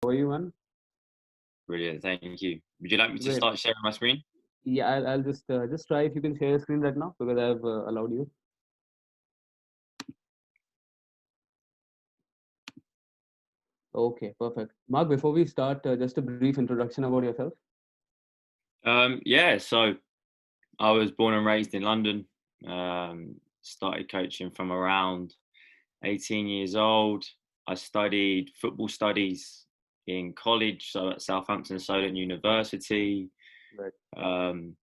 How are you, man? Brilliant, thank you. Would you like me to Great. start sharing my screen? Yeah, I'll just try if you can share your screen right now because I've allowed you. Okay, perfect. Mark, before we start, just a brief introduction about yourself. Yeah, so I was born and raised in London. Started coaching from around 18 years old. I studied football studies in college, so at Southampton Solent University. Right. Um,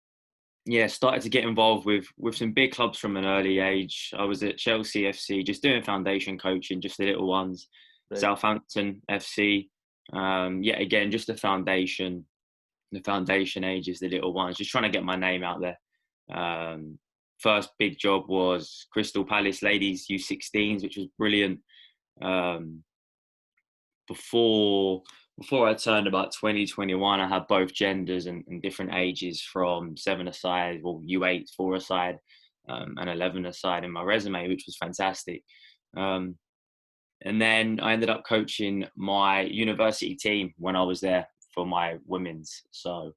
yeah, started to get involved with some big clubs from an early age. I was at Chelsea FC, just doing foundation coaching, just the little ones. Right. Southampton FC. Yeah, again, just the foundation ages, the little ones, just trying to get my name out there. First big job was Crystal Palace ladies U16s, which was brilliant. Um, before before I turned about 2021, I had both genders and different ages from 7 aside, well U8, 4 aside, and 11 aside in my resume, which was fantastic. Um, and then I ended up coaching my university team when I was there for my women's. So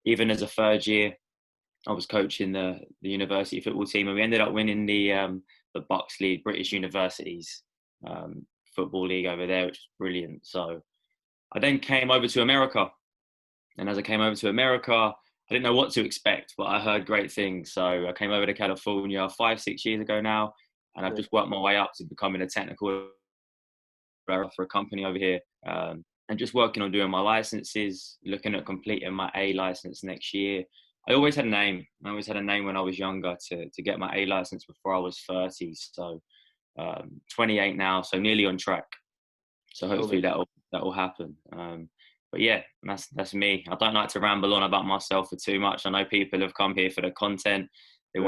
even as a third year, I was coaching the university football team, and we ended up winning the Bucks League, British Universities football league over there, which was brilliant. So I then came over to America, and as I came over to America, I didn't know what to expect, but I heard great things. So I came over to California 5, 6 years ago now, and I've Right. just worked my way up to becoming a technical for a company over here. And just working on doing my licenses, looking at completing my A license next year. I always had a name. I always had a name when I was younger to get my A license before I was 30. So 28 now, so nearly on track. So hopefully Okay. that'll happen. But yeah, that's me. I don't like to ramble on about myself for too much. I know people have come here for the content. Right. They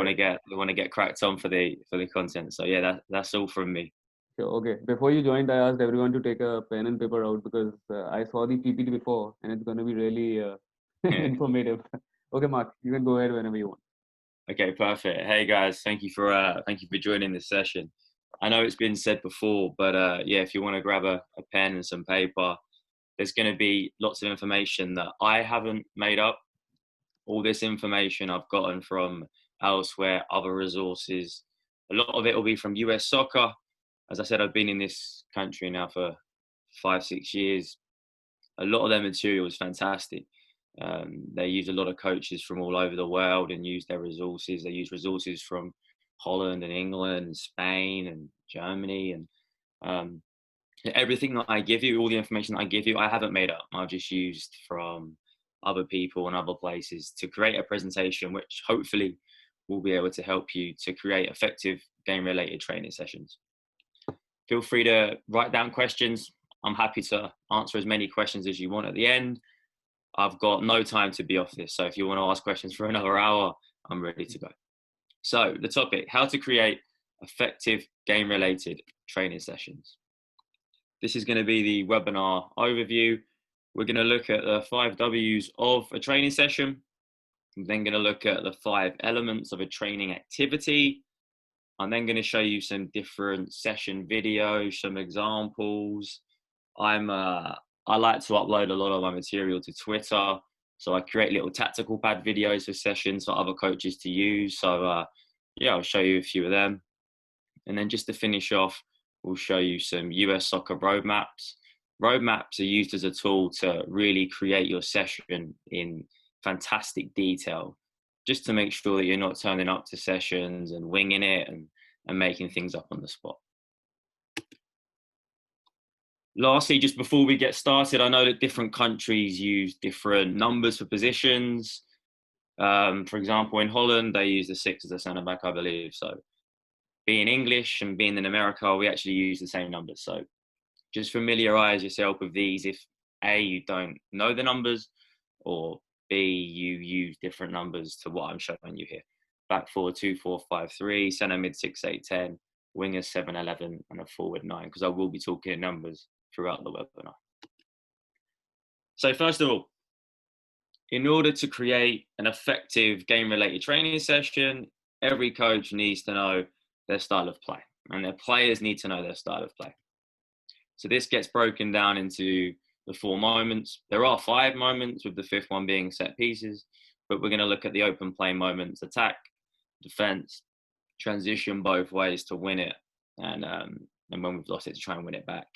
want to get cracked on for the content. So yeah, that's all from me. So, okay. Before you joined, I asked everyone to take a pen and paper out because I saw the PPT before and it's going to be really informative. Okay, Mark, you can go ahead whenever you want. Okay, perfect. Hey guys, thank you for joining this session. I know it's been said before, but yeah, if you want to grab a pen and some paper, there's going to be lots of information that I haven't made up. All this information I've gotten from elsewhere, other resources. A lot of it will be from US soccer. As I said, I've been in this country now for 5, 6 years. A lot of their material is fantastic. They use a lot of coaches from all over the world and use their resources. They use resources from Holland and England and Spain and Germany, and um, everything that I give you, all the information that I give you, I haven't made up. I've just used from other people and other places to create a presentation, which hopefully will be able to help you to create effective game-related training sessions. Feel free to write down questions. I'm happy to answer as many questions as you want at the end. I've got no time to be off this. So if you want to ask questions for another hour, I'm ready to go. So the topic, how to create effective game-related training sessions. This is going to be the webinar overview. We're going to look at the 5 W's of a training session. I'm then going to look at the 5 elements of a training activity. I'm then going to show you some different session videos, some examples. I like to upload a lot of my material to Twitter, so I create little tactical pad videos for sessions for other coaches to use. So yeah, I'll show you a few of them, and then just to finish off, we'll show you some US soccer roadmaps. Roadmaps are used as a tool to really create your session in fantastic detail, just to make sure that you're not turning up to sessions and winging it and making things up on the spot. Lastly, just before we get started, I know that different countries use different numbers for positions. For example, in Holland, they use the 6 as a centre back, I believe. So being English and being in America, we actually use the same numbers. So just familiarize yourself with these if A, you don't know the numbers, or B, you use different numbers to what I'm showing you here. Back 4, 2, 4, 5, 3, centre mid 6, 8, 10, wingers 7, 11, and a forward 9, because I will be talking in numbers throughout the webinar. So first of all, in order to create an effective game-related training session, every coach needs to know their style of play, and their players need to know their style of play. So this gets broken down into the 4 moments. There are 5 moments, with the 5th one being set pieces, but we're going to look at the open play moments: attack, defense, transition, both ways to win it, and when we've lost it, to try and win it back.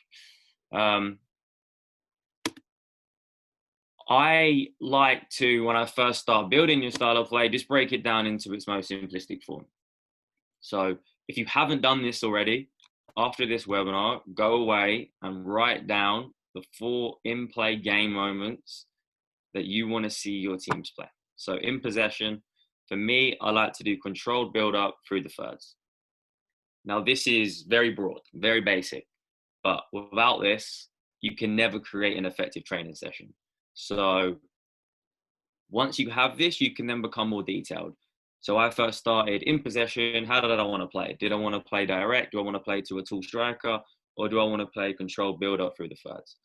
I like to, when I first start building your style of play, just break it down into its most simplistic form. So if you haven't done this already, after this webinar, go away and write down the 4 in-play game moments that you want to see your teams play. So in possession, for me, I like to do controlled build-up through the thirds. Now, this is very broad, very basic, but without this, you can never create an effective training session. So once you have this, you can then become more detailed. So I first started in possession. How did I want to play? Did I want to play direct? Do I want to play to a tall striker? Or do I want to play controlled build-up through the thirds?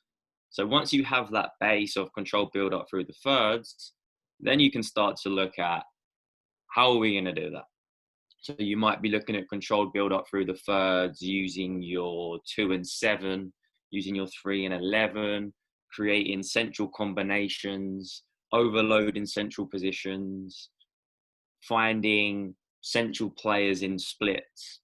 So once you have that base of controlled build-up through the thirds, then you can start to look at, how are we going to do that? So you might be looking at controlled build-up through the thirds using your 2 and 7, using your 3 and 11, creating central combinations, overloading central positions, finding central players in splits.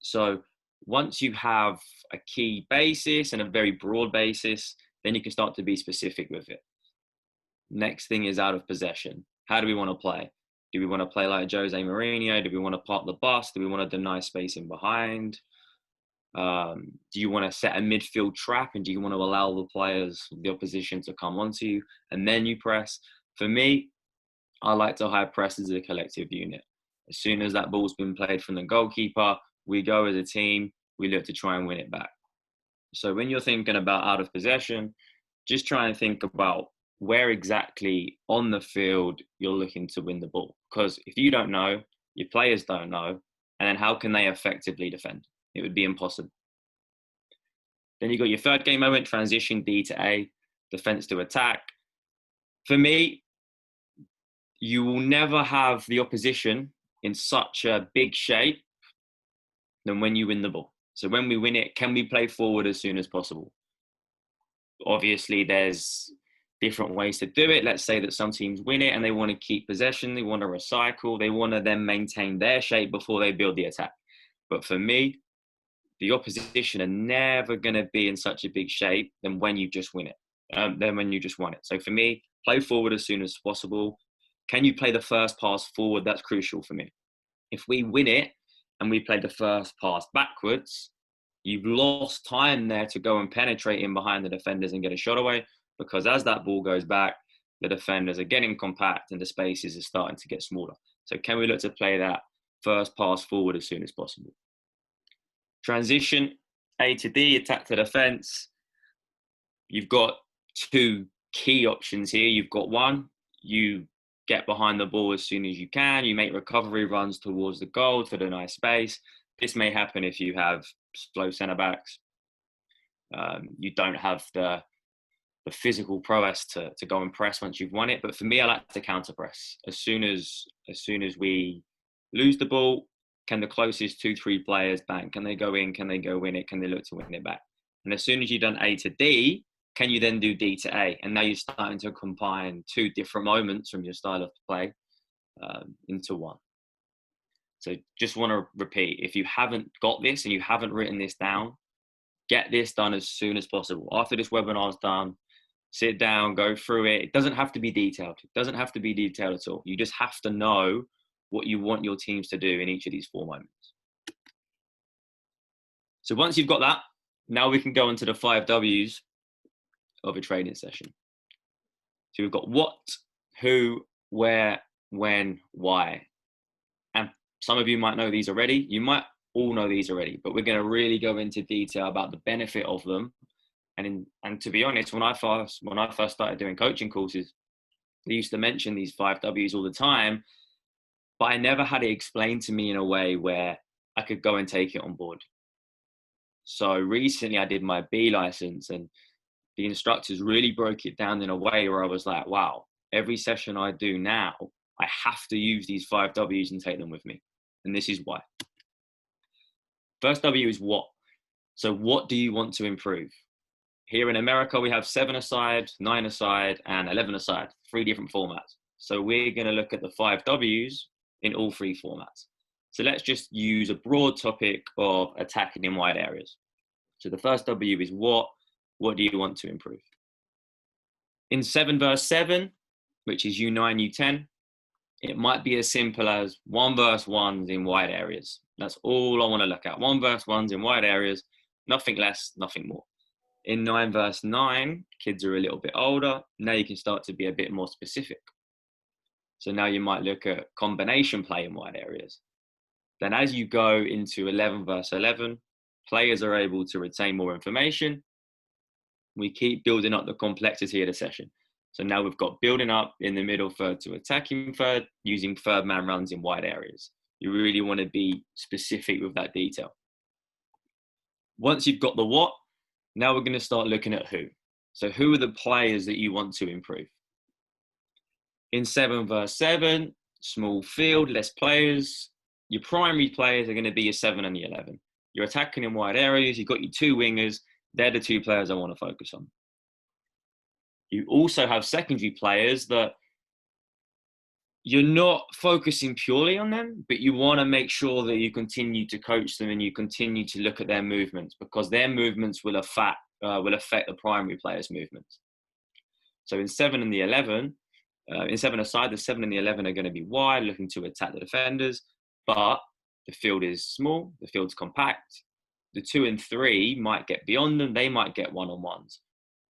So once you have a key basis and a very broad basis, then you can start to be specific with it. Next thing is out of possession. How do we want to play? Do we want to play like Jose Mourinho? Do we want to park the bus? Do we want to deny space in behind? Do you want to set a midfield trap, and do you want to allow the players, the opposition, to come onto you and then you press? For me, I like to high press as a collective unit. As soon as that ball's been played from the goalkeeper, we go as a team, we look to try and win it back. So when you're thinking about out of possession, just try and think about where exactly on the field you're looking to win the ball. Because if you don't know, your players don't know, and then how can they effectively defend? It would be impossible. Then you got your third game moment, transition D to A, defense to attack. For me, you will never have the opposition in such a big shape than when you win the ball. So when we win it, can we play forward as soon as possible? Obviously, there's different ways to do it. Let's say that some teams win it and they want to keep possession, they want to recycle, they want to then maintain their shape before they build the attack. But for me, the opposition are never going to be in such a big shape than when you just win it, than when you just won it. So for me, play forward as soon as possible. Can you play the first pass forward? That's crucial for me. If we win it and we play the first pass backwards, you've lost time there to go and penetrate in behind the defenders and get a shot away, because as that ball goes back, the defenders are getting compact and the spaces are starting to get smaller. So can we look to play that first pass forward as soon as possible? Transition, A to D, attack to defense. You've got 2 key options here. You've got one, you get behind the ball as soon as you can. You make recovery runs towards the goal to deny space. This may happen if you have slow centre backs. You don't have the physical prowess to go and press once you've won it. But for me, I like to counter press. As soon as we lose the ball, can the closest 2-3 players bang? Can they go in? Can they go win it? Can they look to win it back? And as soon as you've done A to D, can you then do D to A? And now you're starting to combine 2 different moments from your style of play into one. So just want to repeat, if you haven't got this and you haven't written this down, get this done as soon as possible. After this webinar is done, sit down, go through it. It doesn't have to be detailed. It doesn't have to be detailed at all. You just have to know what you want your teams to do in each of these 4 moments. So once you've got that, now we can go into the 5 W's of a training session. So we've got what, who, where, when, why. And some of you might know these already. You might all know these already, but we're going to really go into detail about the benefit of them. And to be honest, when I first started doing coaching courses, they used to mention these 5 W's all the time, but I never had it explained to me in a way where I could go and take it on board. So recently I did my B license, and the instructors really broke it down in a way where I was like, wow, every session I do now, I have to use these 5 W's and take them with me. And this is why. First W is what. So what do you want to improve? Here in America, we have 7-a-side, 9-a-side, and 11-a-side, 3 different formats. So we're going to look at the 5 Ws in all 3 formats. So let's just use a broad topic of attacking in wide areas. So the first W is what do you want to improve? In 7 verse 7, which is U9, U10, it might be as simple as 1 verse 1s in wide areas. That's all I want to look at. 1 verse 1s in wide areas, nothing less, nothing more. In 9 verse 9, kids are a little bit older. Now you can start to be a bit more specific. So now you might look at combination play in wide areas. Then as you go into 11 verse 11, players are able to retain more information. We keep building up the complexity of the session. So now we've got building up in the middle third to attacking third, using third man runs in wide areas. You really want to be specific with that detail. Once you've got the what, now we're going to start looking at who. So who are the players that you want to improve? In 7 verse 7, small field, less players. Your primary players are going to be your 7 and the 11. You're attacking in wide areas. You've got your 2 wingers. They're the 2 players I want to focus on. You also have secondary players that you're not focusing purely on them, but you want to make sure that you continue to coach them and you continue to look at their movements, because their movements will affect the primary players' movements. So in 7 and the 11, in 7-a-side, the 7 and the 11 are going to be wide, looking to attack the defenders, but the field is small, the field's compact. The 2 and 3 might get beyond them, they might get one-on-ones.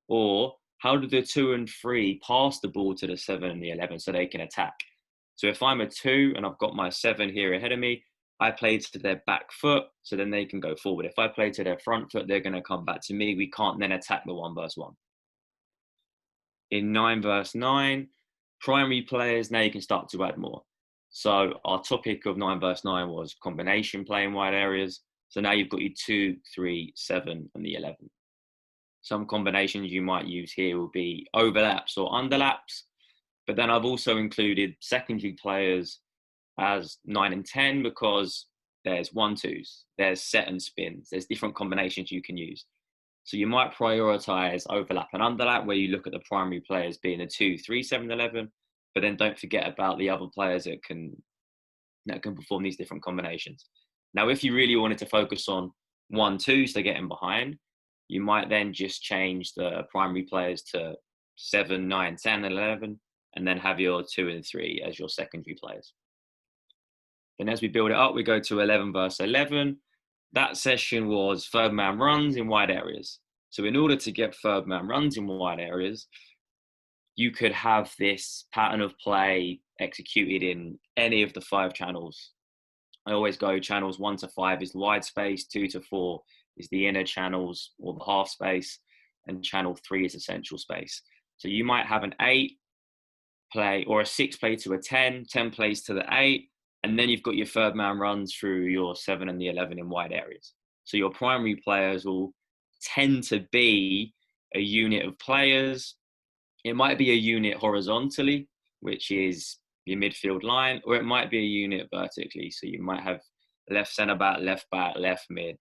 Or how do the 2 and 3 pass the ball to the 7 and the 11 so they can attack? So if I'm a 2 and I've got my 7 here ahead of me, I play to their back foot so then they can go forward. If I play to their front foot, they're going to come back to me. We can't then attack the 1 verse 1. In 9 verse 9, primary players, now you can start to add more. So our topic of 9 verse 9 was combination play in wide areas. So now you've got your 2, 3, 7, and the 11. Some combinations you might use here will be overlaps or underlaps. But then I've also included secondary players as 9 and 10 because there's 1-2s, there's set and spins, there's different combinations you can use. So you might prioritize overlap and underlap, where you look at the primary players being a 2, 3, 7, 11, but then don't forget about the other players that can perform these different combinations. Now, if you really wanted to focus on 1-2s to get in behind, you might then just change the primary players to 7, 9, 10, and 11, and then have your 2 and 3 as your secondary players. Then as we build it up, we go to 11 verse 11. That session was third man runs in wide areas. So in order to get third man runs in wide areas, you could have this pattern of play executed in any of the 5 channels. I always go channels 1 to 5 is the wide space, 2 to 4 is the inner channels or the half space, and channel 3 is essential space. So you might have an 8 play or a 6 play to a 10, 10 plays to the 8, and then you've got your third man runs through your 7 and the 11 in wide areas. So your primary players will tend to be a unit of players. It might be a unit horizontally, which is your midfield line, or it might be a unit vertically. So you might have left centre back, left mid.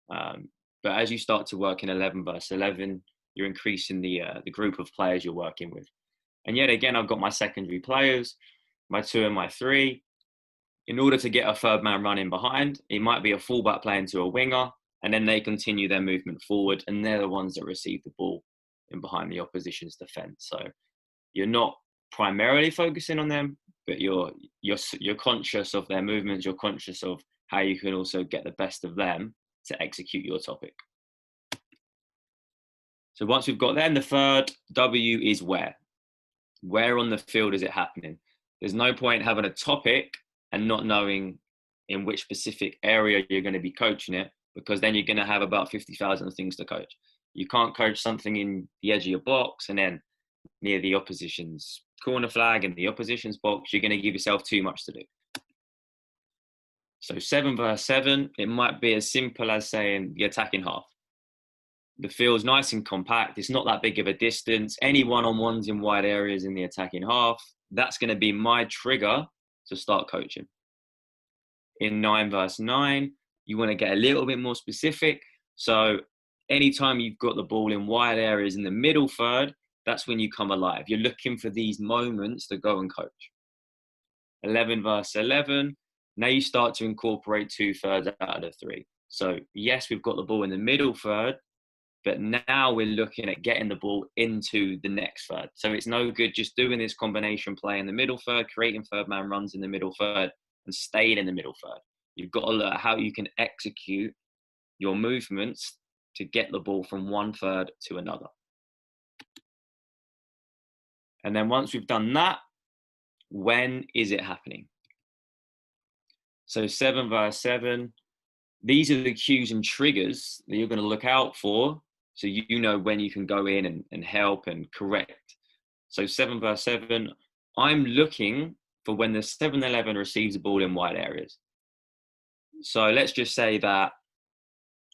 But as you start to work in 11 verse 11, you're increasing the group of players you're working with. And yet again, I've got my secondary players, my 2 and my 3. In order to get a third man running behind, it might be a fullback playing to a winger, and then they continue their movement forward, and they're the ones that receive the ball in behind the opposition's defence. So you're not primarily focusing on them, but you're conscious of their movements. You're conscious of how you can also get the best of them to execute your topic. So once we've got them, the third W is where. Where on the field is it happening? There's no point having a topic and not knowing in which specific area you're going to be coaching it, because then you're going to have about 50,000 things to coach. You can't coach something in the edge of your box and then near the opposition's corner flag and the opposition's box. You're going to give yourself too much to do. So 7 verse 7, it might be as simple as saying the attacking half. The field's nice and compact. It's not that big of a distance. Any one-on-ones in wide areas in the attacking half, that's going to be my trigger to start coaching. In 9 verse 9, you want to get a little bit more specific. So anytime you've got the ball in wide areas in the middle third, that's when you come alive. You're looking for these moments to go and coach. 11 versus 11. Now you start to incorporate 2/3 out of the 3. So yes, we've got the ball in the middle third, but now we're looking at getting the ball into the next third. So it's no good just doing this combination play in the middle third, creating third man runs in the middle third and staying in the middle third. You've got to learn how you can execute your movements to get the ball from one third to another. And then once we've done that, when is it happening? So 7 versus 7, these are the cues and triggers that you're going to look out for, so you know when you can go in and help and correct. So 7 versus 7, I'm looking for when the 7-11 receives the ball in wide areas. So let's just say that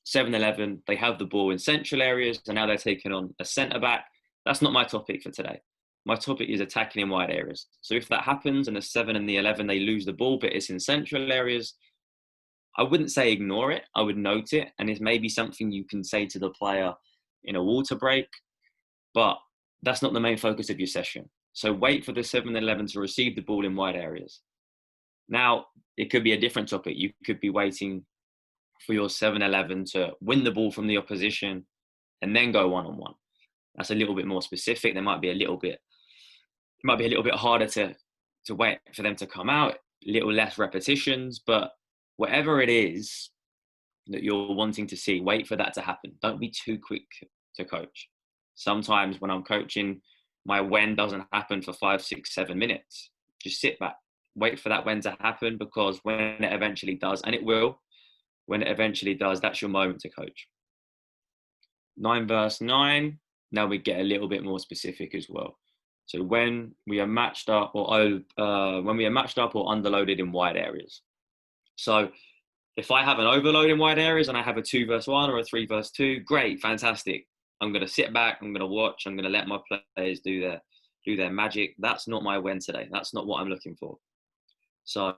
7-11, they have the ball in central areas, and now they're taking on a centre back. That's not my topic for today. My topic is attacking in wide areas. So if that happens and the 7 and the 11, they lose the ball, but it's in central areas, I wouldn't say ignore it. I would note it. And it's maybe something you can say to the player in a water break, but that's not the main focus of your session. So wait for the 7-11 to receive the ball in wide areas. Now, it could be a different topic. You could be waiting for your 7-11 to win the ball from the opposition and then go one-on-one. That's a little bit more specific. It might be a little bit harder to wait for them to come out, a little less repetitions, but whatever it is that you're wanting to see, wait for that to happen. Don't be too quick to coach. Sometimes when I'm coaching, my when doesn't happen for 5, 6, 7 minutes. Just sit back, wait for that when to happen, because when it eventually does, and it will, when it eventually does, that's your moment to coach. 9 versus 9, now we get a little bit more specific as well. So when we are matched up or underloaded in wide areas. So if I have an overload in wide areas and I have a 2 versus 1 or a 3 versus 2, great, fantastic. I'm going to sit back, I'm going to watch, I'm going to let my players do their magic. That's not my when today. That's not what I'm looking for. So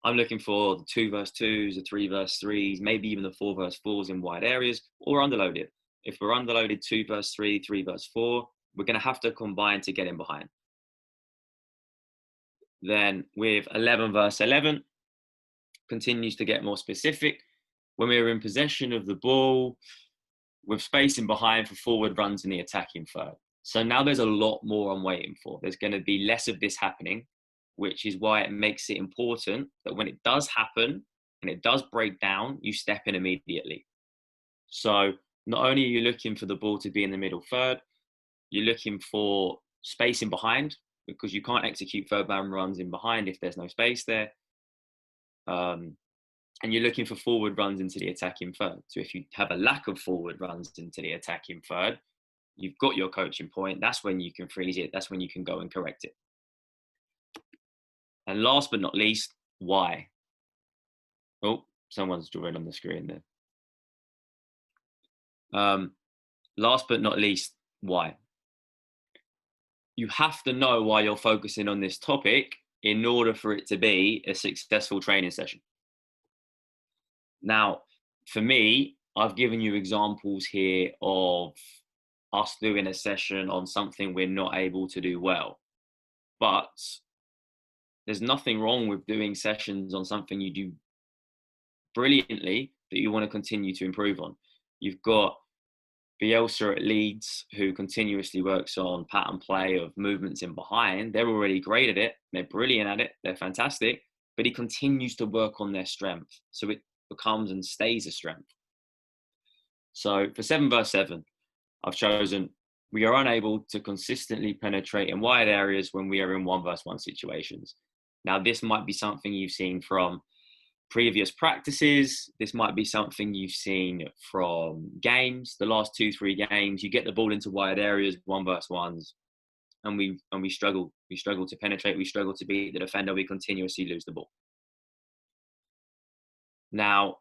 I'm looking for the 2 versus 2s, the 3 versus 3s, maybe even the 4 versus 4s in wide areas, or underloaded. If we're underloaded 2 versus 3, 3 versus 4, we're going to have to combine to get in behind. Then with 11 versus 11, continues to get more specific. When we're in possession of the ball, with space in behind for forward runs in the attacking third. So now there's a lot more I'm waiting for. There's going to be less of this happening, which is why it makes it important that when it does happen and it does break down, you step in immediately. So not only are you looking for the ball to be in the middle third, you're looking for space in behind, because you can't execute third man runs in behind if there's no space there. And you're looking for forward runs into the attacking third. So if you have a lack of forward runs into the attacking third, you've got your coaching point. That's when you can freeze it. That's when you can go and correct it. And last but not least, why? Oh, someone's drawing on the screen there. Last but not least, why? You have to know why you're focusing on this topic in order for it to be a successful training session. Now, for me, I've given you examples here of us doing a session on something we're not able to do well. But there's nothing wrong with doing sessions on something you do brilliantly that you want to continue to improve on. You've got Bielsa at Leeds, who continuously works on pattern play of movements in behind. They're already great at it. They're brilliant at it. They're fantastic. But he continues to work on their strength. So it becomes and stays a strength. So for 7 versus 7, I've chosen we are unable to consistently penetrate in wide areas when we are in 1 versus 1 situations. Now, this might be something you've seen from previous practices. This might be something you've seen from games, the last 2-3 games. You get the ball into wide areas, 1 versus 1s, and we struggle. We struggle to penetrate. We struggle to beat the defender. We continuously lose the ball. Now,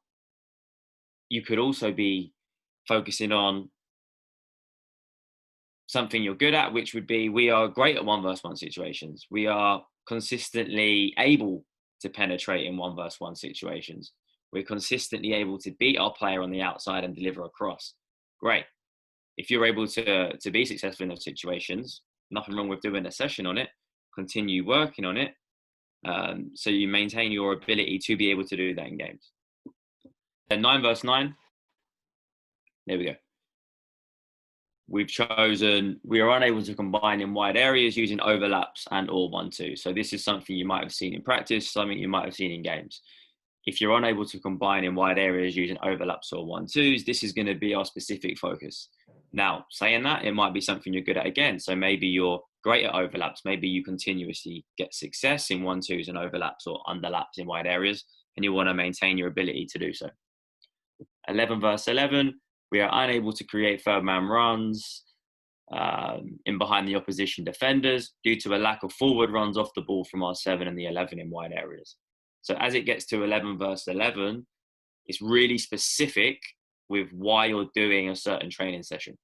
you could also be focusing on something you're good at, which would be we are great at 1 versus 1 situations. We are consistently able to penetrate in 1 versus 1 situations. We're consistently able to beat our player on the outside and deliver a cross. great. If you're able to be successful in those situations, nothing wrong with doing a session on it. Continue working on it, so you maintain your ability to be able to do that in games. Then 9 verse 9. There we go. We've chosen, we are unable to combine in wide areas using overlaps and or 1-2. So this is something you might have seen in practice, something you might have seen in games. If you're unable to combine in wide areas using overlaps or 1-2s, this is going to be our specific focus. Now, saying that, it might be something you're good at again. So maybe you're great at overlaps. Maybe you continuously get success in 1-2s and overlaps or underlaps in wide areas, and you want to maintain your ability to do so. 11 verse 11, we are unable to create third man runs in behind the opposition defenders due to a lack of forward runs off the ball from our 7 and the 11 in wide areas. So as it gets to 11 verse 11, it's really specific with why you're doing a certain training session.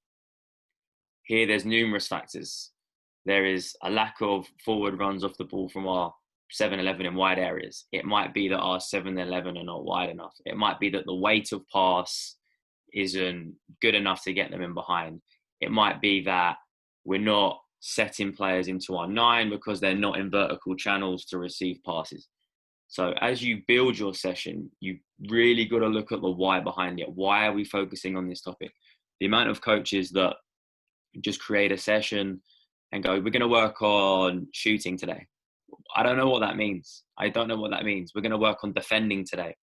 Here, there's numerous factors. There is a lack of forward runs off the ball from our 7-11 in wide areas. It might be that our 7-11 are not wide enough. It might be that the weight of pass isn't good enough to get them in behind. It might be that we're not setting players into our 9 because they're not in vertical channels to receive passes. So as you build your session, you really got to look at the why behind it. Why are we focusing on this topic? The amount of coaches that just create a session and go, we're going to work on shooting today. I don't know what that means. I don't know what that means. We're going to work on defending today.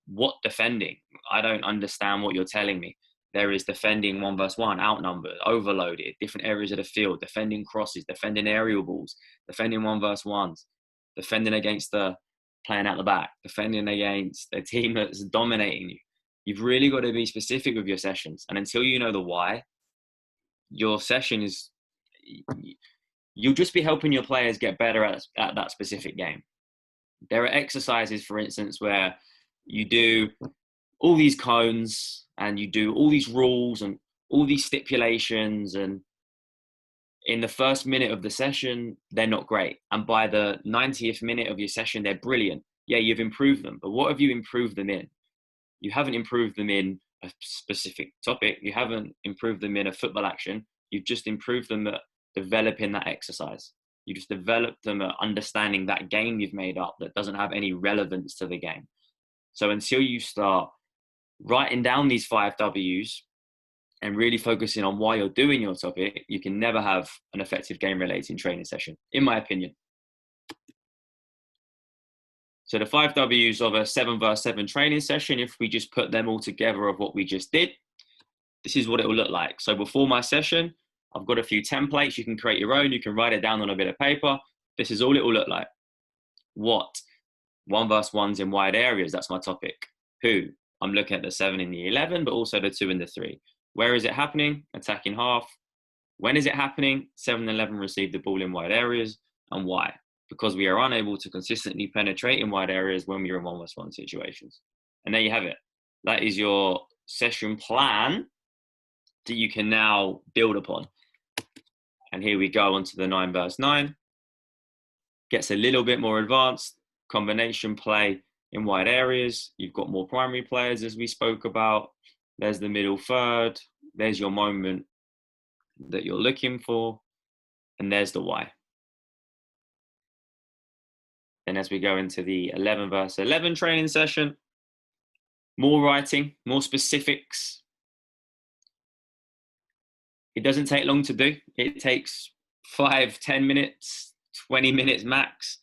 What defending? I don't understand what you're telling me. There is defending 1 versus 1, outnumbered, overloaded, different areas of the field, defending crosses, defending aerial balls, defending 1 versus 1s, defending against the playing out the back, defending against a team that's dominating you. You've really got to be specific with your sessions. And until you know the why, your session is, you'll just be helping your players get better at that specific game. There are exercises, for instance, where you do all these cones and you do all these rules and all these stipulations, and in the first minute of the session, they're not great. And by the 90th minute of your session, they're brilliant. Yeah, you've improved them, but what have you improved them in? You haven't improved them in a specific topic. You haven't improved them in a football action. You've just improved them at developing that exercise. You just developed them at understanding that game you've made up that doesn't have any relevance to the game. So until you start writing down these 5 W's and really focusing on why you're doing your topic, you can never have an effective game-related training session, in my opinion. So the 5 W's of a 7 versus 7 training session, if we just put them all together of what we just did, this is what it will look like. So before my session, I've got a few templates. You can create your own. You can write it down on a bit of paper. This is all it will look like. What? 1 versus 1s in wide areas. That's my topic. Who? I'm looking at the 7 and the 11, but also the 2 and the 3. Where is it happening? Attacking half. When is it happening? 7 and 11 receive the ball in wide areas. And why? Because we are unable to consistently penetrate in wide areas when we're in 1 versus 1 situations. And there you have it. That is your session plan that you can now build upon. And here we go onto the 9 versus 9. Gets a little bit more advanced. Combination play in wide areas. You've got more primary players, as we spoke about. There's the middle third. There's your moment that you're looking for. And there's the why. Then as we go into the 11 versus 11 training session, more writing, more specifics. It doesn't take long to do. It takes 5, 10 minutes, 20 minutes max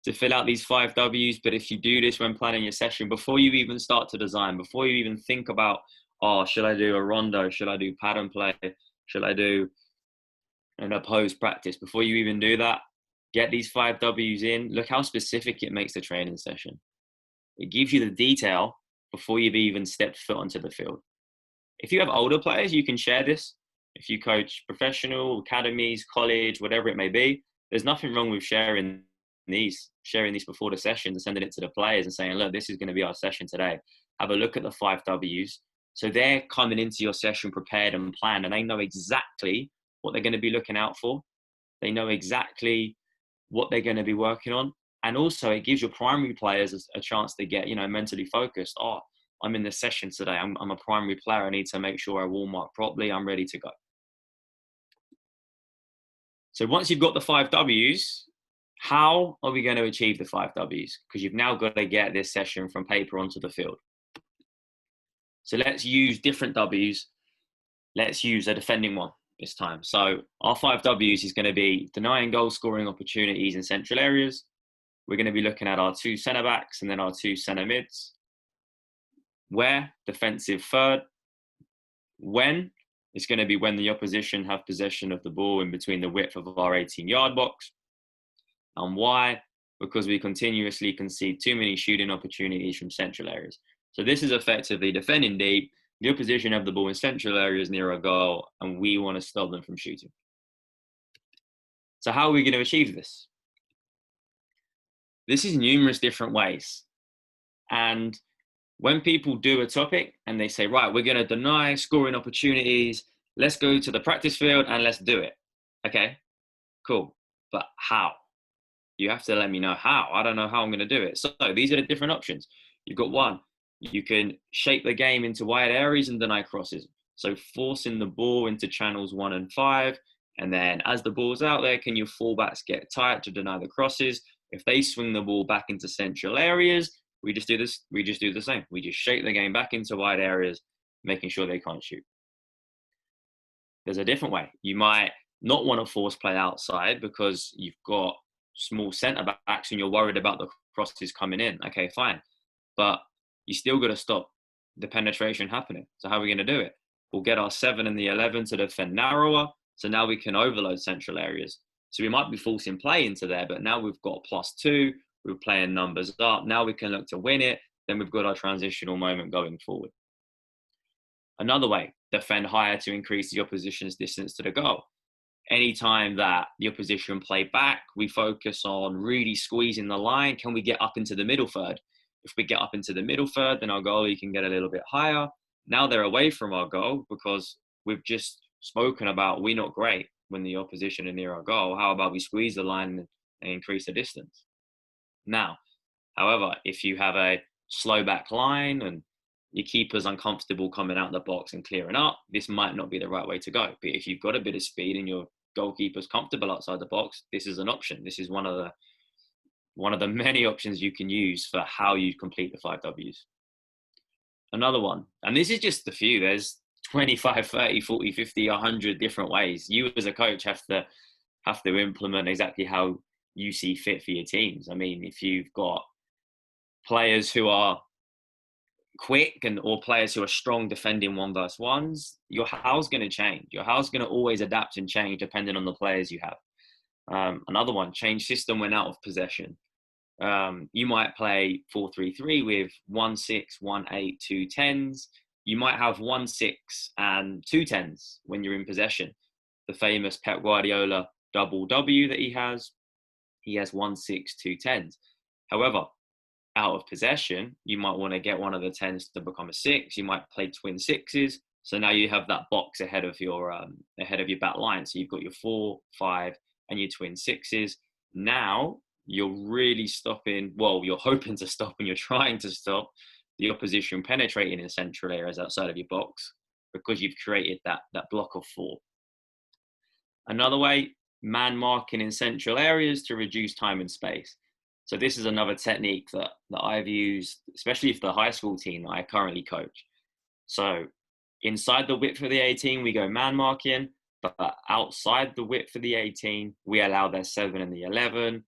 to fill out these 5 W's. But if you do this when planning your session, before you even start to design, before you even think about, oh, should I do a rondo? Should I do pattern play? Should I do an opposed practice? Before you even do that, get these 5 W's in. Look how specific it makes the training session. It gives you the detail before you've even stepped foot onto the field. If you have older players, you can share this. If you coach professional, academies, college, whatever it may be, there's nothing wrong with sharing these before the session and sending it to the players and saying, look, this is going to be our session today. Have a look at the 5 W's. So they're coming into your session prepared and planned, and they know exactly what they're going to be looking out for. They know exactly what they're going to be working on. And also it gives your primary players a chance to get, mentally focused. Oh, I'm in the session today. I'm a primary player. I need to make sure I warm up properly. I'm ready to go. So once you've got the 5 W's, how are we going to achieve the 5 W's? Because you've now got to get this session from paper onto the field. So let's use different W's. Let's use a defending one this time. So our 5 W's is going to be denying goal scoring opportunities in central areas. We're going to be looking at our 2 centre backs and then our 2 centre mids. Where? Defensive third. When? It's going to be when the opposition have possession of the ball in between the width of our 18-yard box. And why? Because we continuously concede too many shooting opportunities from central areas. So this is effectively defending deep. The opposition have the ball in central areas near a goal, and we want to stop them from shooting. So how are we going to achieve this? This is numerous different ways. And when people do a topic and they say, right, we're going to deny scoring opportunities, let's go to the practice field and let's do it. Okay, cool. But how? You have to let me know how. I don't know how I'm going to do it. So these are the different options. You've got one. You can shape the game into wide areas and deny crosses. So forcing the ball into channels 1 and 5. And then as the ball's out there, can your fullbacks get tight to deny the crosses? If they swing the ball back into central areas, we just do this. We just do the same. We just shape the game back into wide areas, making sure they can't shoot. There's a different way. You might not want to force play outside because you've got small centre backs and you're worried about the crosses coming in. Okay, fine. But you still got to stop the penetration happening. So how are we going to do it? We'll get our 7 and the 11 to defend narrower. So now we can overload central areas. So we might be forcing play into there, but now we've got +2. We're playing numbers up. Now we can look to win it. Then we've got our transitional moment going forward. Another way, defend higher to increase the opposition's distance to the goal. Anytime that the opposition play back, we focus on really squeezing the line. Can we get up into the middle third? If we get up into the middle third, then our goalie can get a little bit higher. Now they're away from our goal because we've just spoken about we're not great when the opposition are near our goal. How about we squeeze the line and increase the distance? Now, however, if you have a slow back line and your keeper's uncomfortable coming out the box and clearing up, this might not be the right way to go. But if you've got a bit of speed and your goalkeeper's comfortable outside the box, this is an option. This is one of the many options you can use for how you complete the 5 W's. Another one, and this is just a few, there's 25, 30, 40, 50, 100 different ways. You as a coach have to implement exactly how you see fit for your teams. I mean, if you've got players who are quick or players who are strong defending 1v1s, your how's going to change. Your how's going to always adapt and change depending on the players you have. Another one, change system when out of possession. You might play 4-3-3 with 1-6, 1-8, 2 10s. You might have 1-6 and 2 10s when you're in possession. The famous Pep Guardiola double W that he has 1-6, 2 10s. However, out of possession, you might want to get one of the 10s to become a 6. You might play twin 6s. So now you have that box ahead of your back line. So you've got your 4, 5, and your twin 6s. Now you're really stopping. Well, you're hoping to stop, and you're trying to stop the opposition penetrating in central areas outside of your box because you've created that block of 4. Another way, man marking in central areas to reduce time and space. So this is another technique that I've used, especially for the high school team that I currently coach. So inside the width of the 18, we go man marking, but outside the width of the 18, we allow their 7 and the 11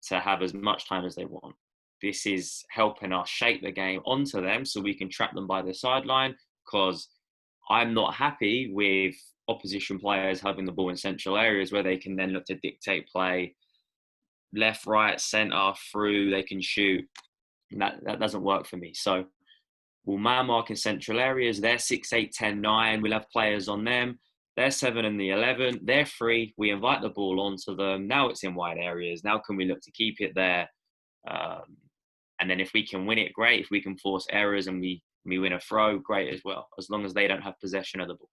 to have as much time as they want. This is helping us shape the game onto them so we can trap them by the sideline, because I'm not happy with opposition players having the ball in central areas where they can then look to dictate play left, right, centre, through, they can shoot. And that doesn't work for me. So we'll man mark in central areas. They're 6, 8, 10, 9. We'll have players on them. They're 7 and the 11. They're free. We invite the ball onto them. Now it's in wide areas. Now can we look to keep it there? And then if we can win it, great. If we can force errors and we win a throw, great as well, as long as they don't have possession of the ball.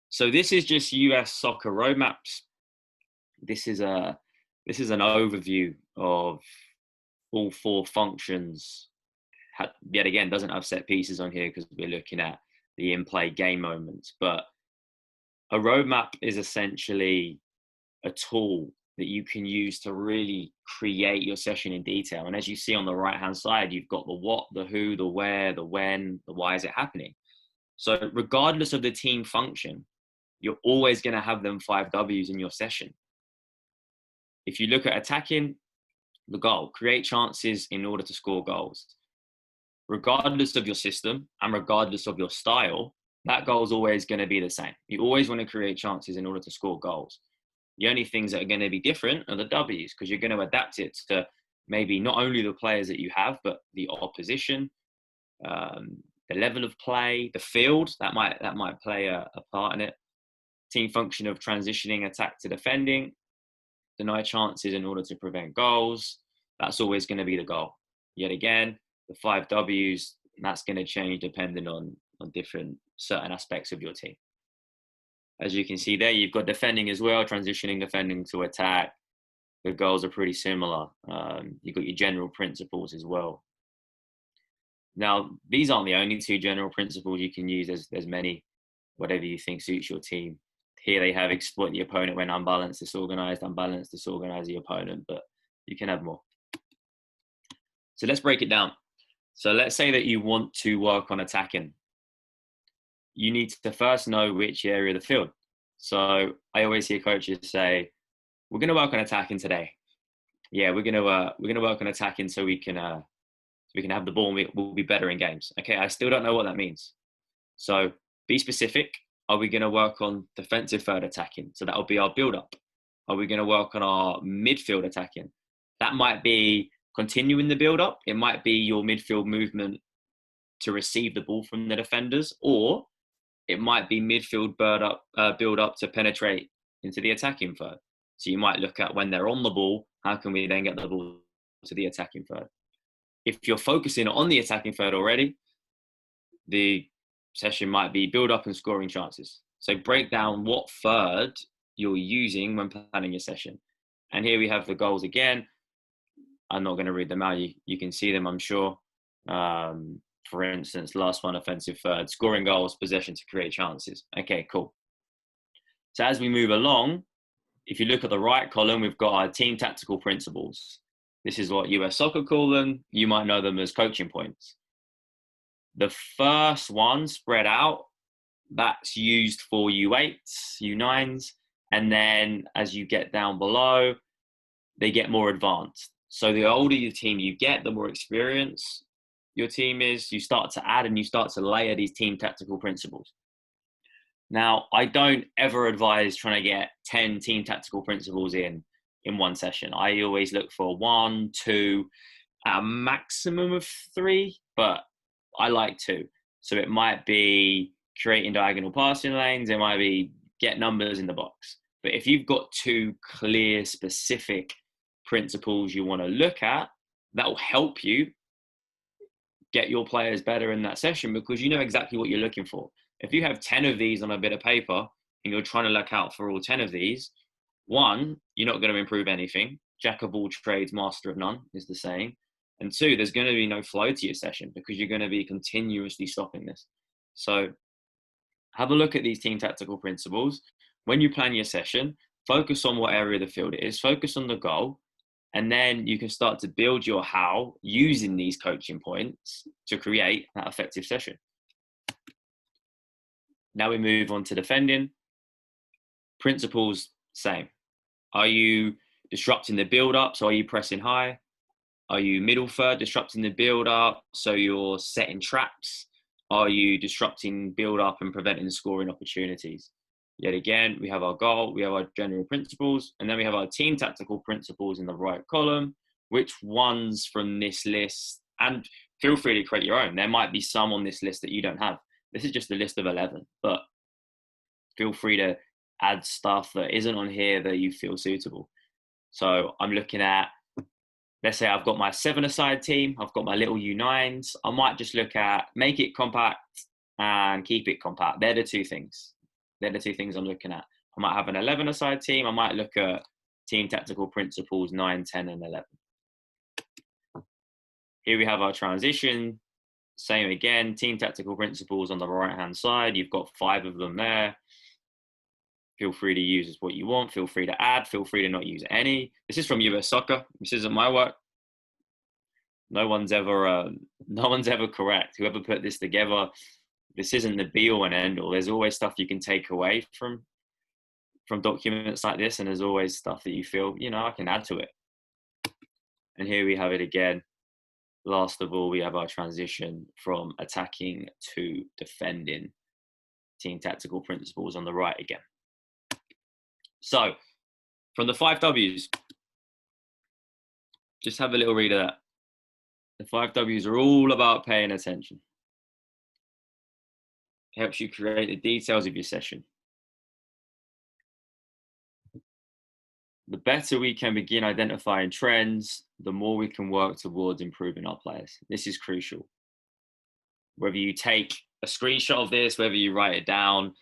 So this is just US soccer roadmaps. This is an overview of all 4 functions. Yet again, doesn't have set pieces on here because we're looking at the in-play game moments. But a roadmap is essentially a tool that you can use to really create your session in detail. And as you see on the right-hand side, you've got the what, the who, the where, the when, the why is it happening. So regardless of the team function, you're always going to have them 5 W's in your session. If you look at attacking, the goal, create chances in order to score goals. Regardless of your system and regardless of your style, that goal is always going to be the same. You always want to create chances in order to score goals. The only things that are going to be different are the W's, because you're going to adapt it to maybe not only the players that you have, but the opposition, the level of play, the field that might play a part in it. Team function of transitioning attack to defending, deny chances in order to prevent goals. That's always going to be the goal. Yet again, the 5 W's, that's going to change depending on different certain aspects of your team. As you can see there, you've got defending as well, transitioning defending to attack. The goals are pretty similar. You've got your general principles as well. Now, these aren't the only 2 general principles you can use. There's many, whatever you think suits your team. Here they have exploit the opponent when unbalanced, disorganized, disorganize the opponent, but you can have more. So let's break it down. So let's say that you want to work on attacking. You need to first know which area of the field. So I always hear coaches say, we're going to work on attacking today. Yeah, we're going to work on attacking so we can have the ball and we'll be better in games. Okay, I still don't know what that means. So be specific. Are we going to work on defensive third attacking? So that'll be our build-up. Are we going to work on our midfield attacking? That might be continuing the build-up. It might be your midfield movement to receive the ball from the defenders, or it might be midfield build-up to penetrate into the attacking third. So you might look at when they're on the ball, how can we then get the ball to the attacking third? If you're focusing on the attacking third already, the session might be build up and scoring chances. So break down what third you're using when planning your session. And here we have the goals again. I'm not going to read them out. You can see them, I'm sure. For instance, last one, offensive third, scoring goals, possession to create chances. Okay, cool. So as we move along, if you look at the right column, we've got our team tactical principles. This is what US Soccer call them. You might know them as coaching points. The first one, spread out, that's used for U8s, U9s. And then as you get down below, they get more advanced. So the older your team you get, the more experience your team is, you start to add and you start to layer these team tactical principles. Now, I don't ever advise trying to get 10 team tactical principles in one session. I always look for 1, 2, a maximum of 3, but I like 2. So it might be creating diagonal passing lanes. It might be get numbers in the box. But if you've got 2 clear, specific principles you want to look at, that will help you get your players better in that session because you know exactly what you're looking for. If you have 10 of these on a bit of paper and you're trying to look out for all 10 of these, 1, you're not going to improve anything. Jack of all trades, master of none is the saying. And 2, there's going to be no flow to your session because you're going to be continuously stopping this. So have a look at these team tactical principles. When you plan your session, focus on what area of the field it is, focus on the goal, and then you can start to build your how using these coaching points to create that effective session. Now we move on to defending. Principles, same. Are you disrupting the build-up? So are you pressing high? Are you middle third, disrupting the build-up? So you're setting traps? Are you disrupting build-up and preventing scoring opportunities? Yet again, we have our goal, we have our general principles, and then we have our team tactical principles in the right column. Which ones from this list? And feel free to create your own. There might be some on this list that you don't have. This is just a list of 11, but feel free to add stuff that isn't on here that you feel suitable. So I'm looking at, let's say I've got my 7-a-side team, I've got my little U9s. I might just look at make it compact and keep it compact. They're the 2 things. They're the 2 things I'm looking at. I might have an 11-a-side team. I might look at team tactical principles 9, 10, and 11. Here we have our transition. Same again, team tactical principles on the right-hand side. You've got 5 of them there. Feel free to use what you want. Feel free to add. Feel free to not use any. This is from US Soccer. This isn't my work. No one's ever correct. Whoever put this together, this isn't the be-all and end-all. There's always stuff you can take away from documents like this, and there's always stuff that you feel, I can add to it. And here we have it again. Last of all, we have our transition from attacking to defending. Team tactical principles on the right again. So, from the 5 W's, just have a little read of that. The 5 W's are all about paying attention. It helps you create the details of your session. The better we can begin identifying trends, the more we can work towards improving our players. This is crucial. Whether you take a screenshot of this, whether you write it down,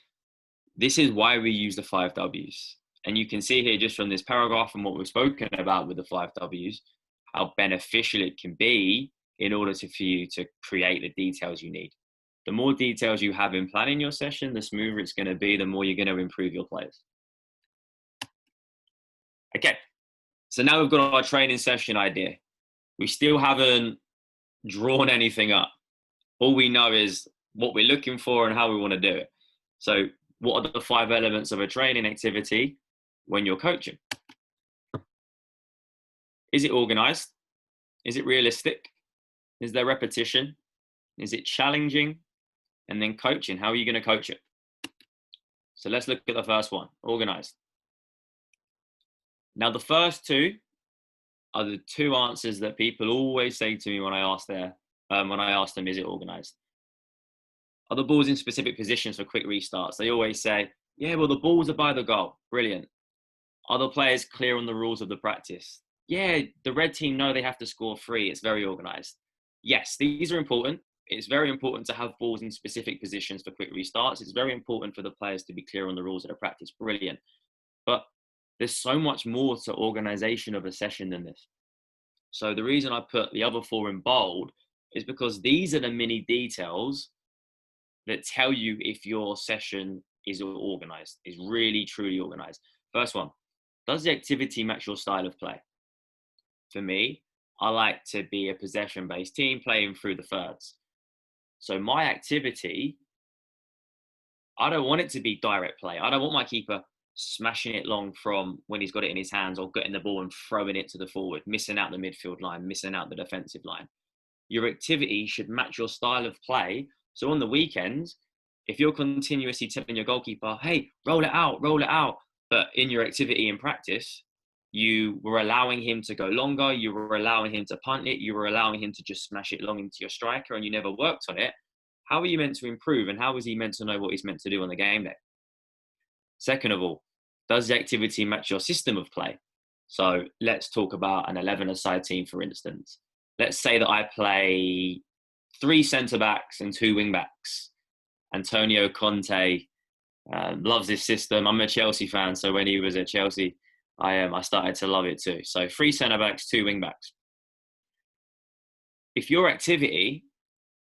this is why we use the 5 W's. And you can see here just from this paragraph and what we've spoken about with the 5 W's, how beneficial it can be in order for you to create the details you need. The more details you have in planning your session, the smoother it's going to be, the more you're going to improve your players. Okay, so now we've got our training session idea. We still haven't drawn anything up. All we know is what we're looking for and how we want to do it. So what are the 5 elements of a training activity when you're coaching? Is it organized? Is it realistic? Is there repetition? Is it challenging? And then coaching, how are you going to coach it? So let's look at the first one, organized. Now, the first 2 are the 2 answers that people always say to me when I ask them, is it organized? Are the balls in specific positions for quick restarts? They always say, yeah, well, the balls are by the goal. Brilliant. Are the players clear on the rules of the practice? Yeah, the red team know they have to score 3. It's very organized. Yes, these are important. It's very important to have balls in specific positions for quick restarts. It's very important for the players to be clear on the rules of the practice. Brilliant. But there's so much more to organization of a session than this. So the reason I put the other 4 in bold is because these are the mini details that tell you if your session is organized, is really, truly organized. First one, does the activity match your style of play? For me, I like to be a possession-based team playing through the thirds. So my activity, I don't want it to be direct play. I don't want my keeper smashing it long from when he's got it in his hands or getting the ball and throwing it to the forward, missing out the midfield line, missing out the defensive line. Your activity should match your style of play. So on the weekends, if you're continuously telling your goalkeeper, hey, roll it out, but in your activity in practice, you were allowing him to go longer, you were allowing him to punt it, you were allowing him to just smash it long into your striker and you never worked on it, how are you meant to improve and how is he meant to know what he's meant to do on the game day? Second of all, does the activity match your system of play? So let's talk about an 11-a-side team, for instance. Let's say that I play 3 centre-backs and 2 wing-backs. Antonio Conte loves this system. I'm a Chelsea fan, so when he was at Chelsea, I started to love it too. So 3 centre-backs, 2 wing-backs. If your activity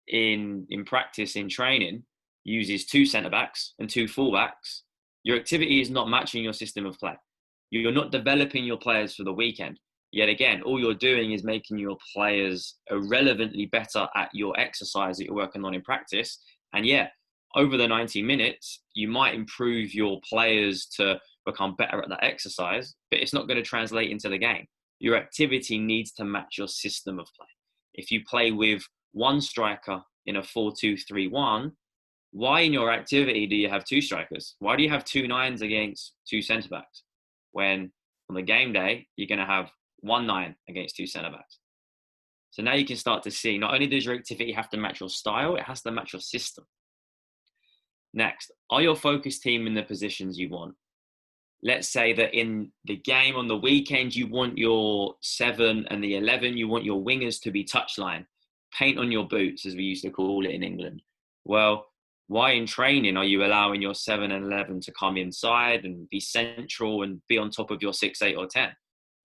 in practice, in training, uses 2 centre-backs and 2 full-backs, your activity is not matching your system of play. You're not developing your players for the weekend. Yet again, all you're doing is making your players irrelevantly better at your exercise that you're working on in practice. And yeah, over the 90 minutes, you might improve your players to become better at that exercise, but it's not going to translate into the game. Your activity needs to match your system of play. If you play with 1 striker in a 4-2-3-1, why in your activity do you have 2 strikers? Why do you have 2 9s against 2 centre-backs? When on the game day, you're going to have 1 9 against 2 centre-backs. So now you can start to see, not only does your activity have to match your style, it has to match your system. Next, are your focus team in the positions you want? Let's say that in the game on the weekend, you want your 7 and the 11, you want your wingers to be touchline, paint on your boots, as we used to call it in England. Well, why in training are you allowing your 7 and 11 to come inside and be central and be on top of your 6, 8 or 10?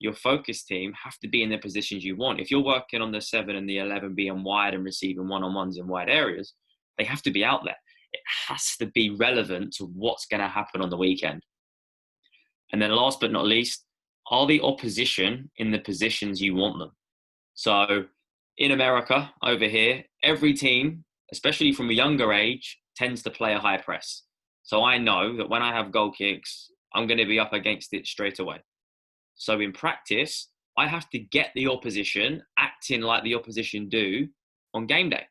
your focus team have to be in the positions you want. If you're working on the 7 and the 11 being wide and receiving one-on-ones in wide areas, they have to be out there. It has to be relevant to what's going to happen on the weekend. And then last but not least, are the opposition in the positions you want them? So in America, over here, every team, especially from a younger age, tends to play a high press. So I know that when I have goal kicks, I'm going to be up against it straight away. So in practice, I have to get the opposition acting like the opposition do on game day.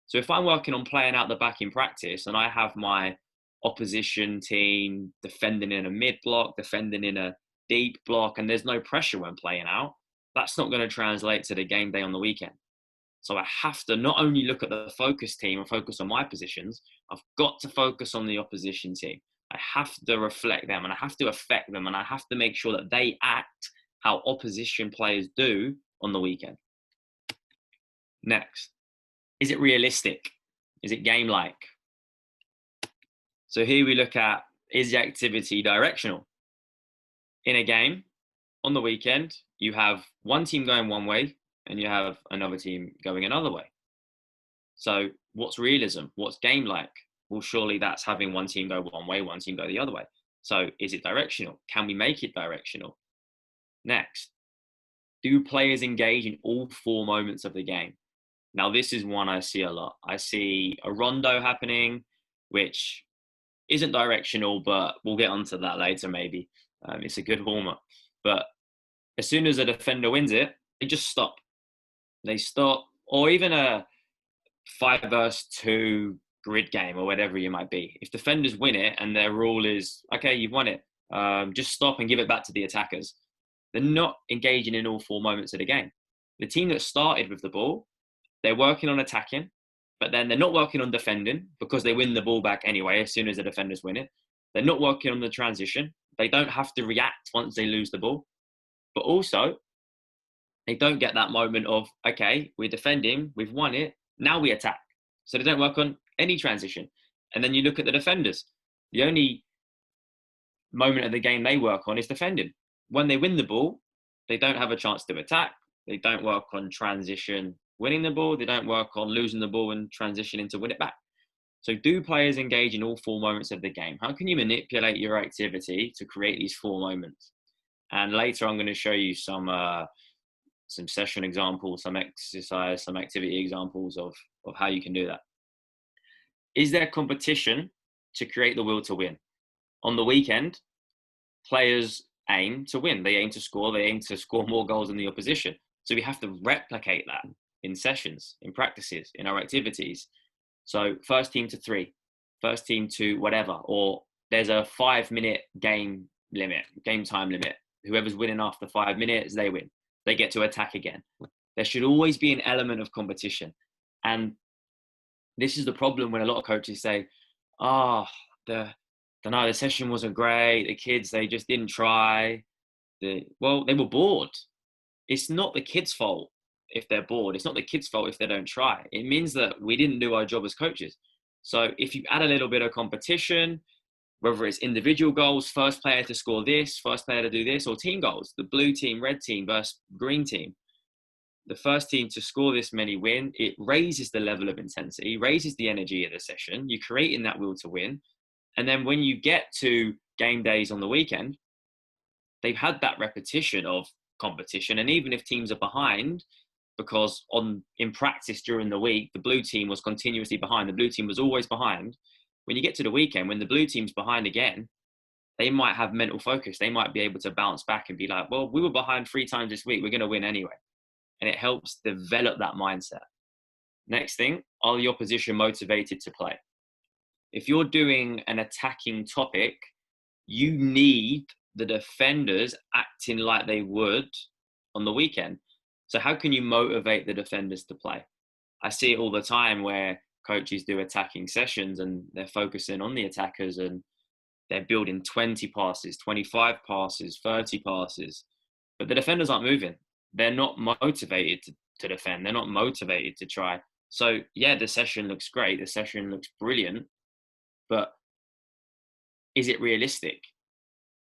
So if I'm working on playing out the back in practice and I have my opposition team defending in a mid block, defending in a deep block, and there's no pressure when playing out, that's not going to translate to the game day on the weekend. So I have to not only look at the focus team and focus on my positions, I've got to focus on the opposition team. I have to reflect them and I have to affect them and I have to make sure that they act how opposition players do on the weekend. Next, is it realistic? Is it game-like? So here we look at, is the activity directional? In a game, on the weekend, you have one team going one way and you have another team going another way. So what's realism? What's game-like? Well, surely that's having one team go one way, one team go the other way. So is it directional? Can we make it directional? Next, do players engage in all 4 moments of the game? Now, this is one I see a lot. I see a rondo happening, which isn't directional, but we'll get onto that later maybe. It's a good warm-up. But as soon as a defender wins it, they just stop. They stop, or even a 5 versus 2 grid game or whatever you might be. If defenders win it and their rule is, okay, you've won it, just stop and give it back to the attackers. They're not engaging in all 4 moments of the game. The team that started with the ball, they're working on attacking, but then they're not working on defending because they win the ball back anyway as soon as the defenders win it. They're not working on the transition. They don't have to react once they lose the ball. But also, they don't get that moment of, okay, we're defending, we've won it, now we attack. So they don't work on any transition. And then you look at the defenders. The only moment of the game they work on is defending. When they win the ball, they don't have a chance to attack. They don't work on transition, winning the ball. They don't work on losing the ball and transitioning to win it back. So do players engage in all 4 moments of the game? How can you manipulate your activity to create these 4 moments? And later I'm going to show you some session examples, some exercise, some activity examples of how you can do that. Is there competition to create the will to win? On the weekend, players aim to win. They aim to score. They aim to score more goals than the opposition. So we have to replicate that in sessions, in practices, in our activities. So first team to 3, first team to whatever, or there's a 5-minute game time limit. Whoever's winning after 5 minutes, they win. They get to attack again. There should always be an element of competition. And this is the problem when a lot of coaches say, the session wasn't great. The kids, they just didn't try. They were bored. It's not the kids' fault if they're bored. It's not the kids' fault if they don't try. It means that we didn't do our job as coaches. So if you add a little bit of competition, whether it's individual goals, first player to score this, first player to do this, or team goals, the blue team, red team versus green team, the first team to score this many win, it raises the level of intensity, raises the energy of the session. You're creating that will to win. And then when you get to game days on the weekend, they've had that repetition of competition. And even if teams are behind, because in practice during the week, the blue team was continuously behind. The blue team was always behind. When you get to the weekend, when the blue team's behind again, they might have mental focus. They might be able to bounce back and be like, well, we were behind 3 times this week. We're going to win anyway. And it helps develop that mindset. Next thing, are the opposition motivated to play? If you're doing an attacking topic, you need the defenders acting like they would on the weekend. So how can you motivate the defenders to play? I see it all the time where coaches do attacking sessions and they're focusing on the attackers and they're building 20 passes, 25 passes, 30 passes, but the defenders aren't moving. They're not motivated to defend. They're not motivated to try. So yeah, the session looks great. The session looks brilliant, but is it realistic?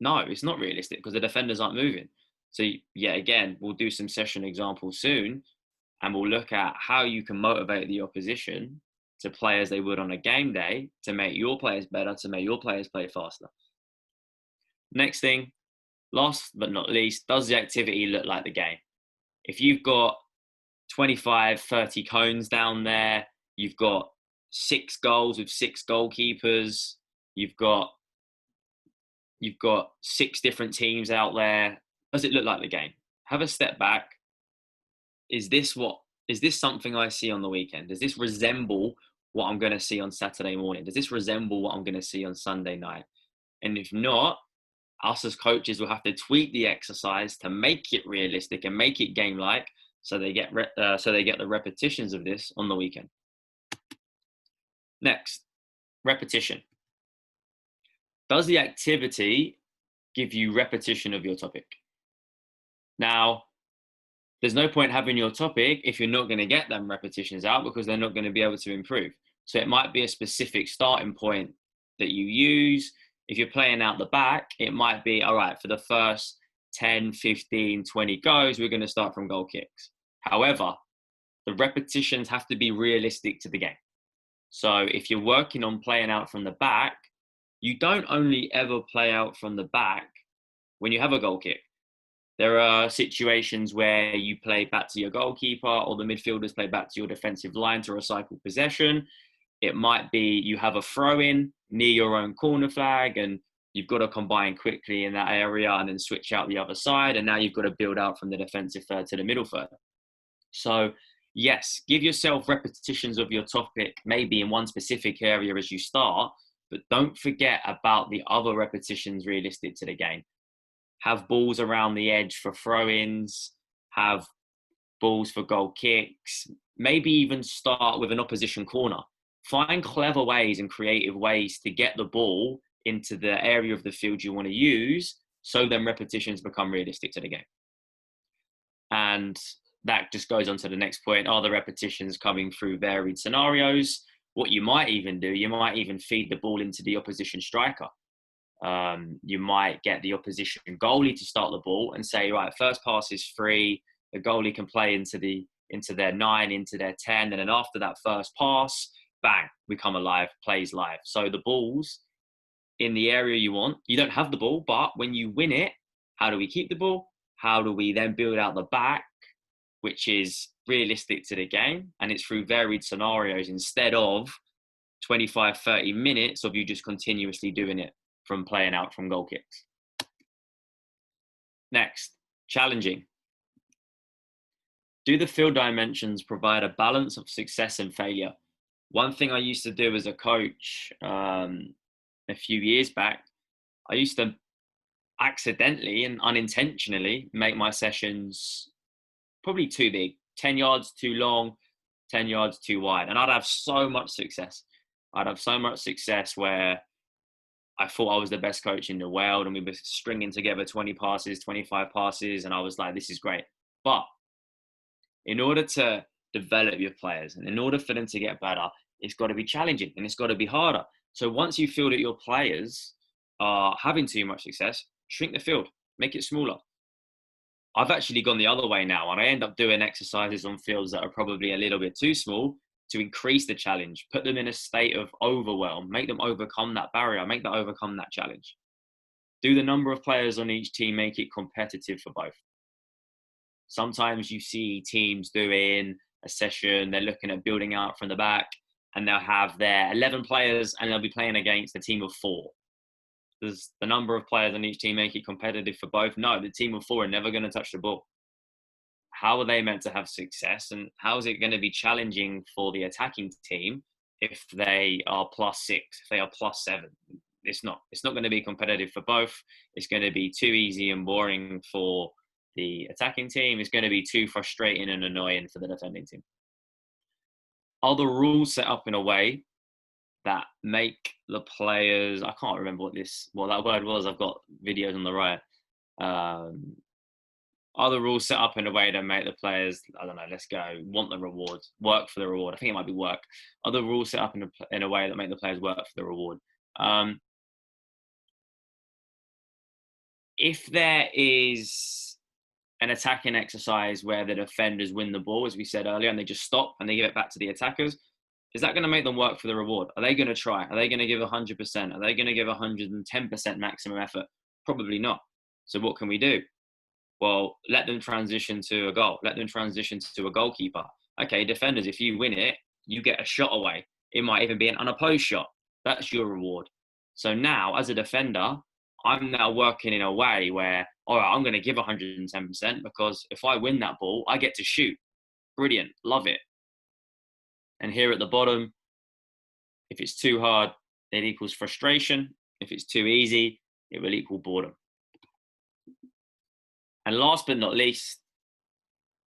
No, it's not realistic because the defenders aren't moving. So yeah, again, we'll do some session examples soon, and we'll look at how you can motivate the opposition to play as they would on a game day to make your players better, to make your players play faster. Next thing, last but not least, does the activity look like the game? If you've got 25, 30 cones down there, you've got 6 goals with 6 goalkeepers, you've got 6 different teams out there, does it look like the game? Have a step back. Is this something I see on the weekend? Does this resemble what I'm going to see on Saturday morning? Does this resemble what I'm going to see on Sunday night? And if not, us as coaches will have to tweak the exercise to make it realistic and make it game-like, so they get the repetitions of this on the weekend. Next, repetition. Does the activity give you repetition of your topic? Now, there's no point having your topic if you're not going to get them repetitions out, because they're not going to be able to improve. So it might be a specific starting point that you use. If you're playing out the back, it might be, all right, for the first 10, 15, 20 goes, we're going to start from goal kicks. However, the repetitions have to be realistic to the game. So if you're working on playing out from the back, you don't only ever play out from the back when you have a goal kick. There are situations where you play back to your goalkeeper, or the midfielders play back to your defensive line to recycle possession. It might be you have a throw-in near your own corner flag, and you've got to combine quickly in that area and then switch out the other side. And now you've got to build out from the defensive third to the middle third. So yes, give yourself repetitions of your topic, maybe in one specific area as you start, but don't forget about the other repetitions realistic to the game. Have balls around the edge for throw-ins, have balls for goal kicks, maybe even start with an opposition corner. Find clever ways and creative ways to get the ball into the area of the field you want to use, so then repetitions become realistic to the game. And that just goes on to the next point. Are the repetitions coming through varied scenarios? What you might even do, you might even feed the ball into the opposition striker. You might get the opposition goalie to start the ball and say, right, first pass is free. The goalie can play into their 9, into their 10. And then after that first pass, bang, we come alive, plays live. So the ball's in the area you want. You don't have the ball, but when you win it, how do we keep the ball? How do we then build out the back, which is realistic to the game? And it's through varied scenarios instead of 25, 30 minutes of you just continuously doing it from playing out from goal kicks. Next, challenging. Do the field dimensions provide a balance of success and failure? One thing I used to do as a coach a few years back, I used to accidentally and unintentionally make my sessions probably too big, 10 yards too long, 10 yards too wide. And I'd have so much success. Where I thought I was the best coach in the world, and we were stringing together 20 passes, 25 passes, and I was like, this is great. But in order to develop your players and in order for them to get better, it's got to be challenging and it's got to be harder. So once you feel that your players are having too much success, shrink the field, make it smaller. I've actually gone the other way now, and I end up doing exercises on fields that are probably a little bit too small to increase the challenge, put them in a state of overwhelm, make them overcome that barrier, make them overcome that challenge. Do the number of players on each team make it competitive for both? Sometimes you see teams doing a session, they're looking at building out from the back, and they'll have their 11 players and they'll be playing against a team of 4. Does the number of players on each team make it competitive for both? No, the team of 4 are never going to touch the ball. How are they meant to have success? And how is it going to be challenging for the attacking team if they are +6, if they are +7? It's not going to be competitive for both. It's going to be too easy and boring for the attacking team. It's going to be too frustrating and annoying for the defending team. Are the rules set up in a way that make the players, I can't remember what that word was, I've got videos on the right. Are the rules set up in a way that make the players, I don't know, let's go, want the reward, work for the reward? I think it might be work. Are the rules set up in a way that make the players work for the reward? If there is an attacking exercise where the defenders win the ball, as we said earlier, and they just stop and they give it back to the attackers, is that going to make them work for the reward? Are they going to try? Are they going to give 100%? Are they going to give 110% maximum effort? Probably not. So what can we do? Well, let them transition to a goal. Let them transition to a goalkeeper. Okay, defenders, if you win it, you get a shot away. It might even be an unopposed shot. That's your reward. So now, as a defender, I'm now working in a way where, all right, I'm going to give 110% because if I win that ball, I get to shoot. Brilliant. Love it. And here at the bottom, if it's too hard, it equals frustration. If it's too easy, it will equal boredom. And last but not least,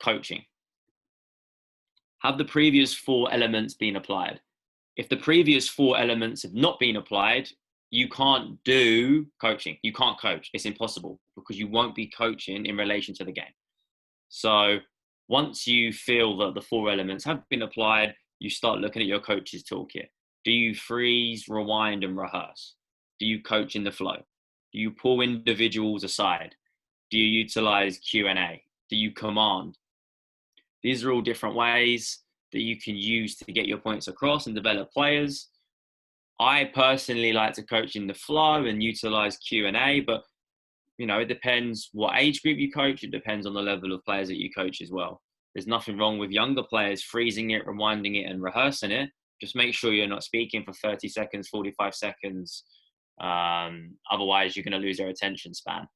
coaching. Have the previous 4 elements been applied? If the previous 4 elements have not been applied, you can't do coaching. You can't coach. It's impossible because you won't be coaching in relation to the game. So once you feel that the 4 elements have been applied, you start looking at your coach's toolkit. Do you freeze, rewind, and rehearse? Do you coach in the flow? Do you pull individuals aside? Do you utilize Q&A? Do you command? These are all different ways that you can use to get your points across and develop players. I personally like to coach in the flow and utilize Q&A, but it depends what age group you coach. It depends on the level of players that you coach as well. There's nothing wrong with younger players freezing it, rewinding it, and rehearsing it. Just make sure you're not speaking for 30 seconds, 45 seconds. Otherwise, you're going to lose their attention span.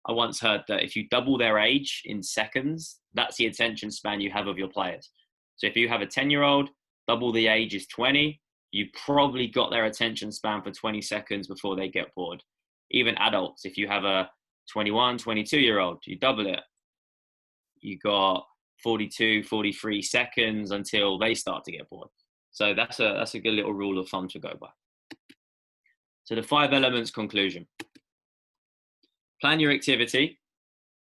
I once heard that if you double their age in seconds, that's the attention span you have of your players. So if you have a 10-year-old, double the age is 20, you probably got their attention span for 20 seconds before they get bored. Even adults, if you have a 21, 22-year-old, you double it. You got 42, 43 seconds until they start to get bored. So that's a good little rule of thumb to go by. So the 5 elements conclusion. Plan your activity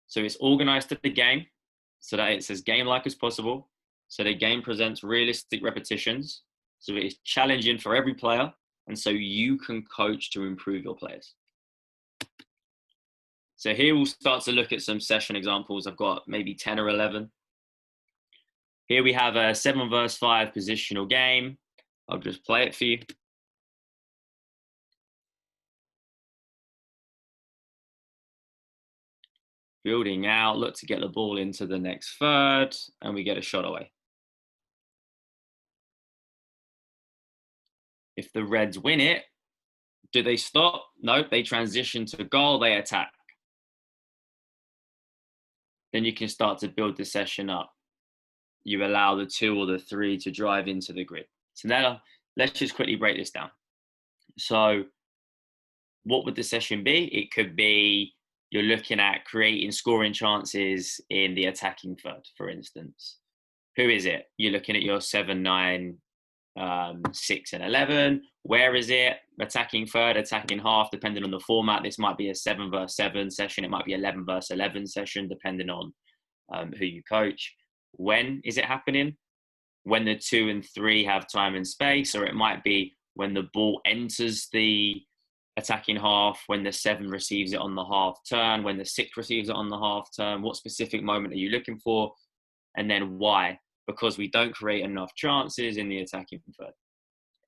so it's organized to the game, so that it's as game-like as possible, so the game presents realistic repetitions, so it is challenging for every player, and so you can coach to improve your players. So here we'll start to look at some session examples. I've got maybe 10 or 11. Here we have a 7 versus 5 positional game. I'll just play it for you. Building out, look to get the ball into the next third, and we get a shot away. If the Reds win it, do they stop? No, they transition to goal, they attack. Then you can start to build the session up. You allow the 2 or the 3 to drive into the grid. So now let's just quickly break this down. So what would the session be? It could be you're looking at creating scoring chances in the attacking third, for instance. Who is it? You're looking at your 7, 9, 6, and 11. Where is it? Attacking third, attacking half, depending on the format. This might be a 7 versus 7 session. It might be 11 versus 11 session, depending on who you coach. When is it happening? When the 2 and 3 have time and space, or it might be when the ball enters the attacking half, when the 7 receives it on the half turn, when the 6 receives it on the half turn. What specific moment are you looking for? And then why? Because we don't create enough chances in the attacking third.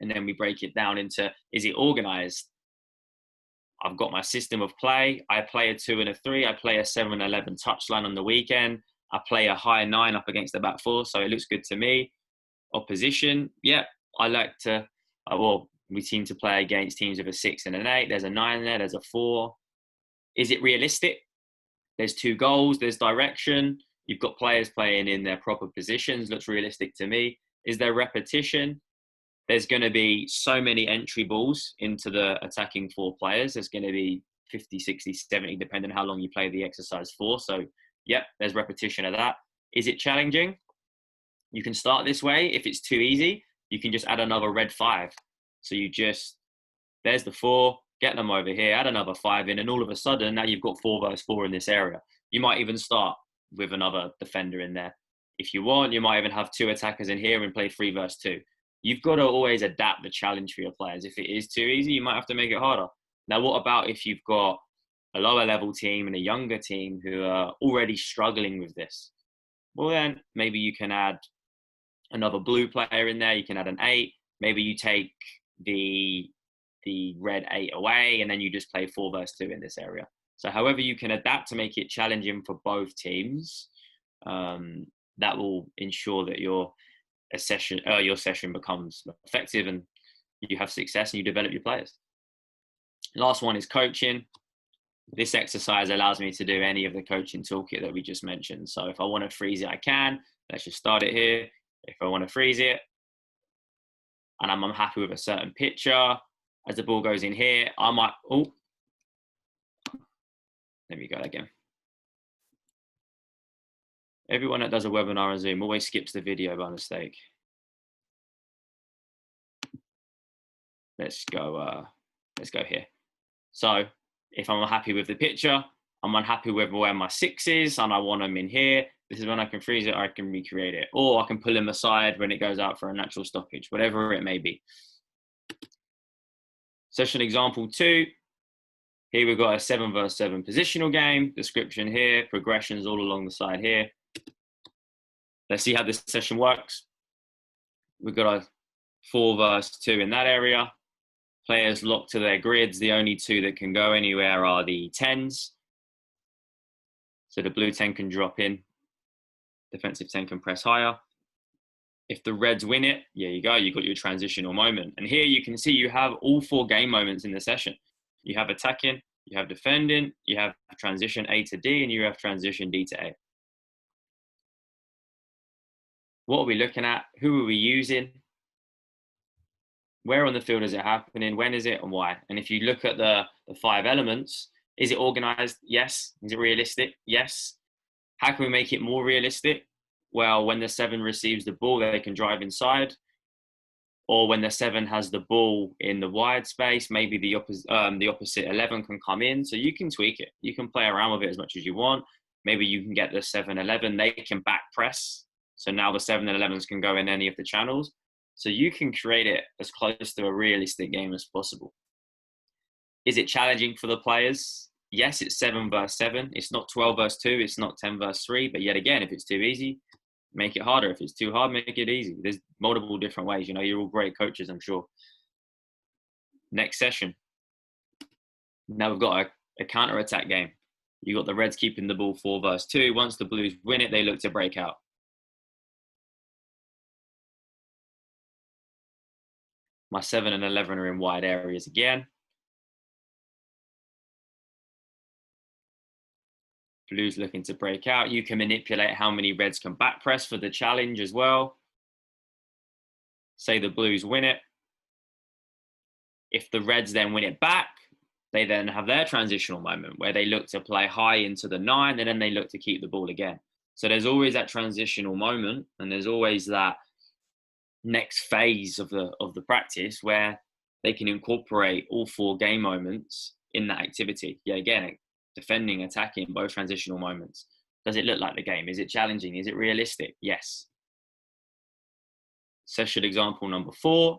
And then we break it down into, is it organized? I've got my system of play. I play a 2 and a 3. I play a 7 and 11 touchline on the weekend. I play a high 9 up against the back 4, so it looks good to me. Opposition, yeah, I like to, we seem to play against teams with a 6 and an 8. There's a 9 there, there's a 4. Is it realistic? There's 2 goals, there's direction. You've got players playing in their proper positions. Looks realistic to me. Is there repetition? There's going to be so many entry balls into the attacking 4 players. There's going to be 50, 60, 70, depending on how long you play the exercise for. So, yep, there's repetition of that. Is it challenging? You can start this way. If it's too easy, you can just add another red 5. So there's the 4, get them over here, add another 5 in, and all of a sudden, now you've got 4 versus 4 in this area. You might even start with another defender in there. If you want, you might even have 2 attackers in here and play 3 versus 2. You've got to always adapt the challenge for your players. If it is too easy, you might have to make it harder. Now, what about if you've got a lower level team and a younger team who are already struggling with this, well, then maybe you can add another blue player in there. You can add an 8. Maybe you take the red 8 away, and then you just play 4 versus 2 in this area. So however you can adapt to make it challenging for both teams, that will ensure that your session becomes effective and you have success and you develop your players. Last one is coaching. This exercise allows me to do any of the coaching toolkit that we just mentioned. So if I want to freeze it, I can. Let's just start it here. If I want to freeze it and I'm unhappy with a certain picture, as the ball goes in here, I might, let me go again. Everyone that does a webinar on Zoom always skips the video by mistake. Let's go here. So if I'm unhappy with the picture, I'm unhappy with where my 6 is and I want them in here, this is when I can freeze it, or I can recreate it. Or I can pull them aside when it goes out for a natural stoppage, whatever it may be. Session example 2. Here we've got a 7 versus 7 positional game. Description here, progressions all along the side here. Let's see how this session works. We've got a 4 versus 2 in that area. Players locked to their grids. The only 2 that can go anywhere are the 10s. So the blue 10 can drop in. Defensive 10 can press higher. If the reds win it, there you go. You've got your transitional moment. And here you can see you have all 4 game moments in the session. You have attacking, you have defending, you have transition A to D, and you have transition D to A. What are we looking at? Who are we using? Where on the field is it happening? When is it and why? And if you look at the 5 elements, is it organized? Yes. Is it realistic? Yes. How can we make it more realistic? Well, when the 7 receives the ball, they can drive inside. Or when the 7 has the ball in the wide space, maybe the opposite 11 can come in. So you can tweak it. You can play around with it as much as you want. Maybe you can get the 7-11. They can back press. So now the 7 and 11s can go in any of the channels. So you can create it as close to a realistic game as possible. Is it challenging for the players? Yes, it's 7 versus 7. It's not 12 versus 2. It's not 10 versus 3. But yet again, if it's too easy, make it harder. If it's too hard, make it easy. There's multiple different ways. You know, you're all great coaches, I'm sure. Next session. Now we've got a counter-attack game. You've got the Reds keeping the ball 4 versus 2. Once the Blues win it, they look to break out. My 7 and 11 are in wide areas again. Blues looking to break out. You can manipulate how many Reds can back press for the challenge as well. Say the Blues win it. If the Reds then win it back, they then have their transitional moment where they look to play high into the 9 and then they look to keep the ball again. So there's always that transitional moment and there's always that next phase of the practice where they can incorporate all 4 game moments in that activity. Yeah, again, defending, attacking, both transitional moments. Does it look like the game? Is it challenging? Is it realistic? Yes. Session example number 4.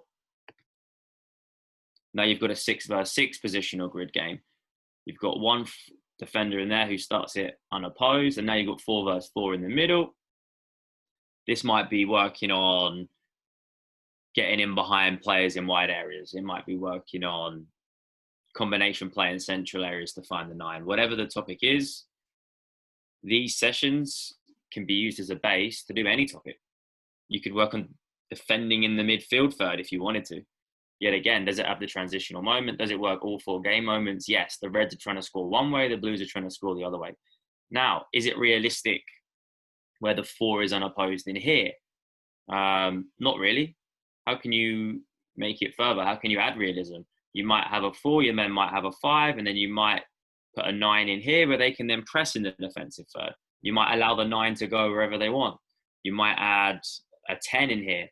Now you've got a 6 versus 6 positional grid game. You've got one defender in there who starts it unopposed, and now you've got 4 versus 4 in the middle. This might be working on getting in behind players in wide areas. It might be working on combination play in central areas to find the 9. Whatever the topic is, these sessions can be used as a base to do any topic. You could work on defending in the midfield third if you wanted to. Yet again, does it have the transitional moment? Does it work all 4 game moments? Yes, the Reds are trying to score one way, the Blues are trying to score the other way. Now, is it realistic where the 4 is unopposed in here? Not really. How can you make it further? How can you add realism? You might have a 4, you then might have a 5, and then you might put a 9 in here where they can then press in the defensive third. You might allow the 9 to go wherever they want. You might add a 10 in here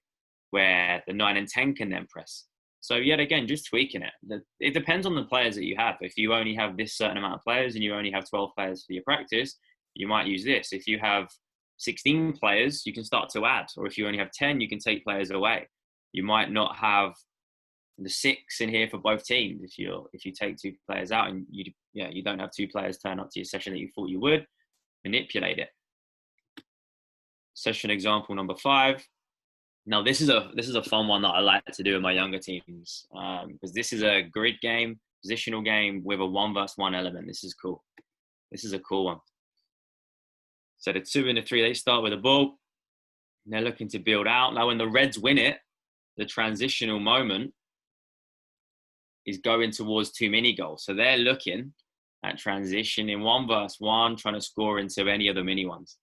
where the 9 and 10 can then press. So yet again, just tweaking it. It depends on the players that you have. If you only have this certain amount of players and you only have 12 players for your practice, you might use this. If you have 16 players, you can start to add. Or if you only have 10, you can take players away. You might not have the 6 in here for both teams. If you take 2 players out and you don't have 2 players turn up to your session that you thought you would, manipulate it. Session example number 5. Now this is a fun one that I like to do with my younger teams, because this is a grid game, positional game with a 1 versus 1 element. This is cool. This is a cool one. So the 2 and the 3, they start with a ball. And they're looking to build out. Now when the Reds win it, the transitional moment is going towards 2 mini goals. So they're looking at transition in 1 versus 1, trying to score into any of the mini ones.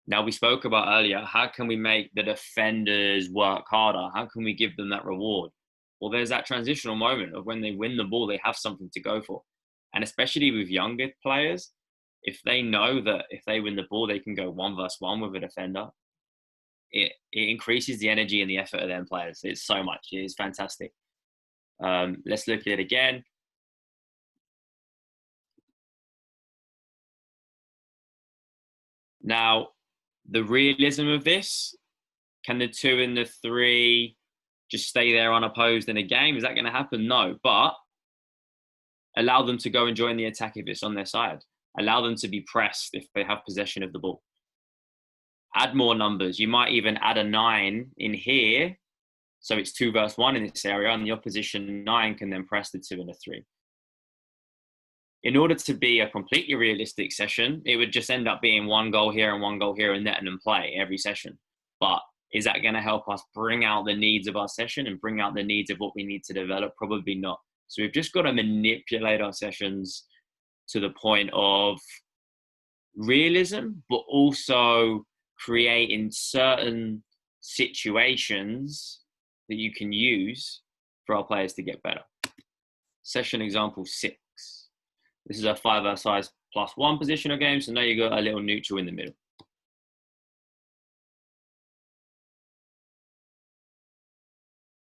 Now we spoke about earlier, how can we make the defenders work harder? How can we give them that reward? Well, there's that transitional moment of when they win the ball, they have something to go for. And especially with younger players, if they know that if they win the ball, they can go 1 versus 1 with a defender, it increases the energy and the effort of them players. It's so much. It is fantastic. Let's look at it again. Now, the realism of this, can the 2 and the 3 just stay there unopposed in a game? Is that going to happen? No, but allow them to go and join the attack if it's on their side. Allow them to be pressed if they have possession of the ball. Add more numbers. You might even add a 9 in here. So it's 2 versus 1 in this area, and the opposition 9 can then press the 2 and the 3. In order to be a completely realistic session, it would just end up being 1 goal here and 1 goal here and net and play every session. But is that going to help us bring out the needs of our session and bring out the needs of what we need to develop? Probably not. So we've just got to manipulate our sessions to the point of realism, but also creating certain situations that you can use for our players to get better. Session example 6. This is a 5 versus 5 plus 1 positional game. So now you got a little neutral in the middle.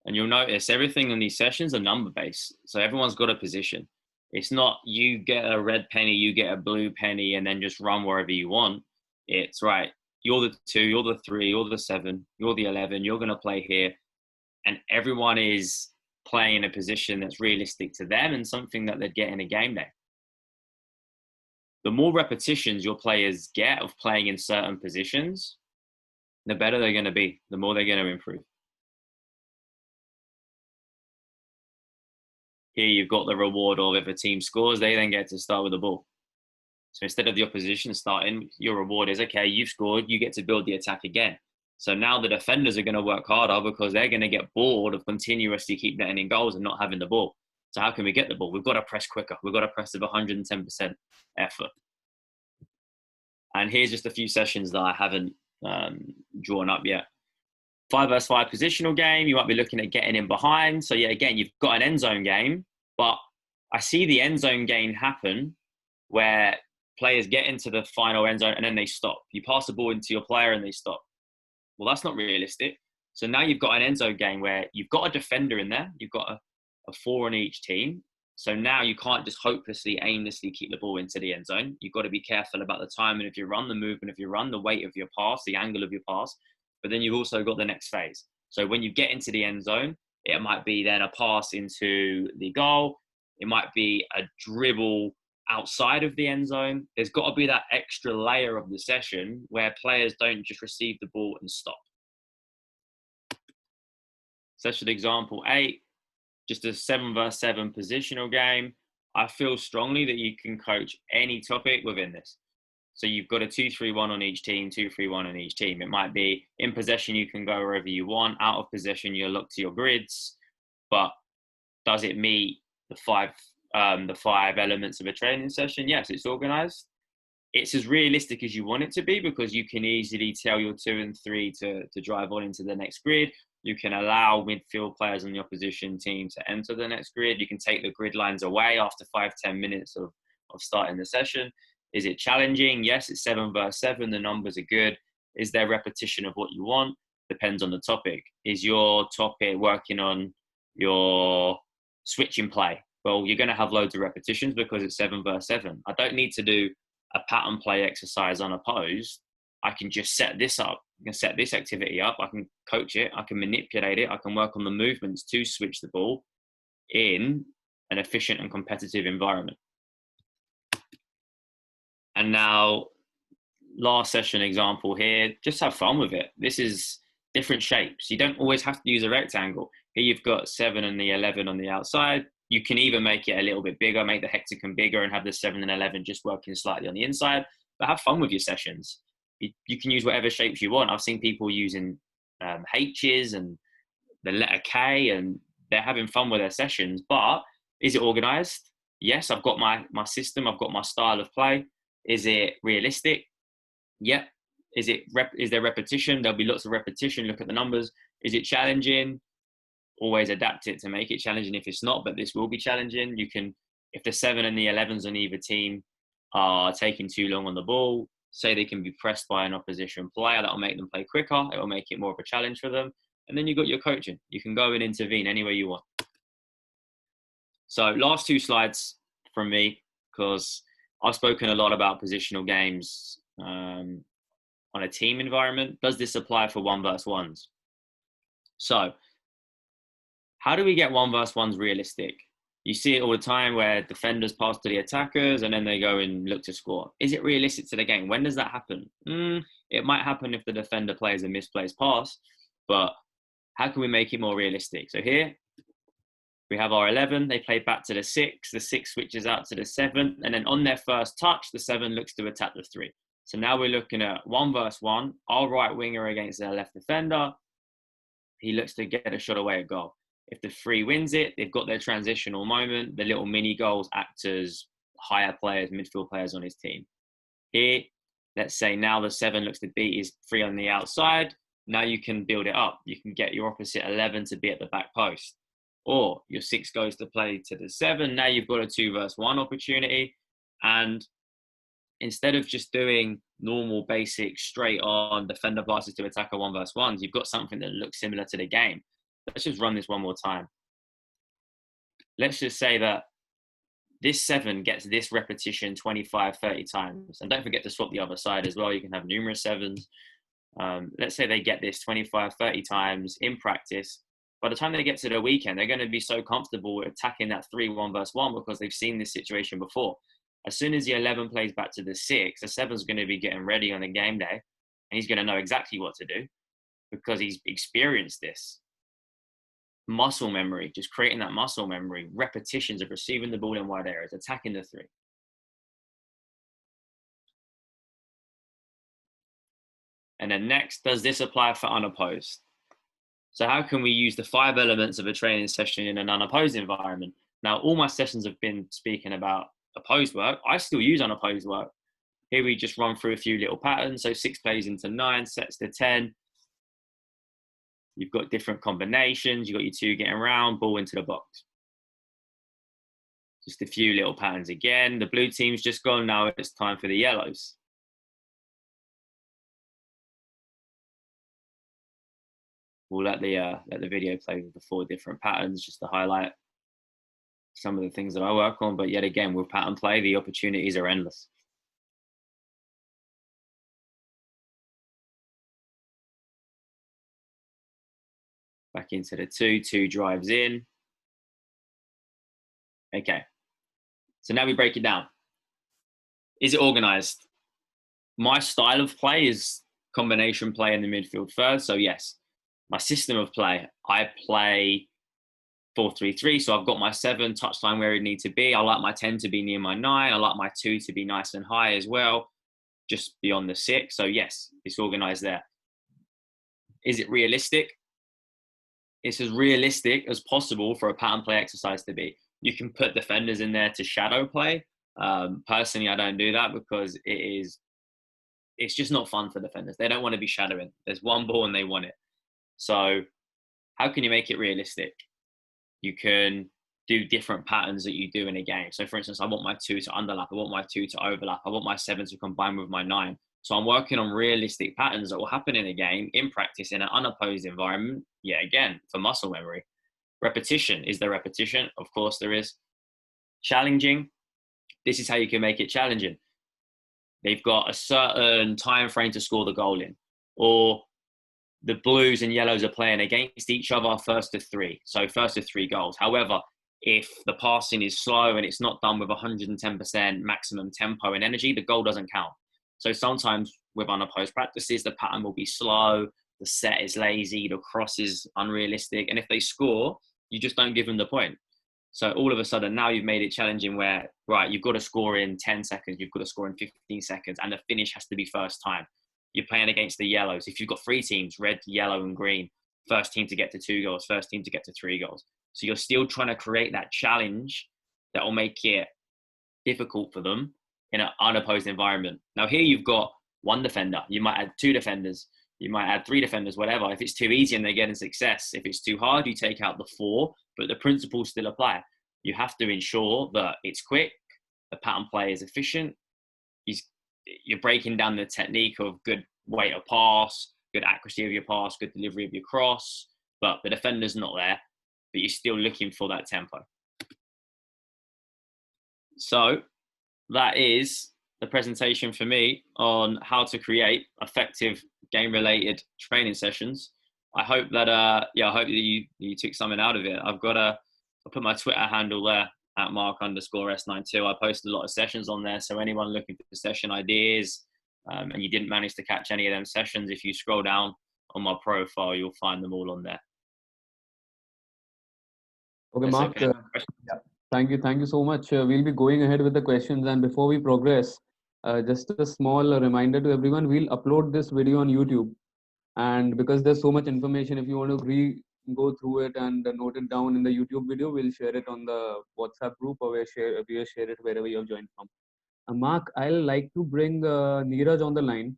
And you'll notice everything in these sessions are number based. So everyone's got a position. It's not you get a red penny, you get a blue penny, and then just run wherever you want. It's right. You're the 2, you're the 3, you're the 7, you're the 11, you're going to play here. And everyone is playing in a position that's realistic to them and something that they'd get in a game day. The more repetitions your players get of playing in certain positions, the better they're going to be, the more they're going to improve. Here you've got the reward of if a team scores, they then get to start with the ball. So instead of the opposition starting, your reward is, okay, you've scored, you get to build the attack again. So now the defenders are going to work harder because they're going to get bored of continuously keep netting in goals and not having the ball. So how can we get the ball? We've got to press quicker. We've got to press with 110% effort. And here's just a few sessions that I haven't drawn up yet. 5 versus 5 positional game. You might be looking at getting in behind. So yeah, again, you've got an end zone game, but I see the end zone game happen where players get into the final end zone and then they stop. You pass the ball into your player and they stop. Well, that's not realistic. So now you've got an end zone game where you've got a defender in there. You've got a 4 on each team. So now you can't just hopelessly, aimlessly keep the ball into the end zone. You've got to be careful about the time. And if you run the movement, if you run the weight of your pass, the angle of your pass, but then you've also got the next phase. So when you get into the end zone, it might be then a pass into the goal. It might be a dribble outside of the end zone. There's got to be that extra layer of the session where players don't just receive the ball and stop. Session example 8, just a 7 versus 7 positional game. I feel strongly that you can coach any topic within this. So you've got a 2-3-1 on each team, 2-3-1 on each team. It might be in possession, you can go wherever you want. Out of possession, you're locked to your grids. But does it meet the five elements of a training session? Yes, it's organized. It's as realistic as you want it to be because you can easily tell your 2 and 3 to drive on into the next grid. You can allow midfield players on the opposition team to enter the next grid. You can take the grid lines away after 5-10 minutes of starting the session. Is it challenging? Yes, it's 7 versus 7. The numbers are good. Is there repetition of what you want? Depends on the topic. Is your topic working on your switching play? Well, you're going to have loads of repetitions because it's 7 versus 7. I don't need to do a pattern play exercise unopposed I can just set this up. I can set this activity up. I can coach it. I can manipulate it. I can work on the movements to switch the ball in an efficient and competitive environment. And now, last session example here, just have fun with it. This is different shapes. You don't always have to use a rectangle. Here you've got 7 and the 11 on the outside. You can even make it a little bit bigger, make the hexagon bigger and have the 7 and 11 just working slightly on the inside. But have fun with your sessions. You can use whatever shapes you want. I've seen people using H's and the letter K, and they're having fun with their sessions. But is it organized? Yes, I've got my system. I've got my style of play. Is it realistic? Yep. Is there repetition? There'll be lots of repetition. Look at the numbers. Is it challenging? Always adapt it to make it challenging if it's not, but this will be challenging. You can, if the 7 and the 11s on either team are taking too long on the ball, say they can be pressed by an opposition player, that'll make them play quicker. It'll make it more of a challenge for them. And then you've got your coaching. You can go and intervene any way you want. So last 2 slides from me, because I've spoken a lot about positional games on a team environment. Does this apply for 1v1s? So how do we get 1v1s realistic? You see it all the time where defenders pass to the attackers and then they go and look to score. Is it realistic to the game? When does that happen? It might happen if the defender plays a misplaced pass, but how can we make it more realistic? So here we have our 11, they play back to the 6 switches out to the 7, and then on their first touch, the 7 looks to attack the 3. So now we're looking at 1v1, our right winger against their left defender. He looks to get a shot away at goal. If the 3 wins it, they've got their transitional moment. The little mini goals act as higher players, midfield players on his team. Here, let's say now the 7 looks to beat his 3 on the outside. Now you can build it up. You can get your opposite 11 to be at the back post. Or your 6 goes to play to the 7. Now you've got a 2v1 opportunity. And instead of just doing normal, basic, straight on defender passes to attacker 1v1s, you've got something that looks similar to the game. Let's just run this one more time. Let's just say that this 7 gets this repetition 25, 30 times. And don't forget to swap the other side as well. You can have numerous 7s. Let's say they get this 25, 30 times in practice. By the time they get to the weekend, they're going to be so comfortable with attacking that 3 1v1 because they've seen this situation before. As soon as the 11 plays back to the 6, the 7's going to be getting ready on the game day, and he's going to know exactly what to do because he's experienced this. Muscle memory, just creating that muscle memory, repetitions of receiving the ball in wide areas, attacking the 3. And then next, does this apply for unopposed? So how can we use the 5 elements of a training session in an unopposed environment? Now, all my sessions have been speaking about opposed work. I still use unopposed work. Here we just run through a few little patterns. So 6 plays into 9, sets to 10. You've got different combinations. You've got your 2 getting around, ball into the box. Just a few little patterns again. The blue team's just gone. Now it's time for the yellows. We'll let the video play with the 4 different patterns just to highlight some of the things that I work on. But yet again, with pattern play, the opportunities are endless. Back into the 2 drives in. Okay. So now we break it down. Is it organized? My style of play is combination play in the midfield third. So yes, my system of play, I play 4-3-3. So I've got my 7 touchline where it needs to be. I like my 10 to be near my 9. I like my 2 to be nice and high as well, just beyond the 6. So yes, it's organized there. Is it realistic? It's as realistic as possible for a pattern play exercise to be. You can put defenders in there to shadow play. Personally, I don't do that because it's just not fun for defenders. They don't want to be shadowing. There's one ball and they want it. So how can you make it realistic? You can do different patterns that you do in a game. So for instance, I want my 2 to underlap. I want my 2 to overlap. I want my 7 to combine with my 9. So I'm working on realistic patterns that will happen in a game, in practice, in an unopposed environment. Yeah, again, for muscle memory. Repetition. Is there repetition? Of course there is. Challenging. This is how you can make it challenging. they've got a certain time frame to score the goal in, or the blues and yellows are playing against each other first to three. So first to three goals. However, if the passing is slow and it's not done with 110% maximum tempo and energy, the goal doesn't count. So sometimes with unopposed practices, the pattern will be slow, the set is lazy, the cross is unrealistic. And if they score, you just don't give them the point. So all of a sudden now you've made it challenging where, right, you've got to score in 10 seconds, you've got to score in 15 seconds, and the finish has to be first time. You're playing against the yellows. If you've got three teams, red, yellow, and green, first team to get to 2 goals, first team to get to 3 goals. So you're still trying to create that challenge that will make it difficult for them in an unopposed environment. Now here you've got one defender. You might add 2 defenders. You might add 3 defenders, whatever. If it's too easy and they get in success, if it's too hard, you take out the 4, but the principles still apply. You have to ensure that it's quick, the pattern play is efficient, you're breaking down the technique of good weight of pass, good accuracy of your pass, good delivery of your cross, but the defender's not there, but you're still looking for that tempo. So that is the presentation for me on how to create effective game-related training sessions. I hope that I hope that you took something out of it. I'll put my Twitter handle there at Mark_S92. I posted a lot of sessions on there. So anyone looking for session ideas and you didn't manage to catch any of them sessions, if you scroll down on my profile, you'll find them all on there. Okay, Mark. Yeah. Thank you so much. We'll be going ahead with the questions. And before we progress, just a small reminder to everyone, we'll upload this video on YouTube. And because there's so much information, if you want to go through it and note it down in the YouTube video, we'll share it on the WhatsApp group, or we'll share it wherever you have joined from. Mark, I'll like to bring Neeraj on the line.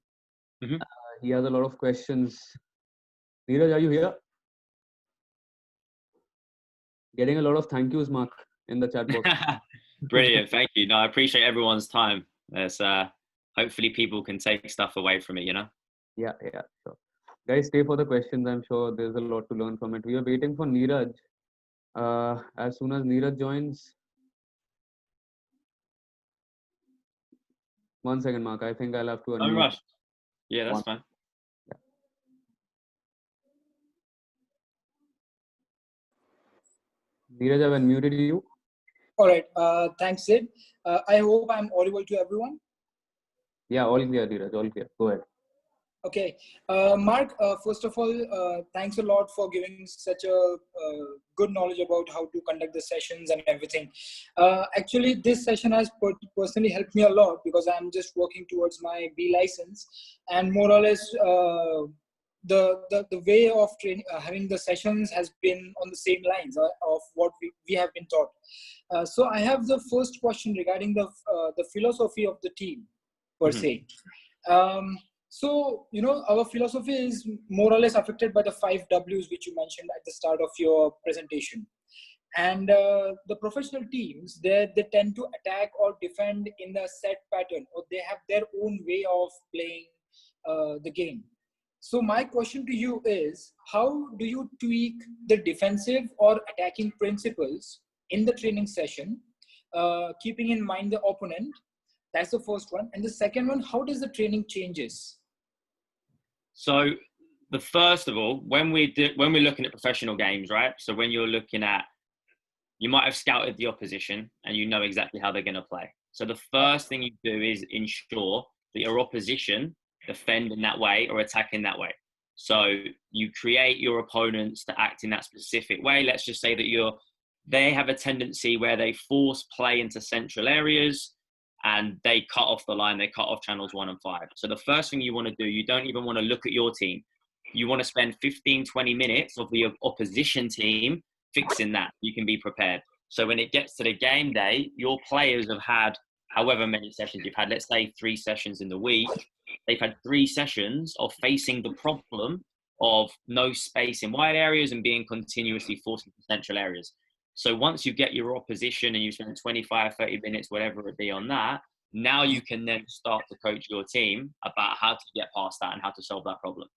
Mm-hmm. He has a lot of questions. Neeraj, are you here? Getting a lot of thank yous, Mark, in the chat box. Brilliant, thank you. No, I appreciate everyone's time. There's hopefully people can take stuff away from it, you know? Yeah, sure. Guys, stay for the questions. I'm sure there's a lot to learn from it. We are waiting for Neeraj. As soon as Neeraj joins. 1 second, Mark. I think I'll have to unmute. No rush. Yeah, that's fine. Yeah. Neeraj, I've unmuted you. All right. Thanks, Sid. I hope I'm audible to everyone. Yeah, all clear, Neeraj. All clear. Go ahead. Okay. Mark, first of all, thanks a lot for giving such a good knowledge about how to conduct the sessions and everything. Actually, this session has personally helped me a lot because I'm just working towards my B license, and more or less the way of training, having the sessions has been on the same lines of what we have been taught. So I have the first question regarding the philosophy of the team per se. So, you know, our philosophy is more or less affected by the 5 Ws, which you mentioned at the start of your presentation. And the professional teams, they tend to attack or defend in a set pattern, or they have their own way of playing the game. So my question to you is, how do you tweak the defensive or attacking principles in the training session, keeping in mind the opponent? That's the first one. And the second one, how does the training changes? So the first of all, when we're looking at professional games, right? So when you're looking at, you might have scouted the opposition and you know exactly how they're going to play. So the first thing you do is ensure that your opposition defend in that way or attack in that way. So you create your opponents to act in that specific way. Let's just say that they have a tendency where they force play into central areas and they cut off the line, they cut off channels 1 and 5. So the first thing you want to do, you don't even want to look at your team. You want to spend 15, 20 minutes of the opposition team fixing that. You can be prepared. So when it gets to the game day, your players have had however many sessions you've had, let's say 3 sessions in the week. They've had 3 sessions of facing the problem of no space in wide areas and being continuously forced into central areas. So once you get your opposition and you spend 25, 30 minutes, whatever it be on that, now you can then start to coach your team about how to get past that and how to solve that problem.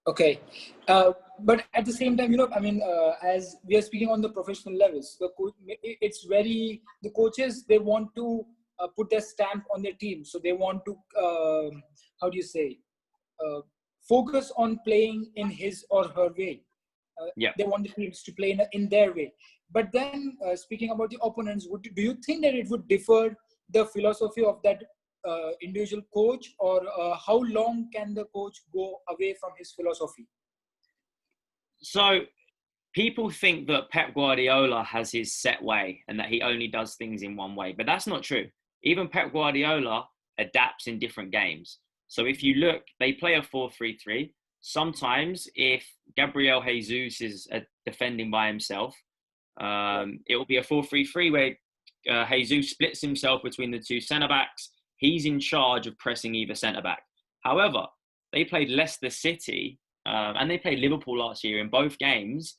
Okay. But at the same time, you know, I mean, as we are speaking on the professional levels, the coaches, they want to put their stamp on their team. So they want to, how do you say, focus on playing in his or her way. They want the teams to play in their way. But then, speaking about the opponents, do you think that it would differ the philosophy of that individual coach, or how long can the coach go away from his philosophy? So people think that Pep Guardiola has his set way and that he only does things in one way, but that's not true. Even Pep Guardiola adapts in different games. So if you look, they play a 4-3-3. Sometimes if Gabriel Jesus is defending by himself, it will be a 4-3-3 where Jesus splits himself between the two centre-backs. He's in charge of pressing either centre-back. However, they played Leicester City and they played Liverpool last year. In both games,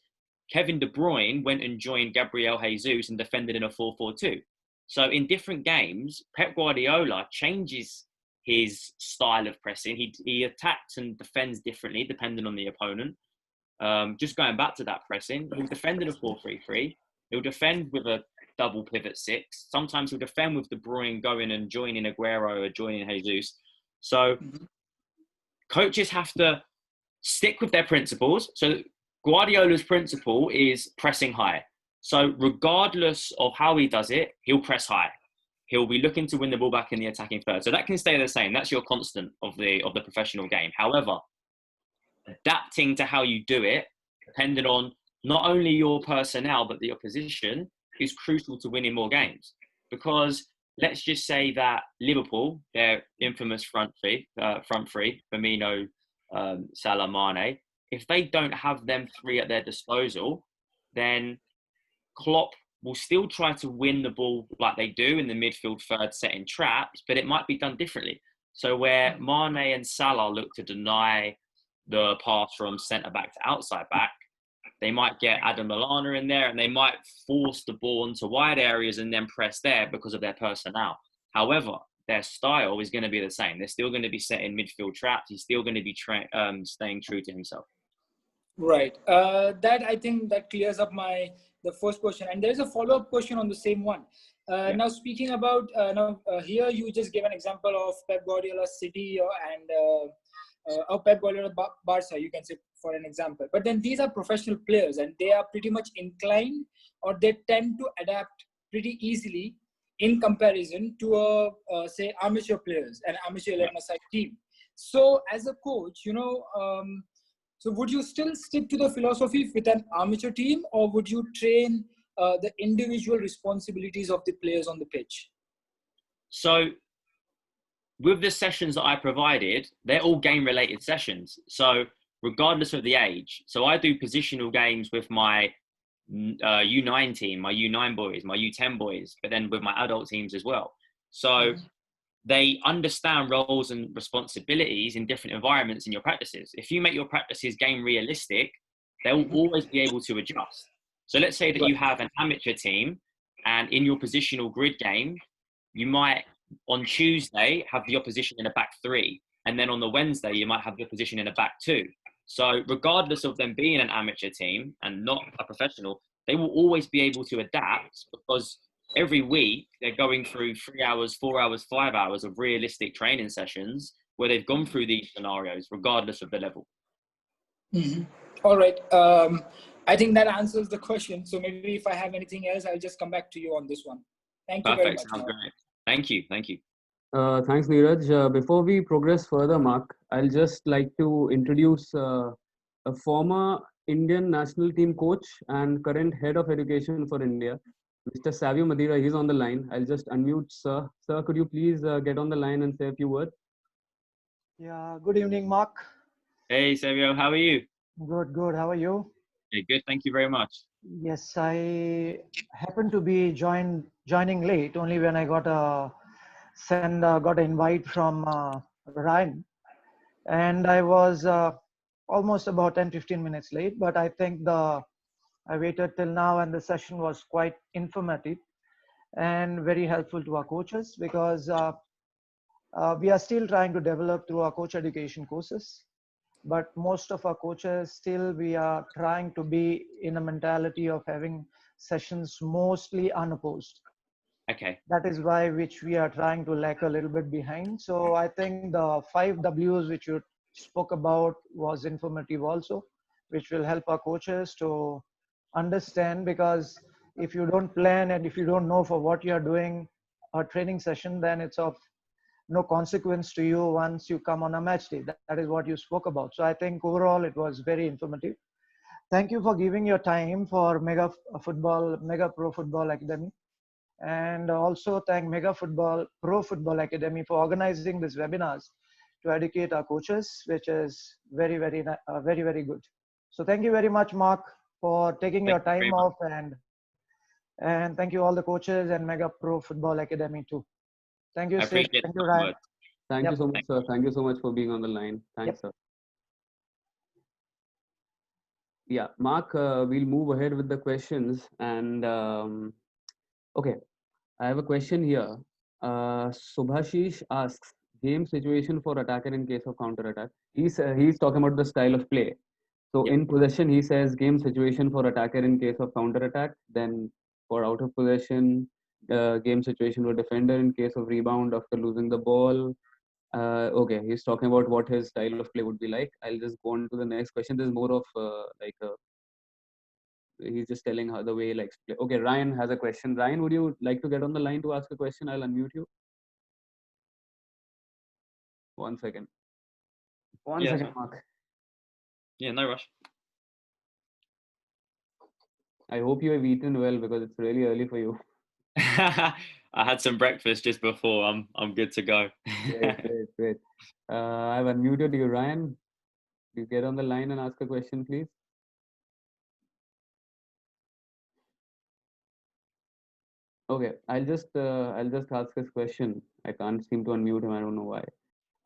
Kevin De Bruyne went and joined Gabriel Jesus and defended in a 4-4-2. So in different games, Pep Guardiola changes his style of pressing. He attacks and defends differently depending on the opponent. Just going back to that pressing, he'll defend in a 4-3-3. He'll defend with a double pivot 6. Sometimes he'll defend with De Bruyne going and joining Aguero or joining Jesus. So coaches have to stick with their principles. So Guardiola's principle is pressing high. So regardless of how he does it, he'll press high. He'll be looking to win the ball back in the attacking third. So that can stay the same. That's your constant of the professional game. However, adapting to how you do it, depending on not only your personnel, but the opposition, is crucial to winning more games. Because let's just say that Liverpool, their infamous front three, Firmino, Salah, Mane, if they don't have them three at their disposal, then Klopp will still try to win the ball like they do in the midfield third, setting traps, but it might be done differently. So where Mane and Salah look to deny the pass from centre-back to outside-back, they might get Adam Lallana in there and they might force the ball into wide areas and then press there because of their personnel. However, their style is going to be the same. They're still going to be setting midfield traps. He's still going to be staying true to himself. Right. That, I think, that clears up the first question. And there's a follow-up question on the same one. Now, speaking about, here you just gave an example of Pep Guardiola City and Pep Guardiola Barca, you can say, for an example. But then these are professional players and they are pretty much inclined, or they tend to adapt pretty easily in comparison to, say, amateur players and amateur 11-a-side team. So as a coach, so would you still stick to the philosophy with an amateur team, or would you train the individual responsibilities of the players on the pitch? So with the sessions that I provided, they're all game-related sessions. So regardless of the age. So I do positional games with my U9 team, my U9 boys, my U10 boys, but then with my adult teams as well. So they understand roles and responsibilities in different environments in your practices. If you make your practices game realistic, they'll always be able to adjust. So let's say that you have an amateur team and in your positional grid game, you might on Tuesday have the opposition in a back 3. And then on the Wednesday, you might have the opposition in a back 2. So regardless of them being an amateur team and not a professional, they will always be able to adapt because every week they're going through 3 hours, 4 hours, 5 hours of realistic training sessions where they've gone through these scenarios regardless of the level. All right. I think that answers the question. So maybe if I have anything else, I'll just come back to you on this one. Thank you very much. Sounds great. Thank you. Thanks, Neeraj. Before we progress further, Mark, I'll just like to introduce a former Indian national team coach and current head of education for India, Mr. Savio Madira. He's on the line. I'll just unmute, sir. Sir, could you please get on the line and say a few words? Yeah, good evening, Mark. Hey, Savio, how are you? Good. How are you? Yeah, good. Thank you very much. Yes, I happened to be joining late only when I got an invite from Ryan, and I was almost about 10-15 minutes late. But I think I waited till now, and the session was quite informative and very helpful to our coaches because we are still trying to develop through our coach education courses. But most of our coaches still we are trying to be in a mentality of having sessions mostly unopposed. Okay. That is why which we are trying to lag a little bit behind. So I think the 5 Ws which you spoke about was informative also, which will help our coaches to understand, because if you don't plan and if you don't know for what you are doing a training session, then it's of no consequence to you once you come on a match day. That is what you spoke about. So I think overall it was very informative. Thank you for giving your time for Mega Pro Football Academy, and also thank Mega Football Pro Football Academy for organizing these webinars to educate our coaches, which is very good. So thank you very much, Mark, for taking Thank your you very time much. off, and thank you all the coaches and Mega Pro Football Academy too. Thank you, I Sid. appreciate Thank the you, kind Ryan. words. Thank you Yep. so much, sir. Thank you so much for being on the line. Thanks, Yep. sir. Yeah, Mark, we'll move ahead with the questions. And okay, I have a question here. Subhashish asks, game situation for attacker in case of counter attack. He's talking about the style of play. So Yeah. in possession, he says game situation for attacker in case of counter attack. Then for out of possession, game situation for defender in case of rebound after losing the ball. Okay, he's talking about what his style of play would be like. I'll just go on to the next question. There's more of he's just telling how the way he likes play. Okay, Ryan has a question. Ryan, would you like to get on the line to ask a question? I'll unmute you. 1 second. One Yeah, second, fine. Mark. Yeah, no rush. I hope you have eaten well because it's really early for you. I had some breakfast just before. I'm good to go. Great. I've unmuted you, Ryan. Please get on the line and ask a question, please. Okay, I'll just ask this question. I can't seem to unmute him. I don't know why.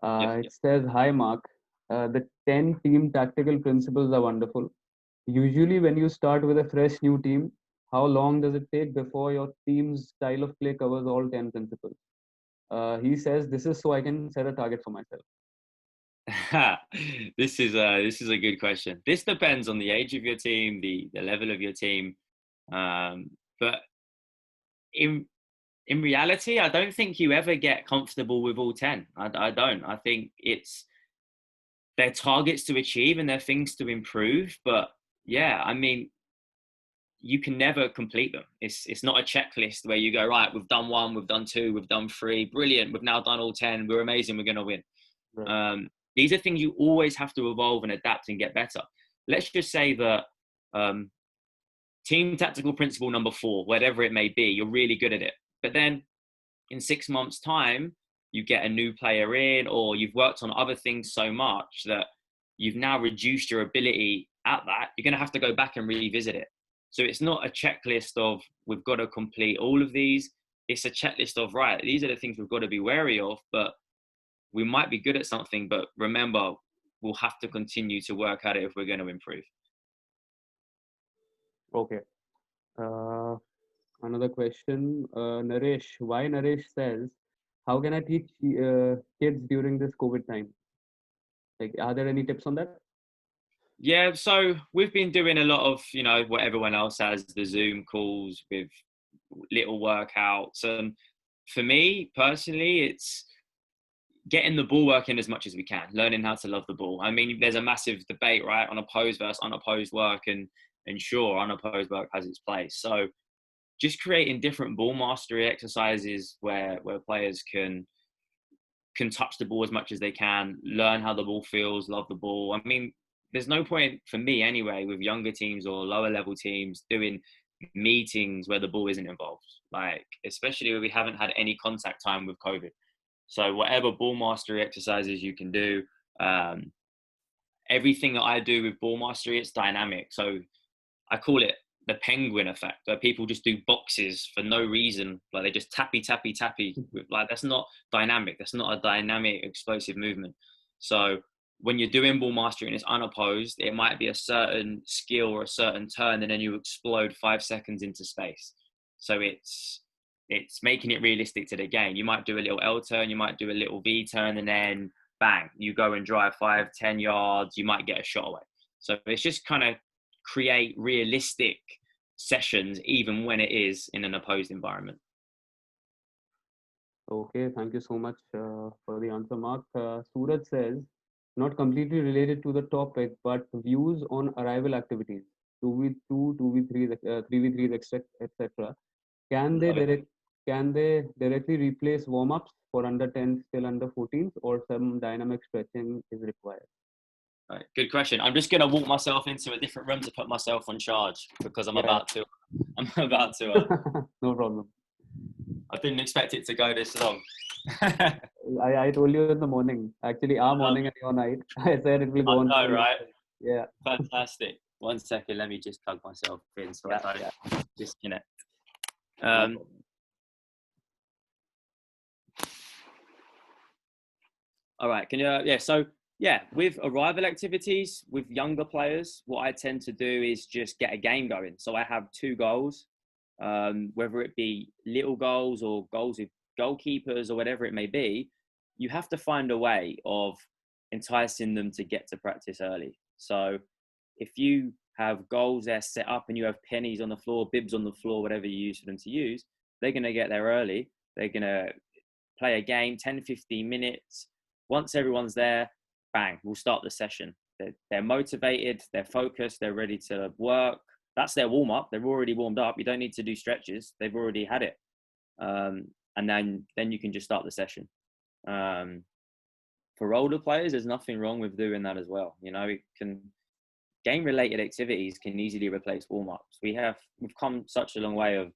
Yeah. It says, "Hi, Mark. The 10 team tactical principles are wonderful. Usually, when you start with a fresh new team, how long does it take before your team's style of play covers all 10 principles?" He says, "This is so I can set a target for myself." This is a good question. This depends on the age of your team, the level of your team. But in in reality, I don't think you ever get comfortable with all 10. I don't. I think it's their targets to achieve and their things to improve. But yeah, I mean, you can never complete them. It's not a checklist where you go, right, we've done one, we've done two, we've done three, brilliant, we've now done all 10, we're amazing, we're going to win. Right. These are things you always have to evolve and adapt and get better. Let's just say that team tactical principle number 4, whatever it may be, you're really good at it. But then in 6 months' time, you get a new player in, or you've worked on other things so much that you've now reduced your ability at that. You're going to have to go back and revisit it. So it's not a checklist of we've got to complete all of these. It's a checklist of, right, these are the things we've got to be wary of, but we might be good at something, but remember, we'll have to continue to work at it if we're going to improve. Okay. Another question. Naresh, why Naresh says, "How can I teach kids during this COVID time?" Like, are there any tips on that? Yeah, so we've been doing a lot of, what everyone else has, the Zoom calls with little workouts. And for me personally, it's getting the ball working as much as we can, learning how to love the ball. I mean, there's a massive debate, right, on opposed versus unopposed work, and sure, unopposed work has its place. So just creating different ball mastery exercises where players can touch the ball as much as they can, learn how the ball feels, love the ball. I mean, there's no point for me anyway with younger teams or lower level teams doing meetings where the ball isn't involved. Like, especially where we haven't had any contact time with COVID. So whatever ball mastery exercises you can do, everything that I do with ball mastery, it's dynamic. So I call it the penguin effect, where people just do boxes for no reason. Like they just tappy. Like, that's not dynamic. That's not a dynamic, explosive movement. So when you're doing ball mastery and it's unopposed, it might be a certain skill or a certain turn, and then you explode 5 seconds into space. So it's making it realistic to the game. You might do a little L turn, you might do a little V turn, and then bang, you go and drive 5-10 yards. You might get a shot away. So it's just kind of create realistic sessions even when it is in an opposed environment. Okay, thank you so much for the answer, Mark. Suraj says, not completely related to the topic, but views on arrival activities, 2v2, 2v3, 3v3, etc. Can they Love it. direct can they directly replace warm-ups for under 10s till under 14s, or some dynamic stretching is required? Right, good question. I'm just gonna walk myself into a different room to put myself on charge because I'm Yeah, about to. I'm about to. no problem. I didn't expect it to go this long. I told you in the morning. Actually, our morning and your night. I said it will I go on for know, a long right? time. Yeah, Fantastic. 1 second, let me just plug myself in so yeah, I yeah. don't disconnect. No Um, problem. all right, can you? Yeah, so yeah, with arrival activities with younger players, what I tend to do is just get a game going. So I have two goals, whether it be little goals or goals with goalkeepers or whatever it may be. You have to find a way of enticing them to get to practice early. So if you have goals there set up and you have pennies on the floor, bibs on the floor, whatever you use for them to use, they're going to get there early. They're going to play a game, 10, 15 minutes. Once everyone's there, bang, we'll start the session. They're motivated, they're focused, they're ready to work. That's their warm up. They're already warmed up. You don't need to do stretches. They've already had it. And then you can just start the session. For older players, there's nothing wrong with doing that as well. You know, it can game related activities can easily replace warm ups. We've come such a long way of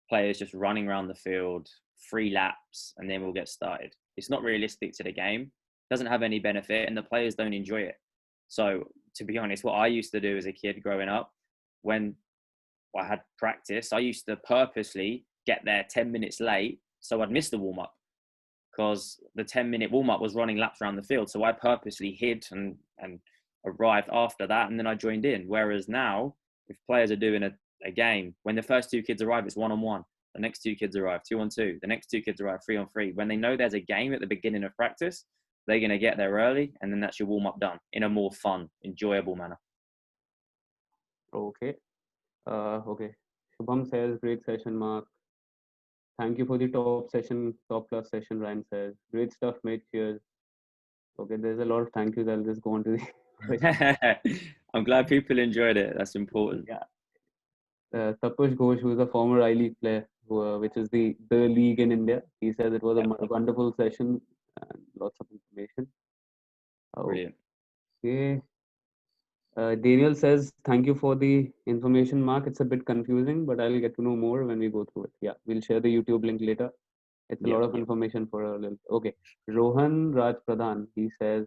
players just running around the field, 3 laps, and then we'll get started. It's not realistic to the game, doesn't have any benefit, and the players don't enjoy it. So, to be honest, what I used to do as a kid growing up, when I had practice, I used to purposely get there 10 minutes late so I'd miss the warm up because the 10-minute warm up was running laps around the field. So I purposely hid and arrived after that, and then I joined in. Whereas now, if players are doing a game, when the first two kids arrive, it's 1-on-1. The next two kids arrive 2-on-2. The next two kids arrive 3-on-3. When they know there's a game at the beginning of practice, they're going to get there early, and then that's your warm up done in a more fun, enjoyable manner. Okay. Okay. Shubham says, great session, Mark. Thank you for the top plus session, Ryan says. Great stuff, mate. Cheers. Okay, there's a lot of thank yous. I'll just go on to the question. I'm glad people enjoyed it. That's important. Yeah. Tapush Ghosh, who is a former I-League player, which is the league in India. He says it was a wonderful session and lots of information. Brilliant. Okay. Daniel says, thank you for the information, Mark. It's a bit confusing, but I'll get to know more when we go through it. Yeah, we'll share the YouTube link later. It's a lot of information for a little. Okay. Rohan Raj Pradhan, he says,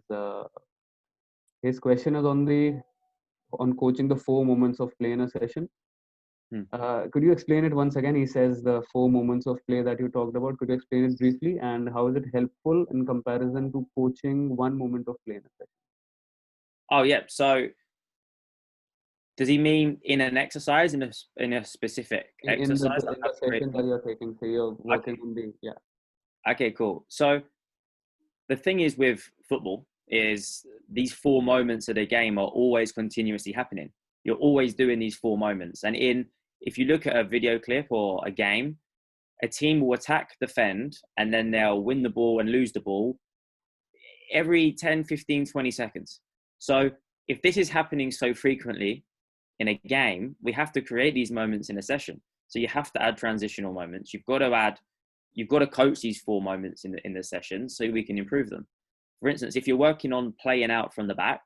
his question is on coaching the 4 moments of play in a session. Could you explain it once again? He says the 4 moments of play that you talked about. Could you explain it briefly, and how is it helpful in comparison to coaching 1 moment of play in a session? Oh yeah. So does he mean in an exercise, in a specific exercise? In the session that you're taking, so you're working on the Okay, cool. So the thing is with football is these 4 moments of the game are always continuously happening. You're always doing these 4 moments. And if you look at a video clip or a game, a team will attack, defend, and then they'll win the ball and lose the ball every 10, 15, 20 seconds. So if this is happening so frequently in a game, we have to create these moments in a session. So you have to add transitional moments. You've got to coach these 4 moments in the session so we can improve them. For instance, if you're working on playing out from the back,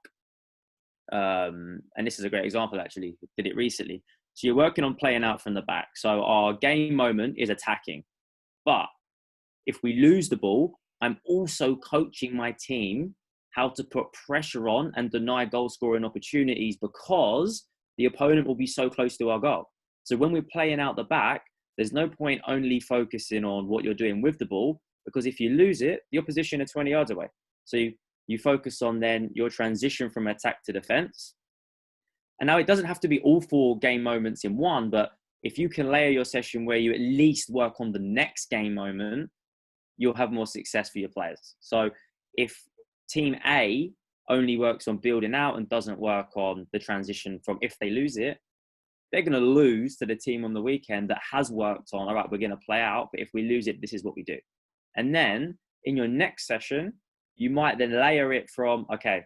and this is a great example actually, did it recently. So you're working on playing out from the back. So our game moment is attacking. But if we lose the ball, I'm also coaching my team how to put pressure on and deny goal scoring opportunities because the opponent will be so close to our goal. So when we're playing out the back, there's no point only focusing on what you're doing with the ball, because if you lose it, the opposition are 20 yards away. So you focus on then your transition from attack to defense. And now it doesn't have to be all 4 game moments in one, but if you can layer your session where you at least work on the next game moment, you'll have more success for your players. So if team A only works on building out and doesn't work on the transition from if they lose it, they're going to lose to the team on the weekend that has worked on, all right, we're going to play out, but if we lose it, this is what we do. And then in your next session, you might then layer it from, okay,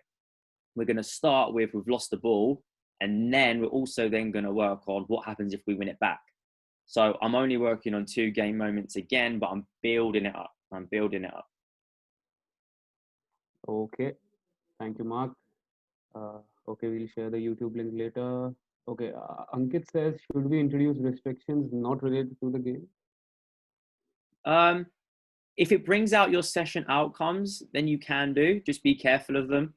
we're going to start with, we've lost the ball. And then we're also then going to work on what happens if we win it back. So I'm only working on 2 game moments again, but I'm building it up. Okay. Thank you, Mark. Okay, we'll share the YouTube link later. Okay, Ankit says, should we introduce restrictions not related to the game? If it brings out your session outcomes, then you can do. Just be careful of them.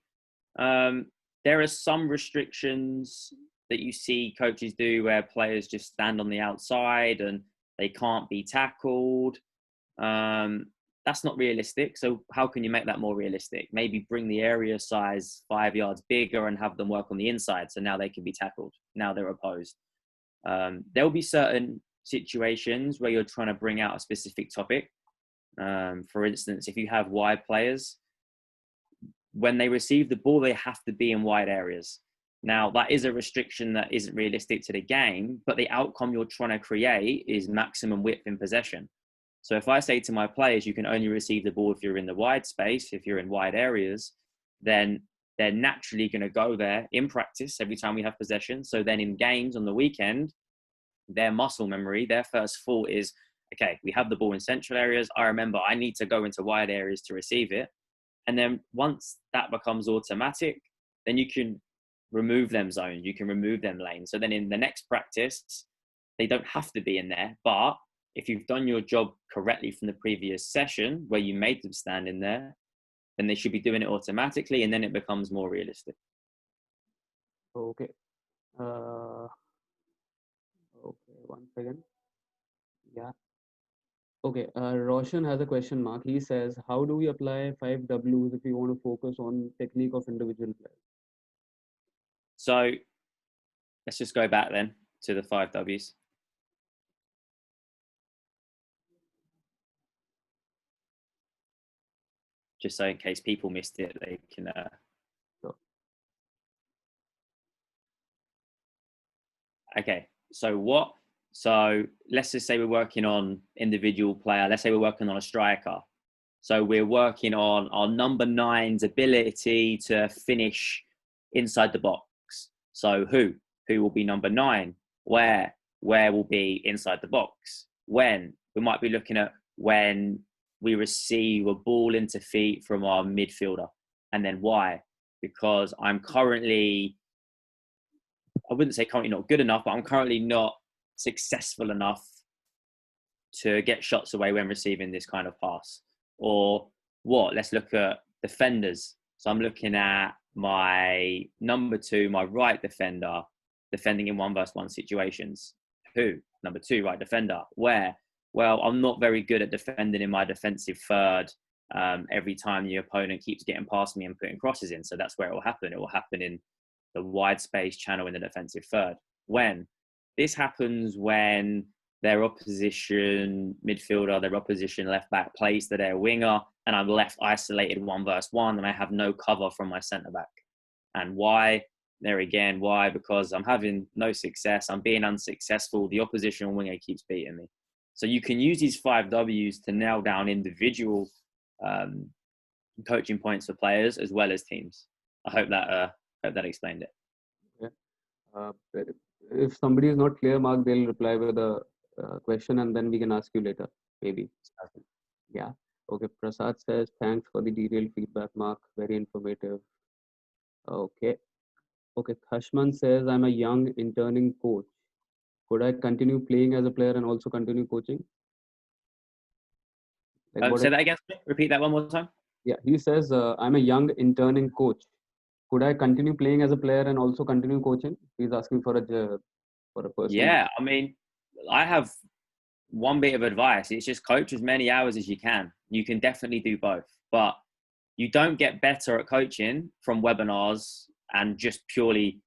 There are some restrictions that you see coaches do where players just stand on the outside and they can't be tackled. That's not realistic. So how can you make that more realistic? Maybe bring the area size 5 yards bigger and have them work on the inside. So now they can be tackled. Now they're opposed. There'll be certain situations where you're trying to bring out a specific topic. For instance, if you have wide players, when they receive the ball, they have to be in wide areas. Now, that is a restriction that isn't realistic to the game, but the outcome you're trying to create is maximum width in possession. So if I say to my players, you can only receive the ball if you're in the wide space, if you're in wide areas, then they're naturally going to go there in practice every time we have possession. So then in games on the weekend, their muscle memory, their first thought is, okay, we have the ball in central areas. I remember I need to go into wide areas to receive it. And then once that becomes automatic, then you can remove them zones, you can remove them lanes. So then in the next practice, they don't have to be in there. But if you've done your job correctly from the previous session where you made them stand in there, then they should be doing it automatically, and then it becomes more realistic. Okay. Okay, 1 second. Yeah. Okay, Roshan has a question mark. He says, how do we apply 5 Ws if we want to focus on technique of individual players? So let's just go back then to the 5 Ws. Just so in case people missed it, they can... Sure. Okay, so let's just say we're working on individual player. Let's say we're working on a striker. So we're working on our number 9's ability to finish inside the box. So who will be number 9? Where will be inside the box? When? We might be looking at when we receive a ball into feet from our midfielder. And then why? Because I'm currently, I wouldn't say currently not good enough, but I'm currently not successful enough to get shots away when receiving this kind of pass. Or what? Let's look at defenders. So I'm looking at my number 2, my right defender, defending in 1-versus-1 situations. Who? Number 2, right defender. Where? Well, I'm not very good at defending in my defensive third every time the opponent keeps getting past me and putting crosses in. So that's where it will happen. It will happen in the wide space channel in the defensive third. When? This happens when their opposition midfielder, their opposition left back plays to their winger, and I'm left isolated 1-versus-1, and I have no cover from my centre back. And why? There again, why? Because I'm having no success. I'm being unsuccessful. The opposition winger keeps beating me. So you can use these 5 Ws to nail down individual coaching points for players as well as teams. I hope that explained it. Yeah. If somebody is not clear, Mark, they'll reply with a question and then we can ask you later, maybe. Yeah. Okay. Prasad says, thanks for the detailed feedback, Mark. Very informative. Okay. Okay. Khashman says, I'm a young interning coach. Could I continue playing as a player and also continue coaching? Say that again. Repeat that one more time. Yeah. He says, I'm a young interning coach. Could I continue playing as a player and also continue coaching? He's asking for a person. Yeah, I mean, I have one bit of advice. It's just coach as many hours as you can. You can definitely do both, but you don't get better at coaching from webinars and just purely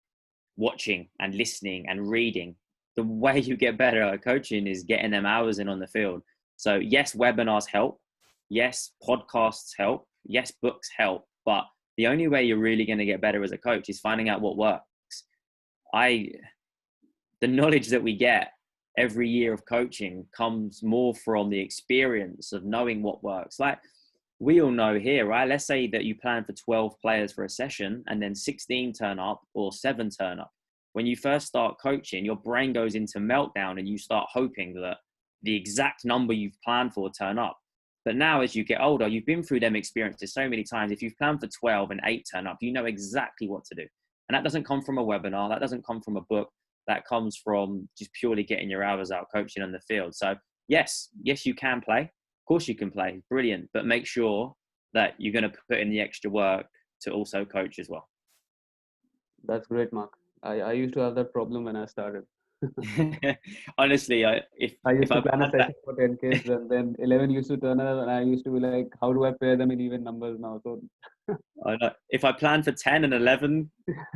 watching and listening and reading. The way you get better at coaching is getting them hours in on the field. So yes, webinars help. Yes, podcasts help. Yes, books help. But the only way you're really going to get better as a coach is finding out what works. The knowledge that we get every year of coaching comes more from the experience of knowing what works. Like we all know here, right? Let's say that you plan for 12 players for a session and then 16 turn up or 7 turn up. When you first start coaching, your brain goes into meltdown and you start hoping that the exact number you've planned for turn up. But now as you get older, you've been through them experiences so many times. If you've planned for 12 and 8 turn up, you know exactly what to do. And that doesn't come from a webinar. That doesn't come from a book. That comes from just purely getting your hours out coaching on the field. So yes, you can play. Of course you can play. Brilliant. But make sure that you're going to put in the extra work to also coach as well. That's great, Mark. I used to have that problem when I started. Honestly, if I plan a session for 10 kids and then 11 used to turn up and I used to be like, how do I pair them in even numbers now? So I know. If I planned for 10 and 11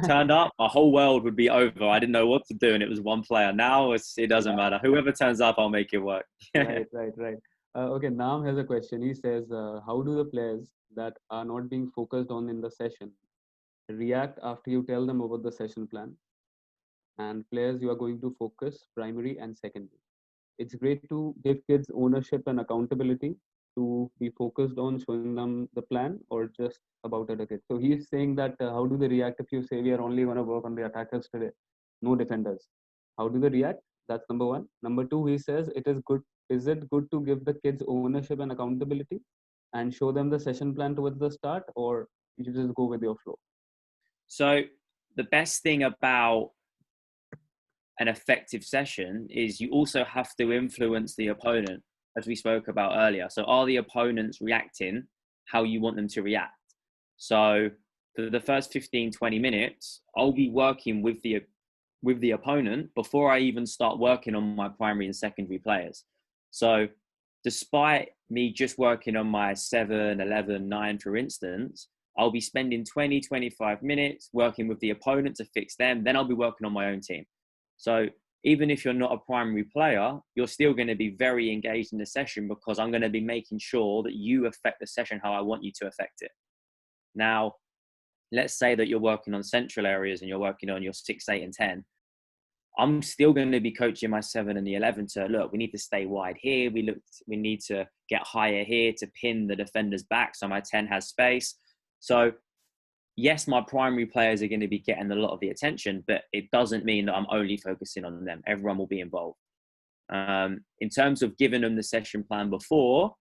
turned up, my whole world would be over. I didn't know what to do and it was one player. Now it doesn't matter. Whoever turns up, I'll make it work. Right. Okay, Naam has a question. He says, how do the players that are not being focused on in the session react after you tell them about the session plan? And players you are going to focus primary and secondary. It's great to give kids ownership and accountability to be focused on showing them the plan or just about other kids. So he's saying that how do they react if you say we are only going to work on the attackers today, no defenders? How do they react? That's number one. Number two, he says it is good. Is it good to give the kids ownership and accountability and show them the session plan towards the start, or you just go with your flow? So the best thing about an effective session is you also have to influence the opponent, as we spoke about earlier. So are the opponents reacting how you want them to react? So for the first 15, 20 minutes, I'll be working with the opponent before I even start working on my primary and secondary players. So despite me just working on my 7, 11, 9, for instance, I'll be spending 20, 25 minutes working with the opponent to fix them. Then I'll be working on my own team. So even if you're not a primary player, you're still going to be very engaged in the session because I'm going to be making sure that you affect the session how I want you to affect it. Now, let's say that you're working on central areas and you're working on your 6, 8, and 10. I'm still going to be coaching my 7 and the 11 to look, we need to stay wide here. We need to get higher here to pin the defenders back so my 10 has space. So yes, my primary players are going to be getting a lot of the attention, but it doesn't mean that I'm only focusing on them. Everyone will be involved. In terms of giving them the session plan before,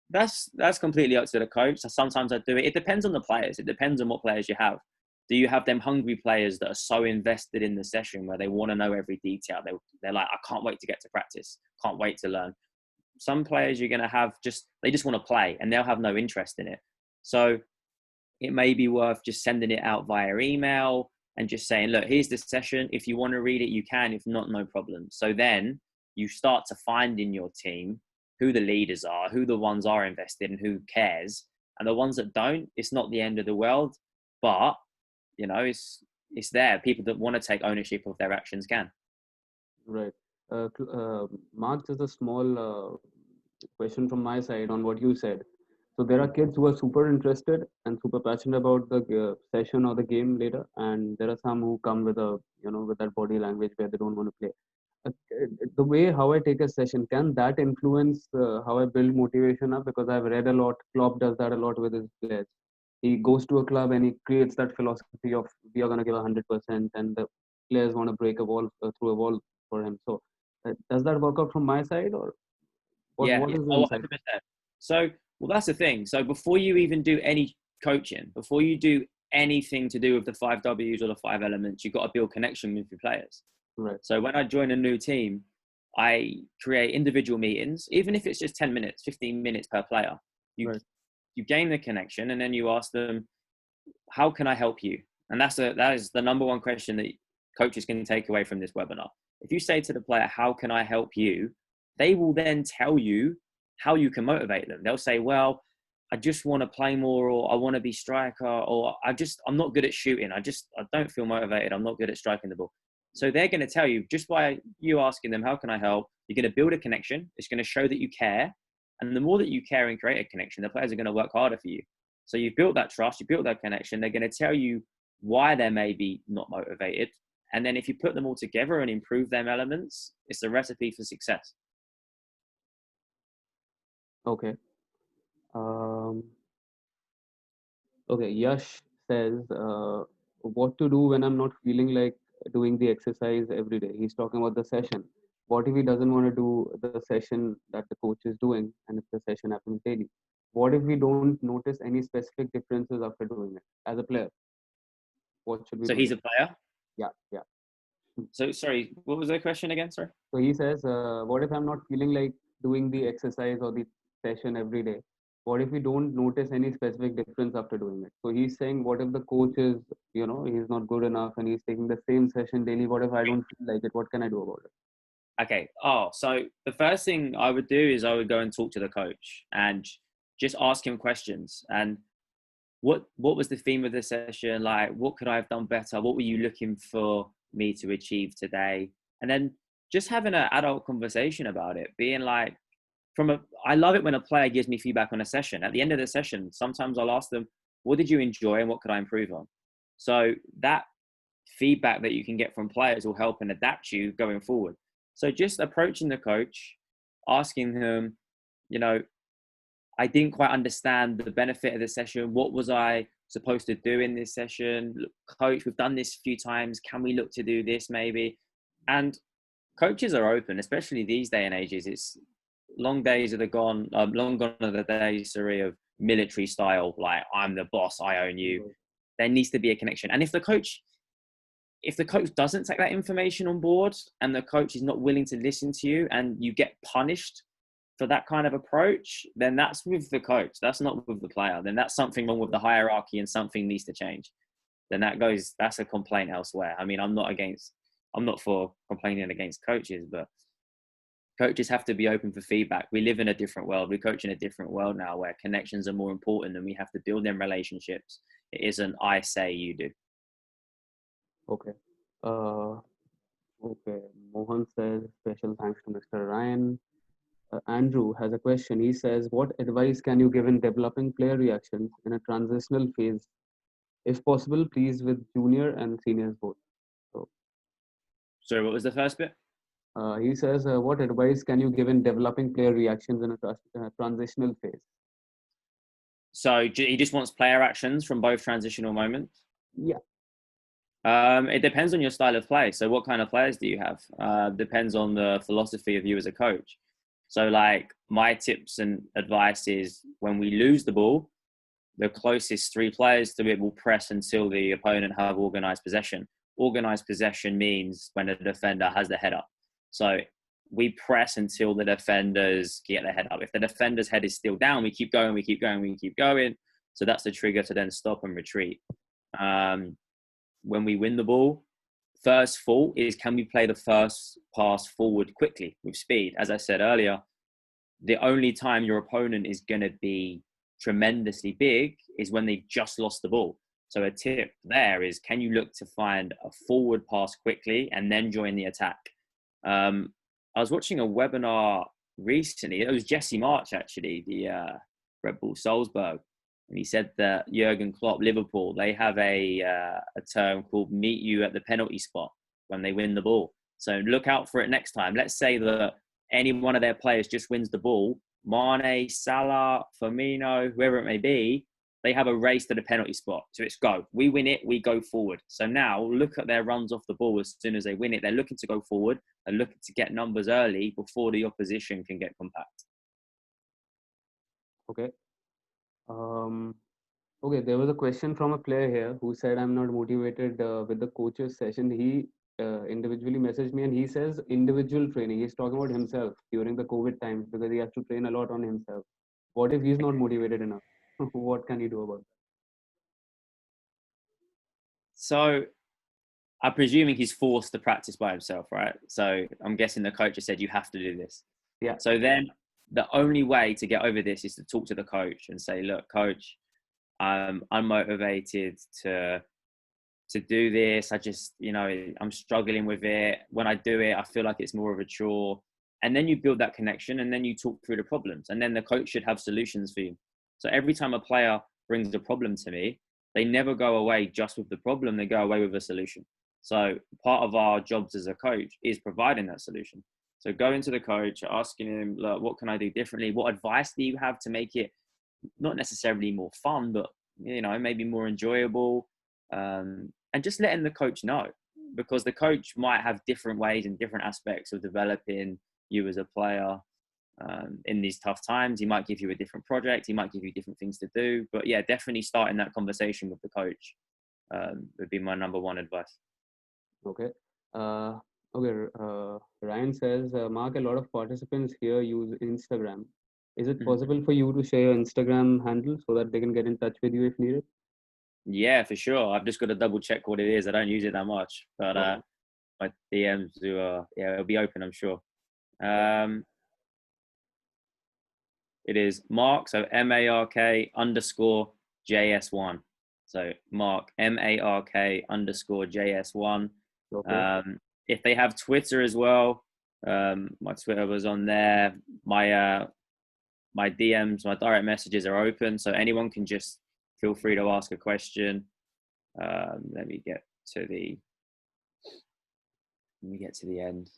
that's completely up to the coach. Sometimes I do it. It depends on the players. It depends on what players you have. Do you have them hungry players that are so invested in the session where they want to know every detail? They're like, I can't wait to get to practice. Can't wait to learn. Some players you're going to have they just want to play and they'll have no interest in it. So it may be worth just sending it out via email and just saying, look, here's the session. If you want to read it, you can. If not, no problem. So then you start to find in your team who the leaders are, who the ones are invested and who cares. And the ones that don't, it's not the end of the world, but it's there. People that want to take ownership of their actions can. Right. Mark, just a small question from my side on what you said. So there are kids who are super interested and super passionate about the session or the game later, and there are some who come with with that body language where they don't want to play. The way how I take a session, can that influence how I build motivation up? Because I've read a lot. Klopp does that a lot with his players. He goes to a club and he creates that philosophy of we are going to give 100%, and the players want to break a wall through a wall for him. So does that work out from my side, or what is the insight? 100%. So, well, that's the thing. So before you even do any coaching, before you do anything to do with the 5 W's or the 5 elements, you've got to build connection with your players. Right. So when I join a new team, I create individual meetings, even if it's just 10 minutes, 15 minutes per player. You gain the connection and then you ask them, how can I help you? And that is the number one question that coaches can take away from this webinar. If you say to the player, how can I help you? They will then tell you how you can motivate them. They'll say, well, I just want to play more, or I want to be striker, or I'm not good at shooting. I don't feel motivated. I'm not good at striking the ball. So they're going to tell you, just by you asking them, how can I help? You're going to build a connection. It's going to show that you care. And the more that you care and create a connection, the players are going to work harder for you. So you've built that trust, you built that connection. They're going to tell you why they're maybe not motivated, And then if you put them all together and improve them elements, it's a recipe for success. Okay. Okay, Yash says, what to do when I'm not feeling like doing the exercise every day? He's talking about the session. What if he doesn't want to do the session that the coach is doing, and if the session happens daily? What if we don't notice any specific differences after doing it? As a player, what should we So do he's then? a player. Yeah, yeah. So sorry, what was the question again? Sorry. So he says, what if I'm not feeling like doing the exercise or the session every day? What if we don't notice any specific difference after doing it? So he's saying, what if the coach is, he's not good enough and he's taking the same session daily? What if I don't feel like it? What can I do about it? Okay. Oh, so the first thing I would do is I would go and talk to the coach and just ask him questions. And what was the theme of the session? Like, what could I have done better? What were you looking for me to achieve today? And then just having an adult conversation about it, being like, I love it when a player gives me feedback on a session. At the end of the session, sometimes I'll ask them, what did you enjoy and what could I improve on? So that feedback that you can get from players will help and adapt you going forward. So just approaching the coach, asking him, I didn't quite understand the benefit of the session. What was I supposed to do in this session? Look, coach, we've done this a few times. Can we look to do this maybe? And coaches are open, especially these day and ages. It's long days are gone. Long gone are the days, of military style. Like, I'm the boss, I own you. There needs to be a connection. And if the coach doesn't take that information on board and the coach is not willing to listen to you and you get punished for that kind of approach, then that's with the coach. That's not with the player. Then that's something wrong with the hierarchy and something needs to change. Then that's a complaint elsewhere. I mean, I'm not for complaining against coaches, but coaches have to be open for feedback. We live in a different world. We coach in a different world now where connections are more important and we have to build them relationships. It isn't I say, you do. Okay. Okay. Mohan says, special thanks to Mr. Ryan. Andrew has a question. He says, what advice can you give in developing player reactions in a transitional phase? If possible, please with junior and seniors both. Sorry, what was the first bit? He says, what advice can you give in developing player reactions in a transitional phase? So he just wants player actions from both transitional moments? Yeah. It depends on your style of play. So what kind of players do you have? Depends on the philosophy of you as a coach. So like my tips and advice is when we lose the ball, the closest three players to it will press until the opponent have organized possession. Organized possession means when a defender has the head up. So we press until the defenders get their head up. If the defender's head is still down, we keep going. So that's the trigger to then stop and retreat. When we win the ball, first thought is, can we play the first pass forward quickly with speed? As I said earlier, the only time your opponent is going to be tremendously big is when they've just lost the ball. So a tip there is, can you look to find a forward pass quickly and then join the attack? I was watching a webinar recently. It was Jesse March, actually, the Red Bull Salzburg. And he said that Jurgen Klopp, Liverpool, they have a term called meet you at the penalty spot when they win the ball. So look out for it next time. Let's say that any one of their players just wins the ball. Mane, Salah, Firmino, whoever it may be, they have a race to the penalty spot. So it's go. We win it, we go forward. So now look at their runs off the ball as soon as they win it. They're looking to go forward. They're looking to get numbers early before the opposition can get compact. Okay. Okay, there was a question from a player here who said, I'm not motivated with the coach's session. He individually messaged me and he says individual training. He's talking about himself during the COVID times because he has to train a lot on himself. What if he's not motivated enough? What can he do about that? So I'm presuming he's forced to practice by himself, right? So I'm guessing the coach has said, you have to do this. Yeah. So then the only way to get over this is to talk to the coach and say, look, coach, I'm unmotivated to do this. I just, I'm struggling with it. When I do it, I feel like it's more of a chore. And then you build that connection and then you talk through the problems. And then the coach should have solutions for you. So every time a player brings a problem to me, they never go away just with the problem. They go away with a solution. So part of our jobs as a coach is providing that solution. So going to the coach, asking him, look, what can I do differently? What advice do you have to make it not necessarily more fun, but, you know, maybe more enjoyable? And just letting the coach know, because the coach might have different ways and different aspects of developing you as a player. In these tough times, he might give you a different project. He might give you different things to do. But yeah, definitely starting that conversation with the coach would be my number one advice. Okay. Ryan says, Mark, a lot of participants here use Instagram. Is it possible for you to share your Instagram handle so that they can get in touch with you if needed? Yeah, for sure. I've just got to double check what it is. I don't use it that much, but my DMs do. Yeah, it'll be open, I'm sure. It is Mark, so MARK_JS1. So Mark, MARK_JS1. Okay. If they have Twitter as well, my Twitter was on there. My DMs, my direct messages are open, so anyone can just feel free to ask a question. Let me get to the end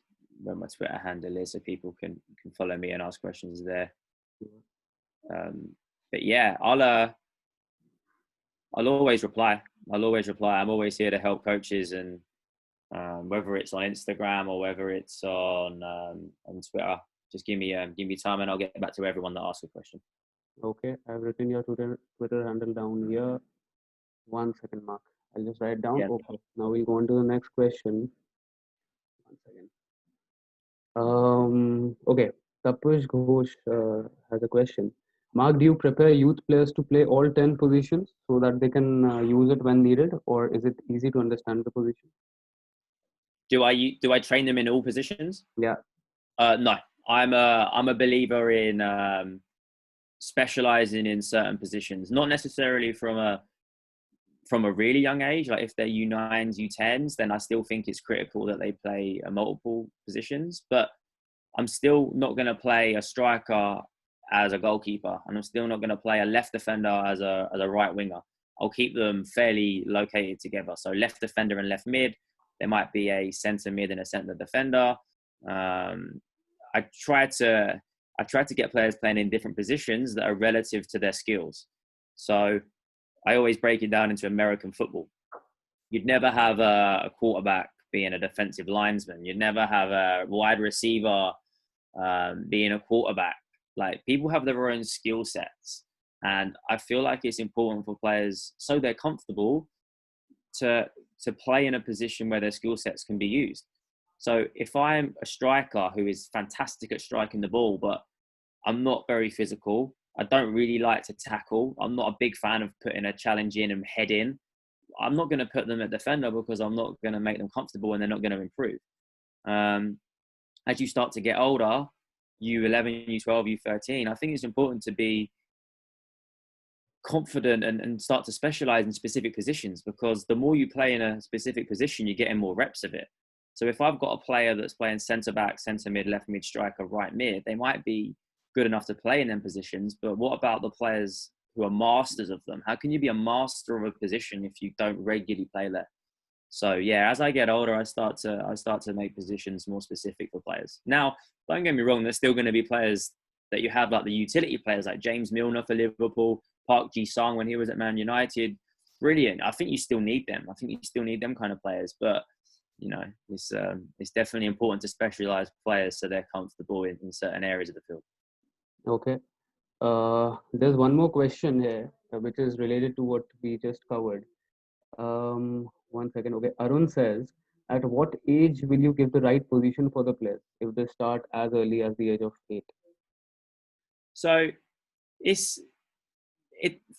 where my Twitter handle is, so people can follow me and ask questions there. But yeah, I'll always reply. I'm always here to help coaches, and whether it's on Instagram or whether it's on Twitter, just give me time and I'll get back to everyone that asks a question. Okay, I've written your Twitter handle down here. 1 second, Mark. I'll just write down. Yeah. Okay, now we'll go on to the next question. 1 second. Okay, Tapush Ghosh has a question. Mark, do you prepare youth players to play all 10 positions so that they can use it when needed, or is it easy to understand the position? Do I train them in all positions? Yeah. No, I'm a believer in specializing in certain positions, not necessarily from a really young age. Like if they're U9s, U10s, then I still think it's critical that they play multiple positions. But I'm still not going to play a striker as a goalkeeper, and I'm still not going to play a left defender as a right winger. I'll keep them fairly located together. So left defender and left mid. There might be a centre mid and a centre defender. I try to get players playing in different positions that are relative to their skills. So I always break it down into American football. You'd never have a quarterback being a defensive linesman. You'd never have a wide receiver being a quarterback. Like, people have their own skill sets. And I feel like it's important for players, so they're comfortable, to play in a position where their skill sets can be used. So if I'm a striker who is fantastic at striking the ball, but I'm not very physical, I don't really like to tackle, I'm not a big fan of putting a challenge in and head in, I'm not going to put them at defender because I'm not going to make them comfortable and they're not going to improve. As you start to get older, U11, U12, U13, I think it's important to be confident and start to specialize in specific positions, because the more you play in a specific position, you're getting more reps of it. So if I've got a player that's playing centre back, centre mid, left mid, striker, right mid, they might be good enough to play in them positions, but what about the players who are masters of them? How can you be a master of a position if you don't regularly play there? So yeah, as I get older, I start to make positions more specific for players. Now, don't get me wrong, there's still going to be players that you have, like the utility players, like James Milner for Liverpool, Park Ji-sung when he was at Man United. Brilliant. I think you still need them. I think you still need them kind of players. But, you know, it's definitely important to specialise players so they're comfortable in certain areas of the field. Okay. There's one more question here, which is related to what we just covered. 1 second. Okay. Arun says, at what age will you give the right position for the players if they start as early as the age of 8? So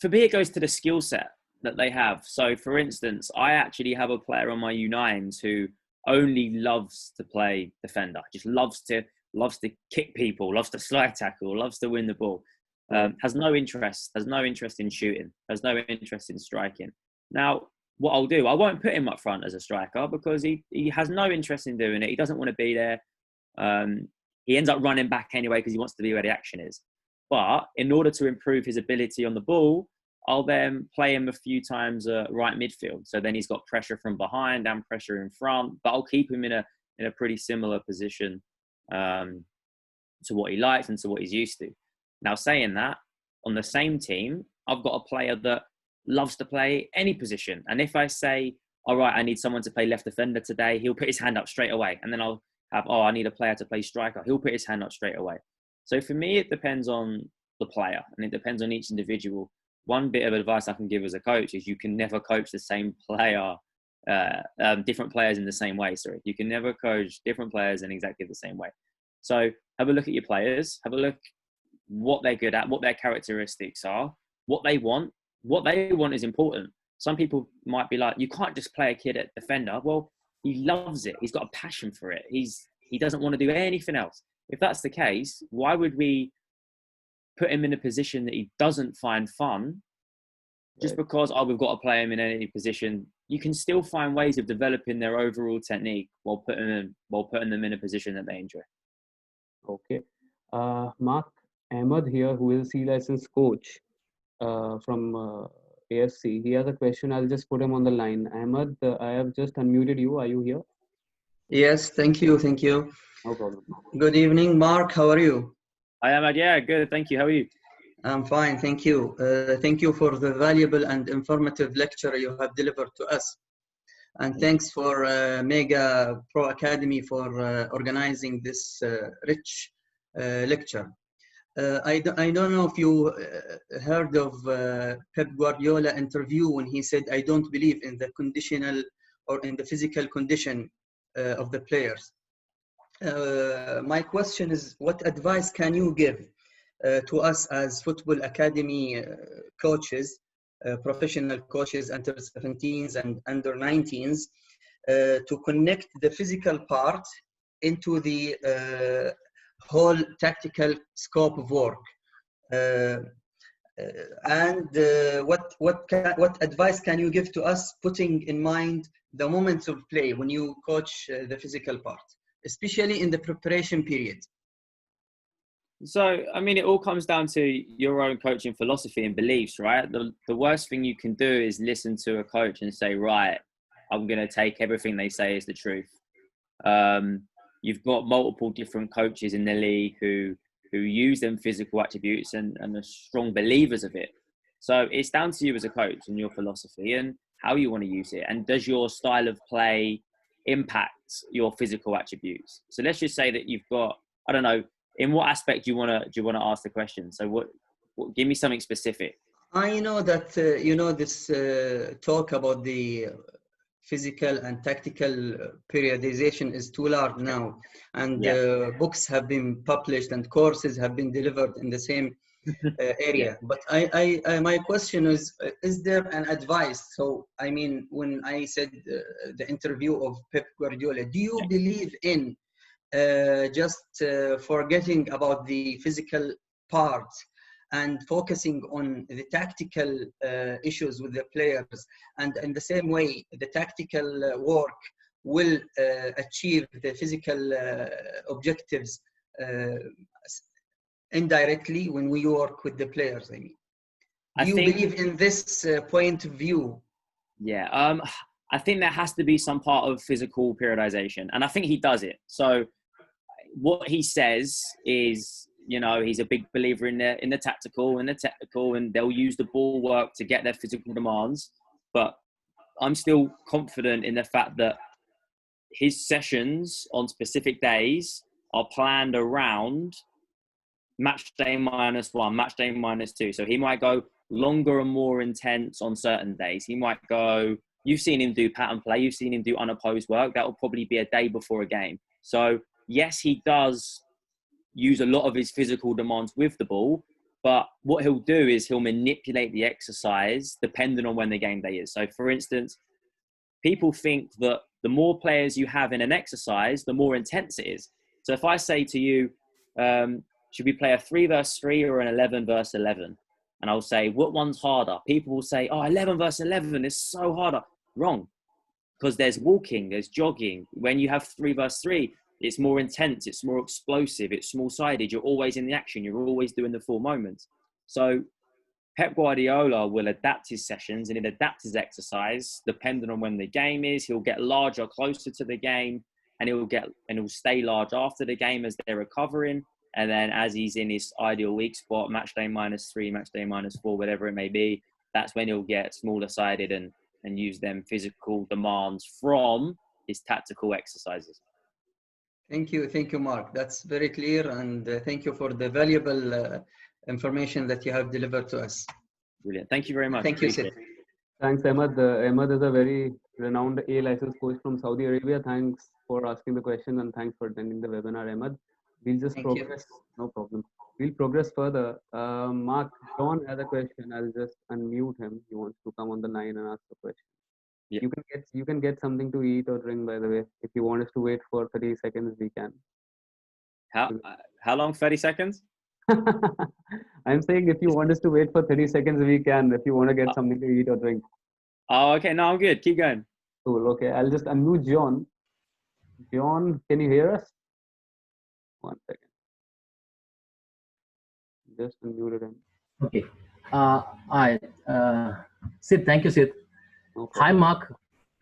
for me, it goes to the skill set that they have. So for instance, I actually have a player on my U9s who only loves to play defender, just loves to kick people, loves to slide tackle, loves to win the ball. Has no interest in shooting, has no interest in striking. Now, what I'll do, I won't put him up front as a striker because he has no interest in doing it. He doesn't want to be there. He ends up running back anyway because he wants to be where the action is. But in order to improve his ability on the ball, I'll then play him a few times right midfield. So then he's got pressure from behind and pressure in front, but I'll keep him in a pretty similar position to what he likes and to what he's used to. Now, saying that, on the same team, I've got a player that loves to play any position. And if I say, all right, I need someone to play left defender today, he'll put his hand up straight away. And then I'll have, I need a player to play striker. He'll put his hand up straight away. So for me, it depends on the player and it depends on each individual. One bit of advice I can give as a coach is you can never coach the same player, different players in the same way. Sorry, you can never coach different players in exactly the same way. So have a look at your players, have a look what they're good at, what their characteristics are, what they want. What they want is important. Some people might be like, you can't just play a kid at defender. Well, he loves it. He's got a passion for it. He doesn't want to do anything else. If that's the case, why would we put him in a position that he doesn't find fun just because, we've got to play him in any position? You can still find ways of developing their overall technique while putting them in a position that they enjoy. Okay. Mark Ahmed here, who is a C license coach from AFC. He has a question. I'll just put him on the line. Ahmed, I have just unmuted you. Are you here? Yes, thank you. Thank you. No problem. Good evening, Mark. How are you? I am, yeah, good. Thank you. How are you? I'm fine. Thank you. Thank you for the valuable and informative lecture you have delivered to us. And thanks for Mega Pro Academy for organizing this rich lecture. I don't know if you heard of Pep Guardiola interview when he said, I don't believe in the conditional or in the physical condition of the players. My question is, what advice can you give to us as football academy coaches, professional coaches, under 17s and under 19s, to connect the physical part into the whole tactical scope of work? What advice can you give to us, putting in mind the moments of play when you coach the physical part, especially in the preparation period? So, I mean, it all comes down to your own coaching philosophy and beliefs, right? The worst thing you can do is listen to a coach and say, right, I'm going to take everything they say as the truth. You've got multiple different coaches in the league who use them physical attributes and are strong believers of it. So it's down to you as a coach and your philosophy and how you want to use it. And does your style of play impact your physical attributes? So let's just say that you've got, I don't know, in what aspect do you want to ask the question? So what give me something specific. I know that this talk about the physical and tactical periodization is too large now, and books have been published and courses have been delivered in the same area. But my question is there an advice? So I mean, when I said the interview of Pep Guardiola, do you believe in just forgetting about the physical part and focusing on the tactical issues with the players, and in the same way the tactical work will achieve the physical objectives indirectly when we work with the players? I mean, do you believe in this point of view? Yeah, I think there has to be some part of physical periodization, and I think he does it. So what he says is, he's a big believer in the tactical and the technical, and they'll use the ball work to get their physical demands. But I'm still confident in the fact that his sessions on specific days are planned around match day -1, match day -2. So he might go longer and more intense on certain days. He might go, you've seen him do pattern play, you've seen him do unopposed work. That will probably be a day before a game. So yes, he does use a lot of his physical demands with the ball, but what he'll do is he'll manipulate the exercise depending on when the game day is. So for instance, people think that the more players you have in an exercise, the more intense it is. So if I say to you, should we play a 3 versus 3 or an 11 versus 11? And I'll say, what one's harder? People will say, 11 versus 11 is so harder. Wrong. Because there's walking, there's jogging. When you have 3 versus 3, it's more intense, it's more explosive, it's small-sided. You're always in the action. You're always doing the full moments. So Pep Guardiola will adapt his sessions and he'll adapt his exercise depending on when the game is. He'll get larger closer to the game, and he'll stay large after the game as they're recovering. And then as he's in his ideal weak spot, match day -3, match day -4, whatever it may be, that's when he'll get smaller sided and use them physical demands from his tactical exercises. Thank you, Mark. That's very clear, and thank you for the valuable information that you have delivered to us. Brilliant. Thank you very much. Thank you, Sid. Thanks, Ahmed. Ahmed is a very renowned A license coach from Saudi Arabia. Thanks for asking the question and thanks for attending the webinar, Ahmed. We'll just progress. No problem. We'll progress further. Mark, John has a question. I'll just unmute him. He wants to come on the line and ask the question. Yeah. You can get something to eat or drink, by the way. If you want us to wait for 30 seconds, we can. How long? 30 seconds? I'm saying if you want us to wait for 30 seconds, we can. If you want to get something to eat or drink. Oh, okay. No, I'm good. Keep going. Cool. Okay. I'll just unmute John. John, can you hear us? 1 second. Just unmuted him. Okay. Sid, thank you, Sid. No Hi, Mark.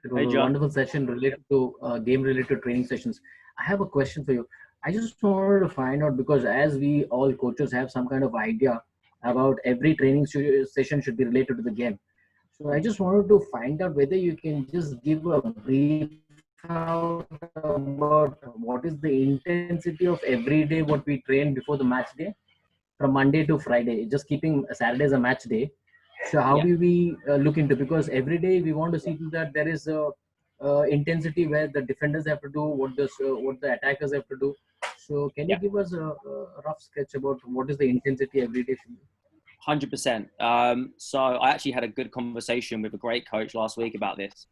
It was Hey, a John. wonderful session related to game-related training sessions. I have a question for you. I just wanted to find out, because as we all coaches have some kind of idea about every training session should be related to the game. So I just wanted to find out whether you can just give a brief out about what is the intensity of every day what we train before the match day, from Monday to Friday, just keeping Saturday as a match day. So how do we look into, because every day we want to see that there is a intensity where the defenders have to do what the attackers have to do. So can you give us a rough sketch about what is the intensity every day should be? 100%. So I actually had a good conversation with a great coach last week about this.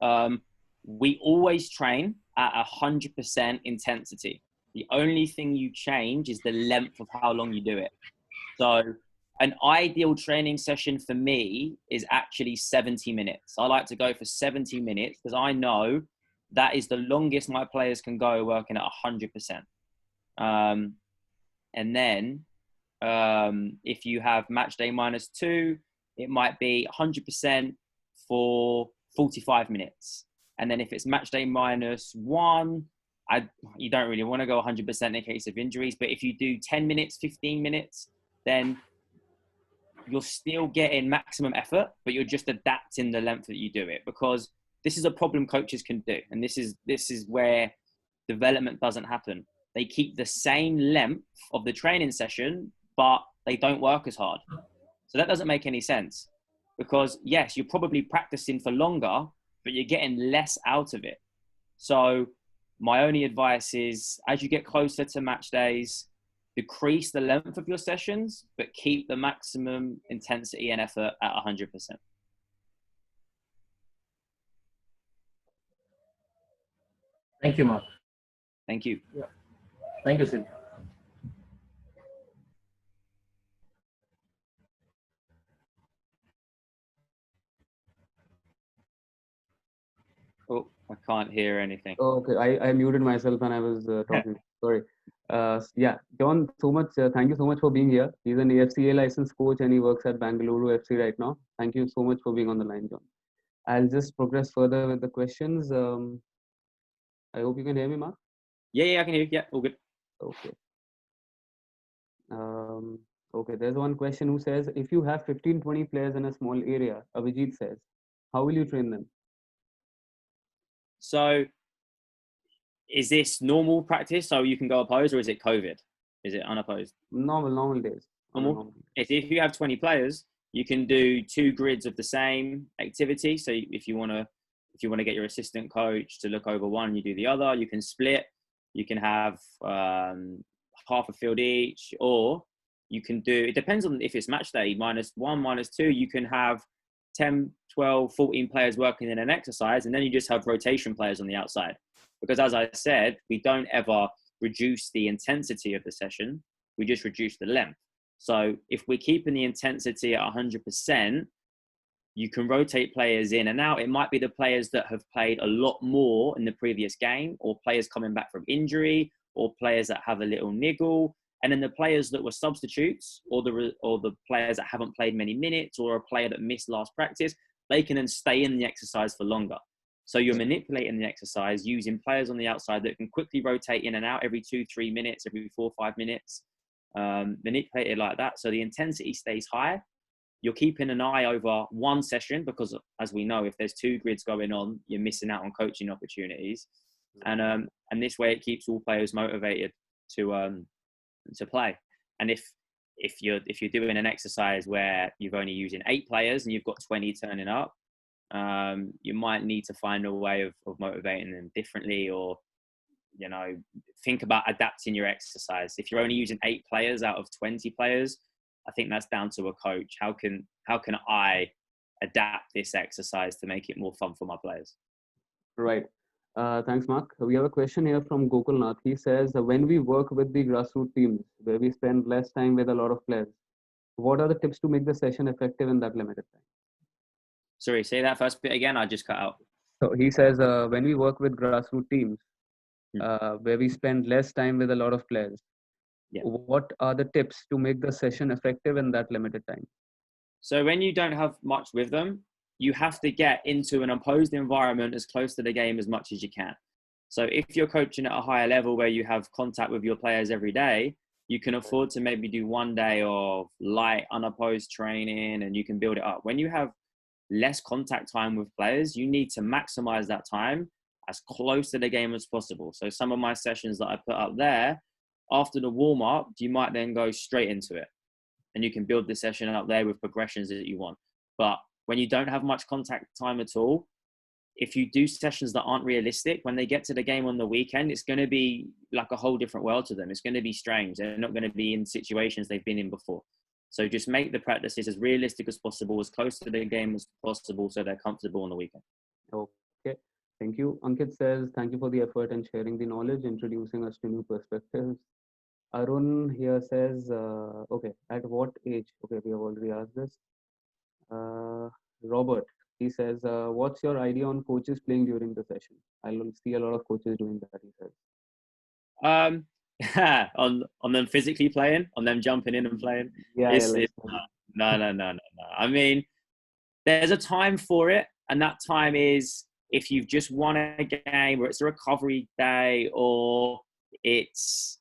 We always train at 100% intensity. The only thing you change is the length of how long you do it. So an ideal training session for me is actually 70 minutes. I like to go for 70 minutes because I know that is the longest my players can go working at 100%. And then if you have match day -2, it might be 100% for 45 minutes. And then if it's match day -1, you don't really want to go 100% in case of injuries. But if you do 10 minutes, 15 minutes, then you're still getting maximum effort, but you're just adapting the length that you do it, because this is a problem coaches can do. And this is where development doesn't happen. They keep the same length of the training session, but they don't work as hard. So that doesn't make any sense, because yes, you're probably practicing for longer, but you're getting less out of it. So my only advice is, as you get closer to match days, decrease the length of your sessions, but keep the maximum intensity and effort at 100%. Thank you, Mark. Thank you. Yeah. Thank you, Sid. Oh, I can't hear anything. Oh, okay, I muted myself and I was talking. Sorry. Yeah, John, so much. Thank you so much for being here. He's an AFCA licensed coach and he works at Bangalore FC right now. Thank you so much for being on the line, John. I'll just progress further with the questions. I hope you can hear me, Mark. Yeah, I can hear you. Yeah, all good. Okay. Okay, there's one question who says, if you have 15-20 players in a small area, Abhijit says, how will you train them? So is this normal practice so you can go opposed, or is it COVID? Is it unopposed? Normal days. Normal. If you have 20 players, you can do 2 grids of the same activity. So if you want to get your assistant coach to look over one, you do the other. You can split. You can have half a field each, or you can do, it depends on if it's match day, -1, -2, you can have 10, 12, 14 players working in an exercise, and then you just have rotation players on the outside. Because as I said, we don't ever reduce the intensity of the session, we just reduce the length. So if we're keeping the intensity at 100%, you can rotate players in and out. It might be the players that have played a lot more in the previous game, or players coming back from injury, or players that have a little niggle. And then the players that were substitutes, or the players that haven't played many minutes, or a player that missed last practice, they can then stay in the exercise for longer. So you're manipulating the exercise using players on the outside that can quickly rotate in and out every 2-3 minutes, every 4-5 minutes, manipulate it like that. So the intensity stays high. You're keeping an eye over one session because, as we know, if there's 2 grids going on, you're missing out on coaching opportunities. And this way it keeps all players motivated to play. And if you're doing an exercise where you've only using 8 players and you've got 20 turning up, you might need to find a way of motivating them differently, or think about adapting your exercise. If you're only using 8 players out of 20 players, I think that's down to a coach. How can I adapt this exercise to make it more fun for my players? Right. Thanks, Mark. We have a question here from Gokulnath. He says, when we work with the grassroots teams where we spend less time with a lot of players, what are the tips to make the session effective in that limited time? Sorry, say that first bit again. I just cut out. So he says, when we work with grassroots teams where we spend less time with a lot of players, what are the tips to make the session effective in that limited time? So when you don't have much with them, you have to get into an opposed environment as close to the game as much as you can. So if you're coaching at a higher level where you have contact with your players every day, you can afford to maybe do 1 day of light unopposed training and you can build it up. When you have less contact time with players, you need to maximize that time as close to the game as possible. So some of my sessions that I put up there, after the warm up, you might then go straight into it and you can build the session up there with progressions that you want. But when you don't have much contact time at all, if you do sessions that aren't realistic, when they get to the game on the weekend, it's going to be like a whole different world to them. It's going to be strange. They're not going to be in situations they've been in before. So just make the practices as realistic as possible, as close to the game as possible, so they're comfortable on the weekend. Okay. Thank you. Ankit says, thank you for the effort and sharing the knowledge, introducing us to new perspectives. Arun here says, okay, at what age? Okay, we have already asked this. Robert, he says, what's your idea on coaches playing during the session? I'll see a lot of coaches doing that, he says. On them physically playing, on them jumping in and playing. No. I mean, there's a time for it, and that time is if you've just won a game, or it's a recovery day, or it's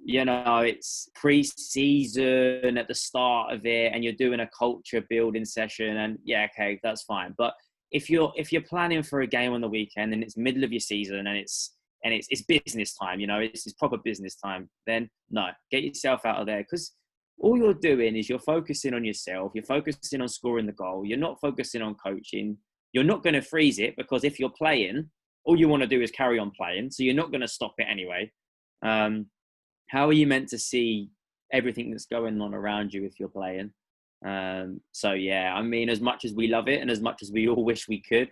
it's pre-season at the start of it and you're doing a culture building session, and okay, that's fine. But if you're planning for a game on the weekend and it's middle of your season and it's business time, it's proper business time, then no, get yourself out of there, because all you're doing is you're focusing on yourself. You're focusing on scoring the goal. You're not focusing on coaching. You're not going to freeze it, because if you're playing, all you want to do is carry on playing. So you're not going to stop it anyway. How are you meant to see everything that's going on around you if you're playing? So I mean, as much as we love it and as much as we all wish we could,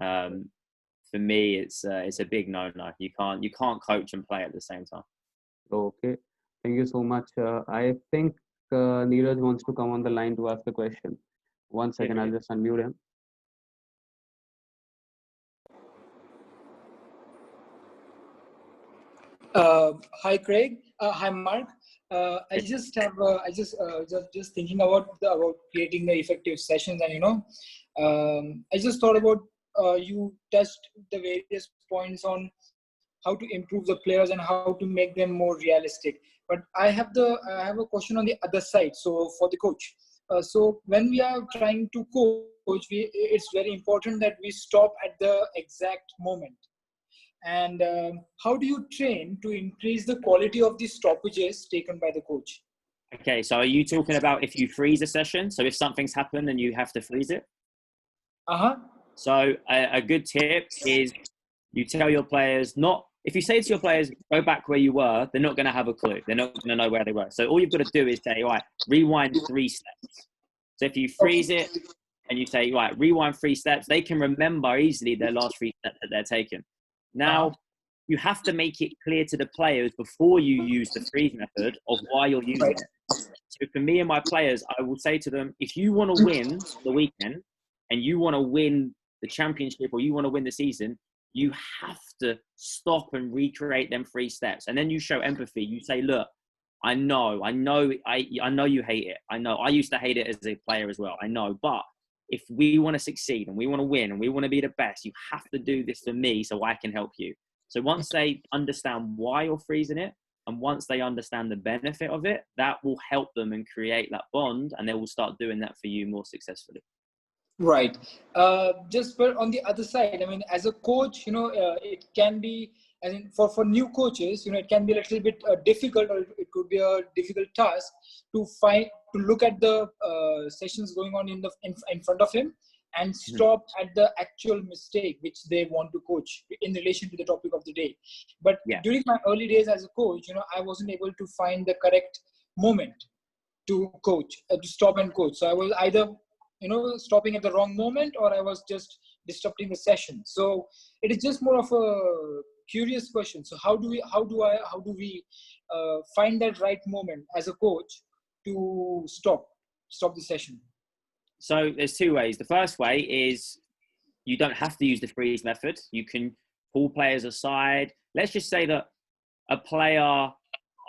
for me, it's a big no-no. You can't coach and play at the same time. Okay, thank you so much. I think Neeraj wants to come on the line to ask a question. 1 second, I'll just unmute him. Hi, Craig. Hi, Mark. I just thinking about creating the effective sessions, and I just thought about you touched the various points on how to improve the players and how to make them more realistic. But I have a question on the other side. So for the coach, so when we are trying to coach, it's very important that we stop at the exact moment. And how do you train to increase the quality of the stoppages taken by the coach? Okay, so are you talking about if you freeze a session? So if something's happened and you have to freeze it? So a good tip is you tell your players if you say to your players, go back where you were, they're not going to have a clue. They're not going to know where they were. So all you've got to do is say, right, rewind 3 steps. So if you freeze it and you say, right, rewind 3 steps, they can remember easily their last 3 steps that they're taking. Now, you have to make it clear to the players before you use the freeze method of why you're using it. So for me and my players, I will say to them, if you want to win the weekend and you want to win the championship or you want to win the season, you have to stop and recreate them 3 steps. And then you show empathy. You say, look, I know you hate it. I know I used to hate it as a player as well. I know, but if we want to succeed and we want to win and we want to be the best, you have to do this for me so I can help you. So once they understand why you're freezing it, and once they understand the benefit of it, that will help them and create that bond, and they will start doing that for you more successfully. Right. Just but on the other side, I mean, as a coach, it can be, I mean, for new coaches, it can be a little bit difficult, or it could be a difficult task to look at the sessions going on in front of him and stop at the actual mistake which they want to coach in relation to the topic of the day. But during my early days as a coach, I wasn't able to find the correct moment to coach, to stop and coach. So I was either stopping at the wrong moment, or I was just disrupting the session. So it is just more of a curious question. So how do we find that right moment as a coach to stop the session? So there's two ways. The first way is you don't have to use the freeze method. You can pull players aside. Let's just say that a player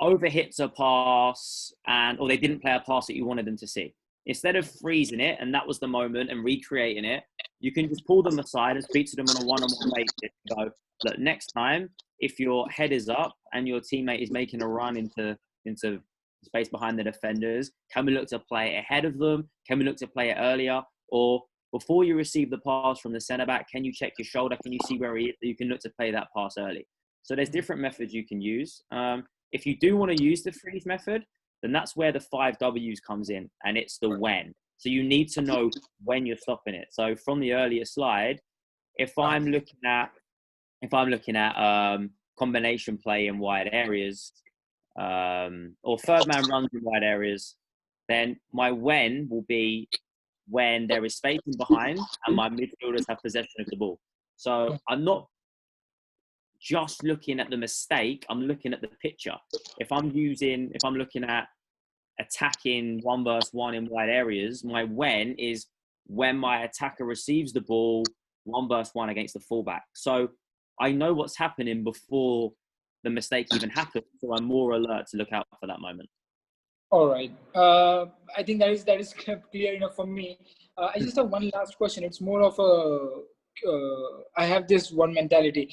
overhits a pass or they didn't play a pass that you wanted them to see. Instead of freezing it, and that was the moment, and recreating it, you can just pull them aside and speak to them on a one-on-one basis. Go, look, next time, if your head is up and your teammate is making a run into space behind the defenders, can we look to play it ahead of them? Can we look to play it earlier? Or before you receive the pass from the centre-back, can you check your shoulder? Can you see where he is? You can look to play that pass early. So there's different methods you can use. If you do want to use the freeze method, then that's where the 5 W's comes in, and it's the when. So you need to know when you're stopping it. So from the earlier slide, if I'm looking at combination play in wide areas, or third man runs in wide areas, then my when will be when there is space in behind and my midfielders have possession of the ball. So I'm not just looking at the mistake, I'm looking at the picture. If I'm looking at attacking 1v1 in wide areas, my when is when my attacker receives the ball 1v1 against the fullback. So I know what's happening before the mistake even happens, so I'm more alert to look out for that moment. All right. I think that is clear enough for me. I just have one last question. It's more of I have this one mentality.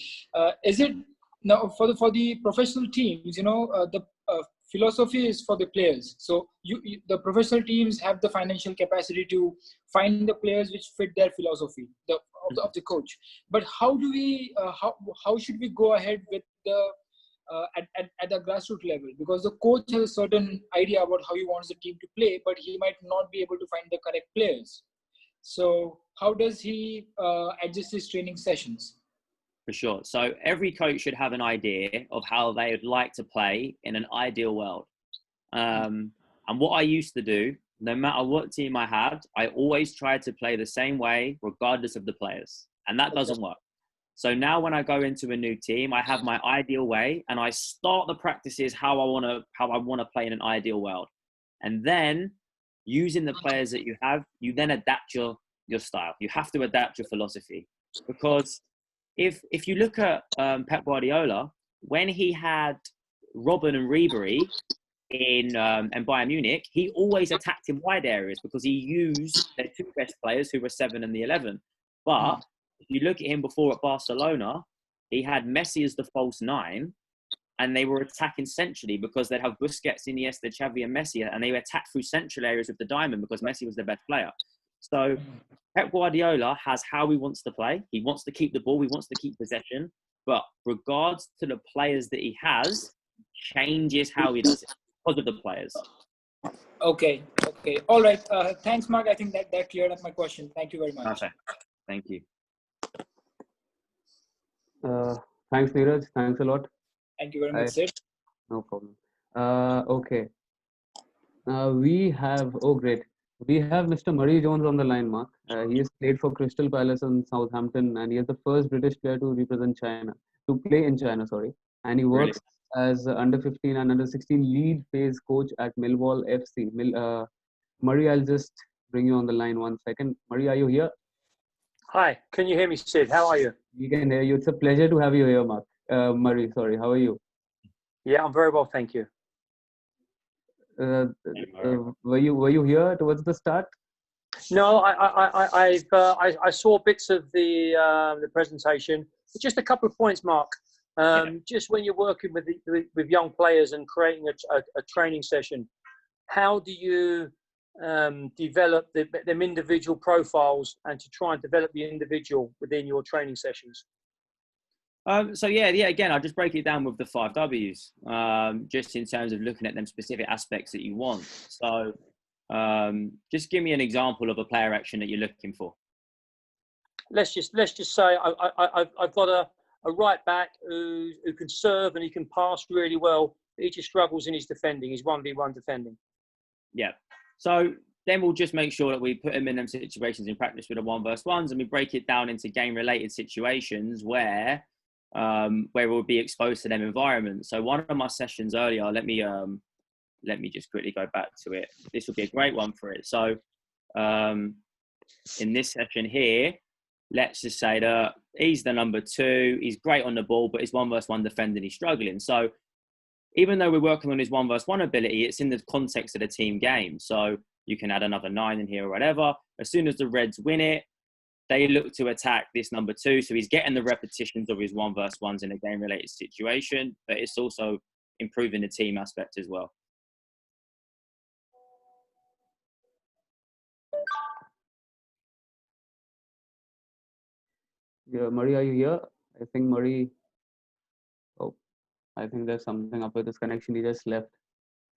Is it now for the professional teams? The philosophy is for the players. So the professional teams have the financial capacity to find the players which fit their philosophy of the coach. But how do we? How should we go ahead with the at the grassroots level? Because the coach has a certain idea about how he wants the team to play, but he might not be able to find the correct players. So how does he adjust his training sessions? For sure. So every coach should have an idea of how they would like to play in an ideal world. And what I used to do, no matter what team I had, I always tried to play the same way, regardless of the players. And that doesn't work. So now when I go into a new team, I have my ideal way, and I start the practices how I want to play in an ideal world. And then using the players that you have, you then adapt your style. You have to adapt your philosophy, because if you look at Pep Guardiola, when he had Robben and Ribery and Bayern Munich, he always attacked in wide areas because he used their two best players, who were 7 and the 11. But if you look at him before at Barcelona, he had Messi as the false 9, and they were attacking centrally because they'd have Busquets, Iniesta, Xavi and Messi, and they would attack through central areas with the diamond because Messi was the best player. So Pep Guardiola has how he wants to play. He wants to keep the ball. He wants to keep possession. But regards to the players that he has, changes how he does it because of the players. Okay. All right. Thanks, Mark. I think that cleared up my question. Thank you very much. Okay. Thank you. Thanks, Neeraj. Thanks a lot. Thank you very much, Sid. No problem. Okay. We have, great. We have Mr. Murray Jones on the line, Mark. He has played for Crystal Palace and Southampton, and he is the first British player to play in China, And he works as under 15 and under 16 lead phase coach at Millwall FC. Murray, I'll just bring you on the line 1 second. Murray, are you here? Hi, can you hear me, Sid? How are you? We can hear you. It's a pleasure to have you here, Mark. Murray, sorry. How are you? Yeah, I'm very well, thank you. were you here towards the start? No, I saw bits of the presentation. Just a couple of points, Mark. Just when you're working with young players and creating a training session, how do you develop them individual profiles and to try and develop the individual within your training sessions? So again, I'll just break it down with the 5 W's, just in terms of looking at them specific aspects that you want. So just give me an example of a player action that you're looking for. Let's just say I've got a right back who can serve and he can pass really well. He just struggles in his defending. He's 1v1 defending. Yeah. So then we'll just make sure that we put him in them situations in practice with the 1v1s, and we break it down into game-related situations where we'll be exposed to them environments. So one of my sessions earlier, let me just quickly go back to it. This will be a great one for it. So in this session here, let's just say that he's the number 2. He's great on the ball, but he's 1v1 defending. He's struggling. So even though we're working on his 1v1 ability, it's in the context of the team game. So you can add another 9 in here or whatever. As soon as the Reds win it, they look to attack this number 2. So he's getting the repetitions of his 1v1s in a game-related situation, but it's also improving the team aspect as well. Yeah, Murray, are you here? I think Murray. Oh, I think there's something up with his connection. He just left.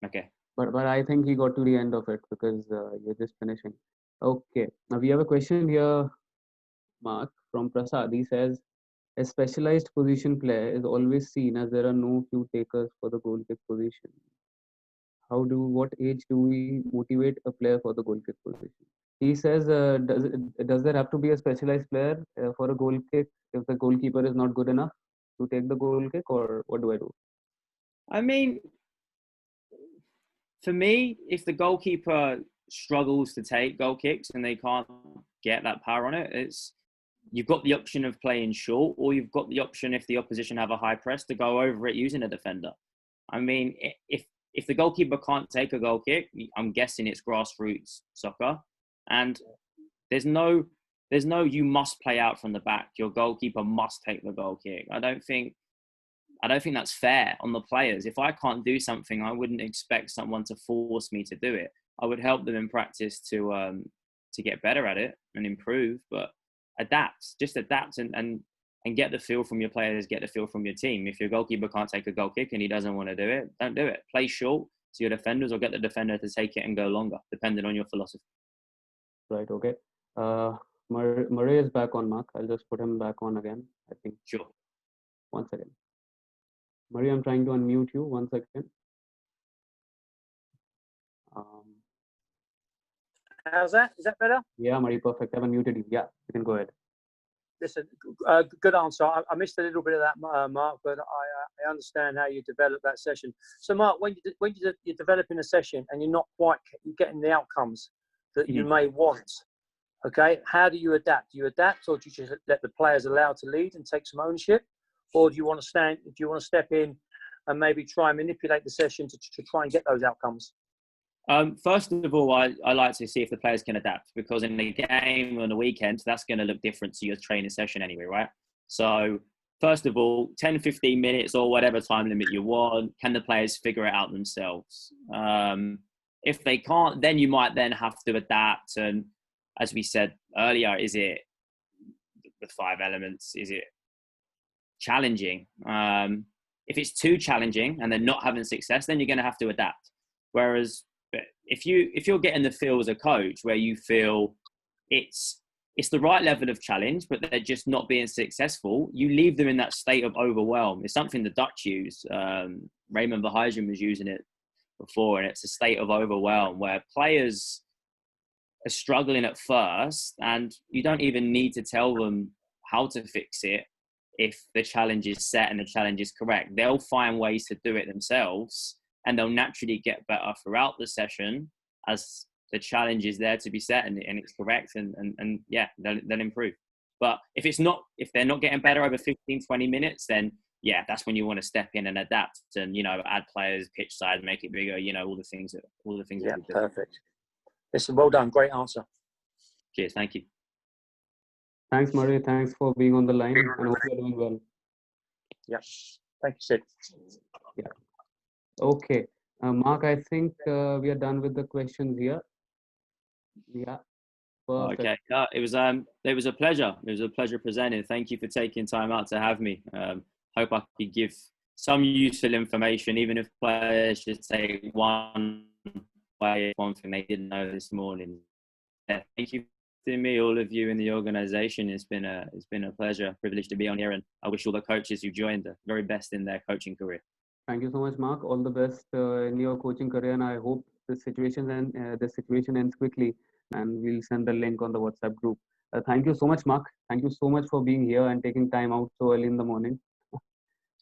Okay. But I think he got to the end of it because you're just finishing. Okay. Now we have a question here, Mark, from Prasad. He says, a specialized position player is always seen as there are no few takers for the goal kick position. What age do we motivate a player for the goal kick position? He says, does there have to be a specialized player for a goal kick if the goalkeeper is not good enough to take the goal kick, or what do I do? I mean, for me, if the goalkeeper struggles to take goal kicks and they can't get that power on it, you've got the option of playing short, or you've got the option, if the opposition have a high press, to go over it using a defender. I mean, if the goalkeeper can't take a goal kick, I'm guessing it's grassroots soccer. And there's no you must play out from the back. Your goalkeeper must take the goal kick. I don't think that's fair on the players. If I can't do something, I wouldn't expect someone to force me to do it. I would help them in practice to get better at it and improve, but adapt and get the feel from your players, get the feel from your team. If your goalkeeper can't take a goal kick and he doesn't want to do it, don't do it. Play short to your defenders, or get the defender to take it and go longer, depending on your philosophy. Right, okay. Murray is back on, Mark. I'll just put him back on again, I think. Sure. 1 second. Murray, I'm trying to unmute you. 1 second. How's that? Is that better? Yeah, Murray, perfect. I've unmuted you. Yeah, you can go ahead. Listen, good answer. I missed a little bit of that, Mark, but I understand how you develop that session. So, Mark, when you're developing a session and you're not quite getting the outcomes that you may want, okay, how do you adapt? Do you adapt, or do you just let the players allow to lead and take some ownership, or do you want to step in and maybe try and manipulate the session to try and get those outcomes? First of all, I like to see if the players can adapt, because in the game on the weekend, that's going to look different to your training session anyway, right? So first of all, 10, 15 minutes or whatever time limit you want, can the players figure it out themselves? If they can't, then you might then have to adapt. And as we said earlier, is it the 5 elements? Is it challenging? If it's too challenging and they're not having success, then you're going to have to adapt. Whereas if you're getting the feel as a coach where you feel it's the right level of challenge, but they're just not being successful, you leave them in that state of overwhelm. It's something the Dutch use. Raymond Verhuizen was using it before, and it's a state of overwhelm where players are struggling at first, and you don't even need to tell them how to fix it. If the challenge is set and the challenge is correct, they'll find ways to do it themselves, and they'll naturally get better throughout the session as the challenge is there to be set and it's correct, and yeah, they'll improve. But if they're not getting better over 15, 20 minutes, then yeah, that's when you want to step in and adapt and, you know, add players, pitch size, make it bigger, you know, all the things that Yeah, we do. perfect. Listen, well done. Great answer. Cheers. Thank you. Thanks, Murray. Thanks for being on the line, and hope you're doing well. Yeah. Thank you, Sid. Yeah. Okay. Mark, I think we are done with the questions here. Yeah. Perfect. Okay. It was a pleasure. It was a pleasure presenting. Thank you for taking time out to have me. Hope I could give some useful information, even if players should take one thing they didn't know this morning. Yeah, thank you to me, all of you in the organisation. It's been a pleasure, privilege to be on here, and I wish all the coaches who joined the very best in their coaching career. Thank you so much, Mark. All the best in your coaching career, and I hope this situation ends quickly. And we'll send the link on the WhatsApp group. Thank you so much, Mark. Thank you so much for being here and taking time out so early in the morning.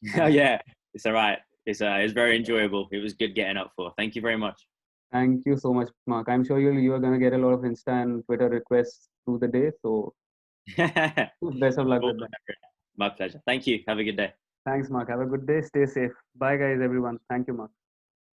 Yeah, it's all right. It's very enjoyable. It was good getting up for. Thank you very much. Thank you so much, Mark. I'm sure you are going to get a lot of Insta and Twitter requests through the day. So best of luck with that. My pleasure. Thank you. Have a good day. Thanks, Mark. Have a good day. Stay safe. Bye, guys, everyone. Thank you, Mark.